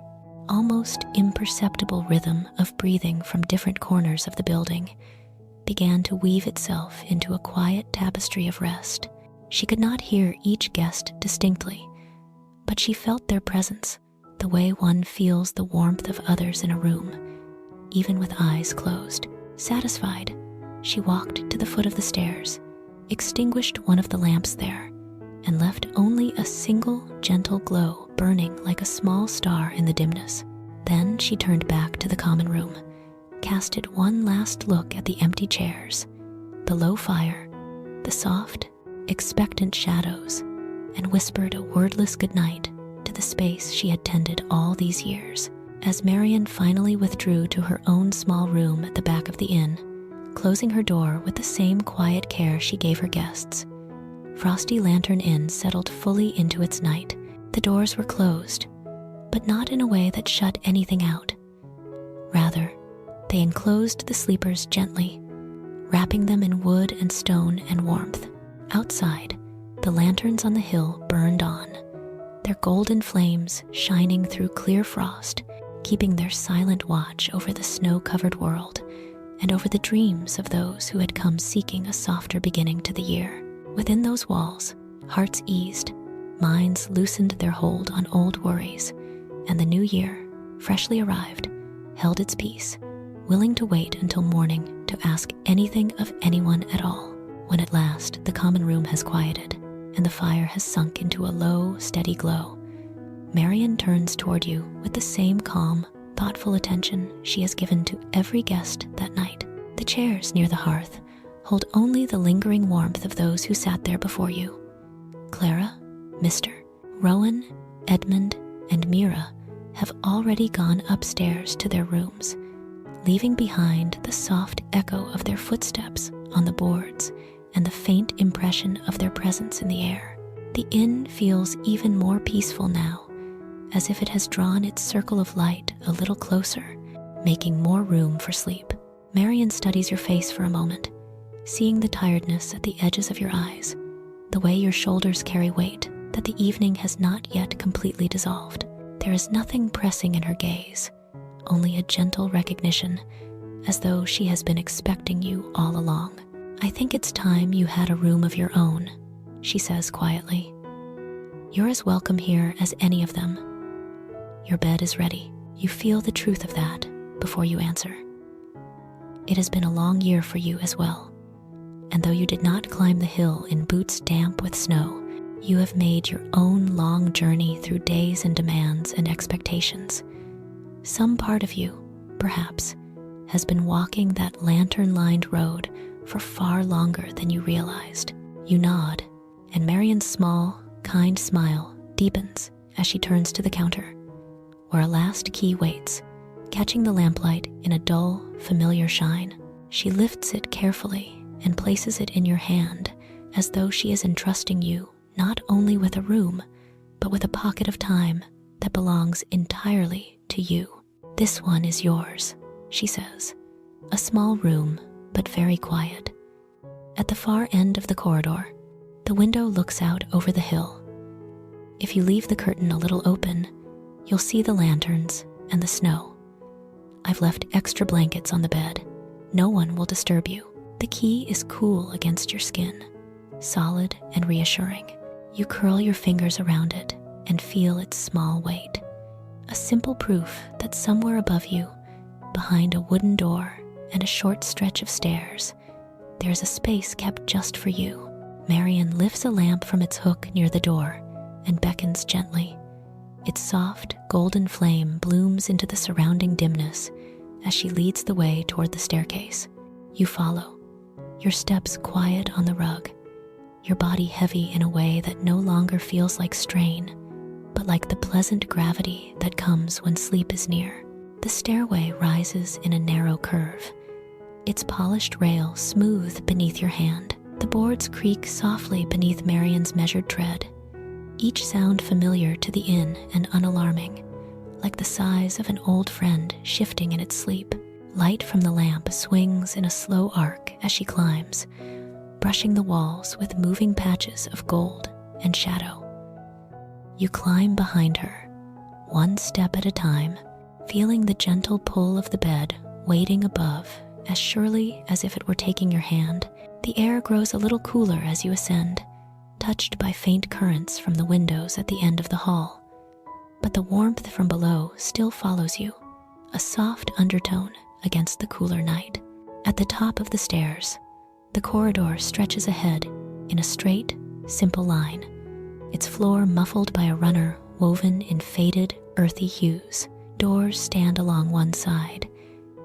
A: almost imperceptible rhythm of breathing from different corners of the building began to weave itself into a quiet tapestry of rest. She could not hear each guest distinctly, but she felt their presence, the way one feels the warmth of others in a room, even with eyes closed. Satisfied, she walked to the foot of the stairs, extinguished one of the lamps there, and left only a single gentle glow burning like a small star in the dimness. Then she turned back to the common room, casted one last look at the empty chairs, the low fire, the soft, expectant shadows, and whispered a wordless goodnight to the space she had tended all these years. As Marian finally withdrew to her own small room at the back of the inn, closing her door with the same quiet care she gave her guests, Frosty Lantern Inn settled fully into its night. The doors were closed, but not in a way that shut anything out. Rather, they enclosed the sleepers gently, wrapping them in wood and stone and warmth. Outside, the lanterns on the hill burned on, their golden flames shining through clear frost, keeping their silent watch over the snow-covered world and over the dreams of those who had come seeking a softer beginning to the year. Within those walls, hearts eased, minds loosened their hold on old worries, and the new year, freshly arrived, held its peace, willing to wait until morning to ask anything of anyone at all. When at last the common room has quieted and the fire has sunk into a low, steady glow, Marian turns toward you with the same calm, thoughtful attention she has given to every guest that night. The chairs near the hearth hold only the lingering warmth of those who sat there before you. Clara, Mr. Rowan, Edmund, and Mira have already gone upstairs to their rooms, leaving behind the soft echo of their footsteps on the boards and the faint impression of their presence in the air. The inn feels even more peaceful now, as if it has drawn its circle of light a little closer, making more room for sleep. Marian studies your face for a moment, seeing the tiredness at the edges of your eyes, the way your shoulders carry weight that the evening has not yet completely dissolved. There is nothing pressing in her gaze, only a gentle recognition, as though she has been expecting you all along. "I think it's time you had a room of your own," she says quietly. "You're as welcome here as any of them. Your bed is ready." You feel the truth of that before you answer. It has been a long year for you as well, and though you did not climb the hill in boots damp with snow, you have made your own long journey through days and demands and expectations. Some part of you, perhaps, has been walking that lantern-lined road for far longer than you realized. You nod, and Marian's small, kind smile deepens as she turns to the counter, where a last key waits, catching the lamplight in a dull, familiar shine. She lifts it carefully and places it in your hand, as though she is entrusting you not only with a room, but with a pocket of time that belongs entirely to you. "This one is yours," she says. A small room, but very quiet. At the far end of the corridor, the window looks out over the hill. If you leave the curtain a little open, you'll see the lanterns and the snow. I've left extra blankets on the bed. No one will disturb you. The key is cool against your skin, solid and reassuring. You curl your fingers around it and feel its small weight. A simple proof that somewhere above you, behind a wooden door and a short stretch of stairs, there's a space kept just for you. Marian lifts a lamp from its hook near the door and beckons gently. Its soft, golden flame blooms into the surrounding dimness as she leads the way toward the staircase. You follow, your steps quiet on the rug, your body heavy in a way that no longer feels like strain, but like the pleasant gravity that comes when sleep is near. The stairway rises in a narrow curve, its polished rail smooth beneath your hand. The boards creak softly beneath Marian's measured tread, each sound familiar to the inn and unalarming, like the sighs of an old friend shifting in its sleep. Light from the lamp swings in a slow arc as she climbs, brushing the walls with moving patches of gold and shadow. You climb behind her, one step at a time, feeling the gentle pull of the bed waiting above as surely as if it were taking your hand. The air grows a little cooler as you ascend, touched by faint currents from the windows at the end of the hall. But the warmth from below still follows you, a soft undertone against the cooler night. At the top of the stairs, the corridor stretches ahead in a straight, simple line, its floor muffled by a runner woven in faded, earthy hues. Doors stand along one side,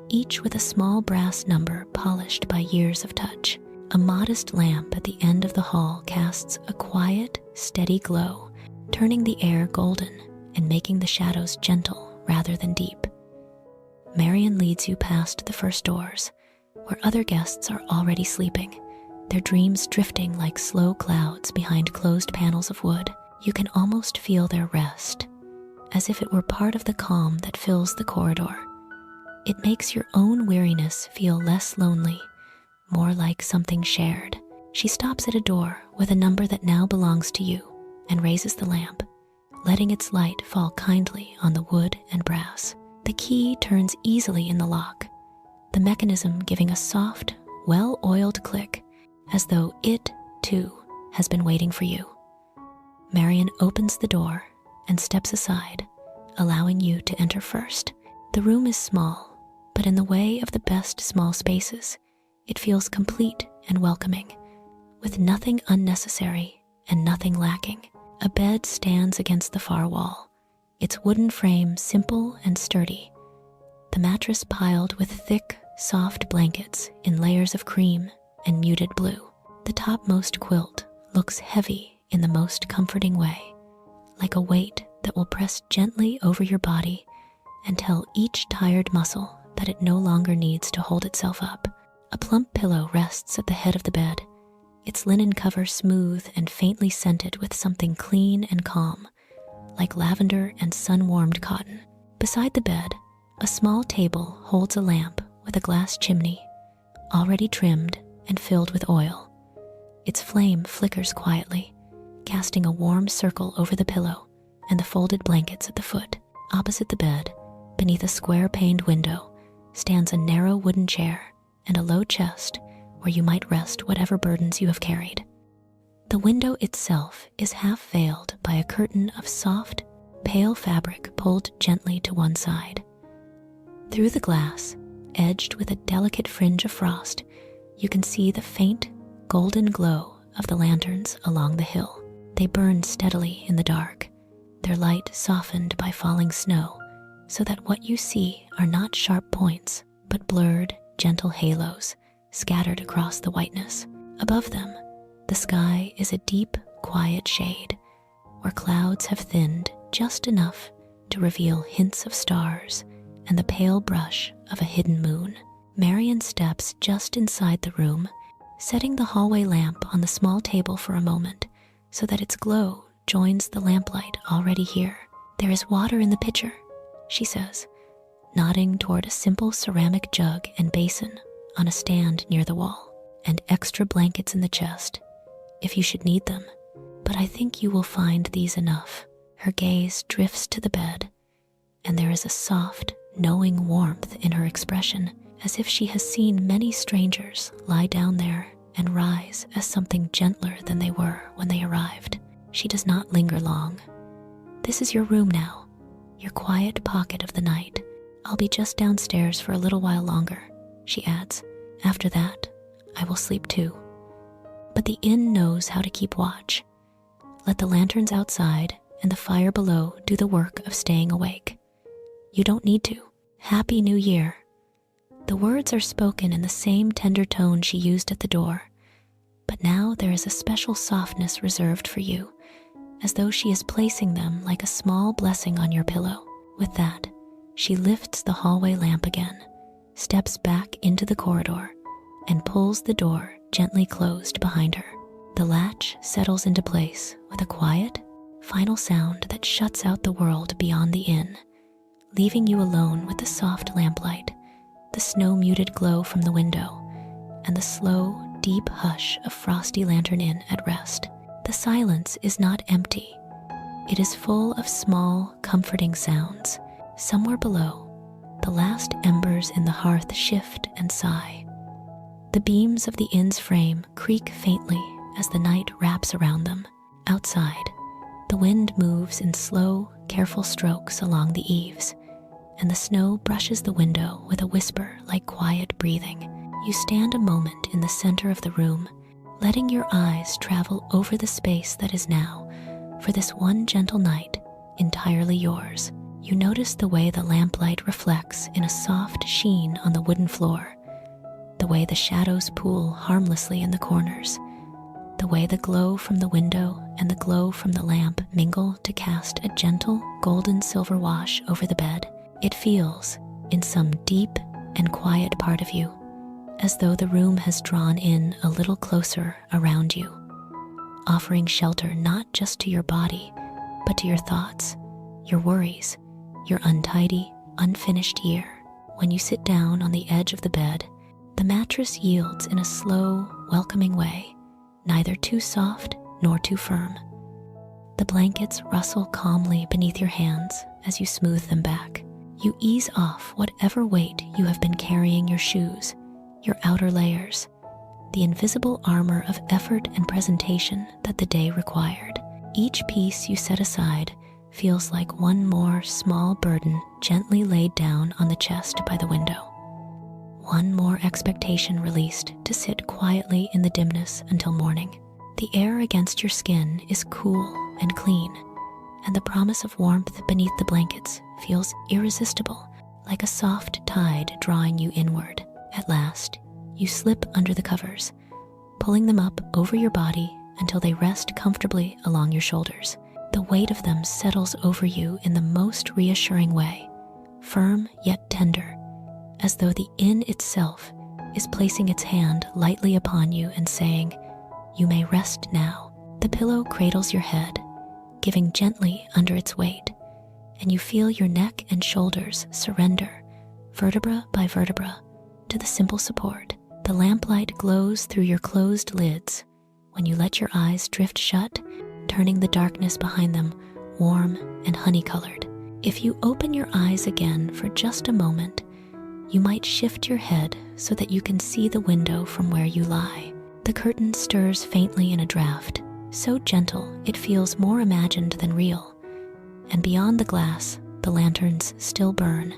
A: each with a small brass number polished by years of touch. A modest lamp at the end of the hall casts a quiet, steady glow, turning the air golden and making the shadows gentle rather than deep. Marian leads you past the first doors, where other guests are already sleeping, their dreams drifting like slow clouds behind closed panels of wood. You can almost feel their rest, as if it were part of the calm that fills the corridor. It makes your own weariness feel less lonely, more like something shared. She stops at a door with a number that now belongs to you and raises the lamp, letting its light fall kindly on the wood and brass. The key turns easily in the lock, the mechanism giving a soft, well-oiled click, as though it, too, has been waiting for you. Marian opens the door and steps aside, allowing you to enter first. The room is small, but in the way of the best small spaces, it feels complete and welcoming, with nothing unnecessary and nothing lacking. A bed stands against the far wall, its wooden frame simple and sturdy, the mattress piled with thick, soft blankets in layers of cream and muted blue. The topmost quilt looks heavy in the most comforting way, like a weight that will press gently over your body and tell each tired muscle that it no longer needs to hold itself up. A plump pillow rests at the head of the bed, its linen cover smooth and faintly scented with something clean and calm, like lavender and sun-warmed cotton. Beside the bed, a small table holds a lamp with a glass chimney, already trimmed and filled with oil. Its flame flickers quietly, casting a warm circle over the pillow and the folded blankets at the foot. Opposite the bed, beneath a square-paned window, stands a narrow wooden chair and a low chest where you might rest whatever burdens you have carried. The window itself is half veiled by a curtain of soft, pale fabric pulled gently to one side. Through the glass, edged with a delicate fringe of frost, you can see the faint, golden glow of the lanterns along the hill. They burn steadily in the dark, their light softened by falling snow, so that what you see are not sharp points, but blurred, gentle halos scattered across the whiteness. Above them, the sky is a deep, quiet shade, where clouds have thinned just enough to reveal hints of stars and the pale brush of a hidden moon. Marion steps just inside the room, setting the hallway lamp on the small table for a moment so that its glow joins the lamplight already here. "There is water in the pitcher," she says, nodding toward a simple ceramic jug and basin on a stand near the wall, "and extra blankets in the chest, if you should need them. But I think you will find these enough." Her gaze drifts to the bed, and there is a soft, knowing warmth in her expression, as if she has seen many strangers lie down there and rise as something gentler than they were when they arrived. She does not linger long. "This is your room now, your quiet pocket of the night. I'll be just downstairs for a little while longer," she adds. "After that, I will sleep too." But the inn knows how to keep watch. Let the lanterns outside and the fire below do the work of staying awake. You don't need to. "Happy New Year." The words are spoken in the same tender tone she used at the door, but now there is a special softness reserved for you, as though she is placing them like a small blessing on your pillow. With that, she lifts the hallway lamp again, steps back into the corridor, and pulls the door gently closed behind her. The latch settles into place with a quiet, final sound that shuts out the world beyond the inn, leaving you alone with the soft lamplight, the snow-muted glow from the window, and the slow, deep hush of Frosty Lantern Inn at rest. The silence is not empty. It is full of small, comforting sounds. Somewhere below, the last embers in the hearth shift and sigh. The beams of the inn's frame creak faintly as the night wraps around them. Outside, the wind moves in slow, careful strokes along the eaves, and the snow brushes the window with a whisper like quiet breathing. You stand a moment in the center of the room, letting your eyes travel over the space that is now, for this one gentle night, entirely yours. You notice the way the lamplight reflects in a soft sheen on the wooden floor, the way the shadows pool harmlessly in the corners, the way the glow from the window and the glow from the lamp mingle to cast a gentle golden silver wash over the bed. It feels, in some deep and quiet part of you, as though the room has drawn in a little closer around you, offering shelter not just to your body, but to your thoughts, your worries, your untidy, unfinished year. When you sit down on the edge of the bed, the mattress yields in a slow, welcoming way, neither too soft nor too firm. The blankets rustle calmly beneath your hands as you smooth them back. You ease off whatever weight you have been carrying, your shoes, your outer layers, the invisible armor of effort and presentation that the day required. Each piece you set aside feels like one more small burden gently laid down on the chest by the window. One more expectation released to sit quietly in the dimness until morning. The air against your skin is cool and clean, and the promise of warmth beneath the blankets feels irresistible, like a soft tide drawing you inward. At last, you slip under the covers, pulling them up over your body until they rest comfortably along your shoulders. The weight of them settles over you in the most reassuring way, firm yet tender, as though the inn itself is placing its hand lightly upon you and saying, "You may rest now." The pillow cradles your head, giving gently under its weight, and you feel your neck and shoulders surrender, vertebra by vertebra, to the simple support. The lamplight glows through your closed lids when you let your eyes drift shut, turning the darkness behind them warm and honey-colored. If you open your eyes again for just a moment, you might shift your head so that you can see the window from where you lie. The curtain stirs faintly in a draft, so gentle it feels more imagined than real. And beyond the glass, the lanterns still burn,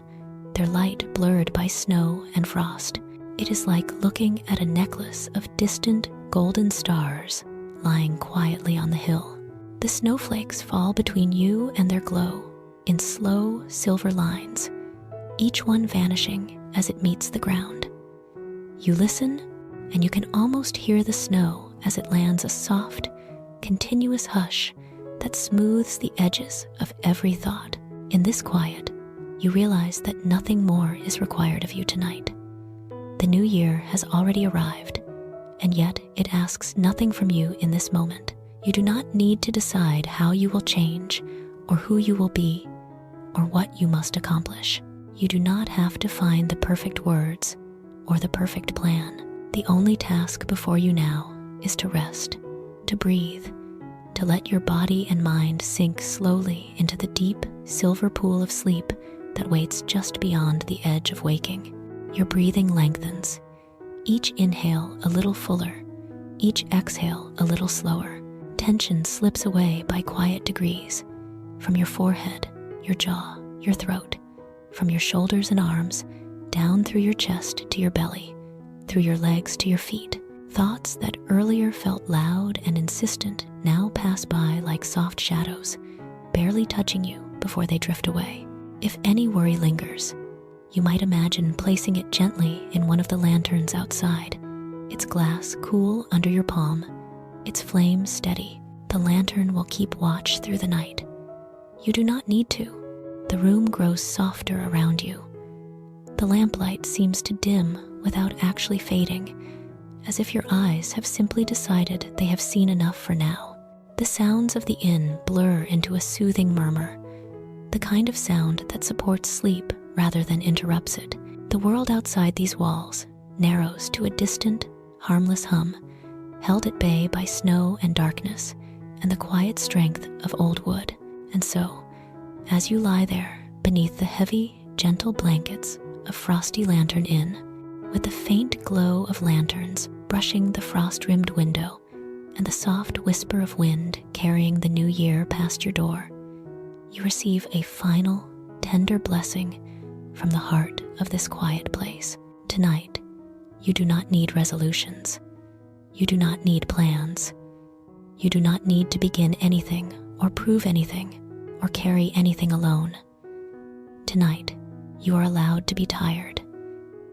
A: their light blurred by snow and frost. It is like looking at a necklace of distant golden stars lying quietly on the hill. The snowflakes fall between you and their glow in slow silver lines, each one vanishing as it meets the ground. You listen, and you can almost hear the snow as it lands, a soft, continuous hush that smooths the edges of every thought. In this quiet, you realize that nothing more is required of you tonight. The new year has already arrived, and yet it asks nothing from you in this moment. You do not need to decide how you will change, or who you will be, or what you must accomplish. You do not have to find the perfect words or the perfect plan. The only task before you now is to rest, to breathe, to let your body and mind sink slowly into the deep silver pool of sleep that waits just beyond the edge of waking. Your breathing lengthens, each inhale a little fuller, each exhale a little slower. Tension slips away by quiet degrees, from your forehead, your jaw, your throat, from your shoulders and arms, down through your chest to your belly, through your legs to your feet. Thoughts that earlier felt loud and insistent now pass by like soft shadows, barely touching you before they drift away. If any worry lingers, you might imagine placing it gently in one of the lanterns outside, its glass cool under your palm, its flame steady. The lantern will keep watch through the night. You do not need to. The room grows softer around you. The lamplight seems to dim without actually fading, as if your eyes have simply decided they have seen enough for now. The sounds of the inn blur into a soothing murmur, the kind of sound that supports sleep rather than interrupts it. The world outside these walls narrows to a distant, harmless hum, held at bay by snow and darkness and the quiet strength of old wood. And so, as you lie there beneath the heavy, gentle blankets of Frosty Lantern Inn, with the faint glow of lanterns brushing the frost-rimmed window and the soft whisper of wind carrying the new year past your door, you receive a final, tender blessing from the heart of this quiet place. Tonight, you do not need resolutions. You do not need plans. You do not need to begin anything or prove anything or carry anything alone. Tonight, you are allowed to be tired.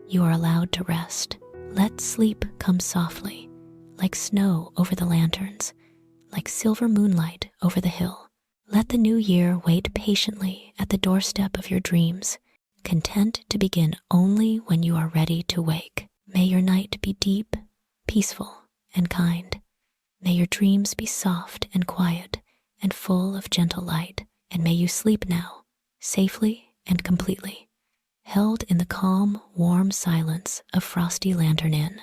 A: You are allowed to rest. Let sleep come softly, like snow over the lanterns, like silver moonlight over the hill. Let the new year wait patiently at the doorstep of your dreams, content to begin only when you are ready to wake. May your night be deep, peaceful, and kind. May your dreams be soft and quiet and full of gentle light, and may you sleep now, safely and completely, held in the calm, warm silence of Frosty Lantern Inn.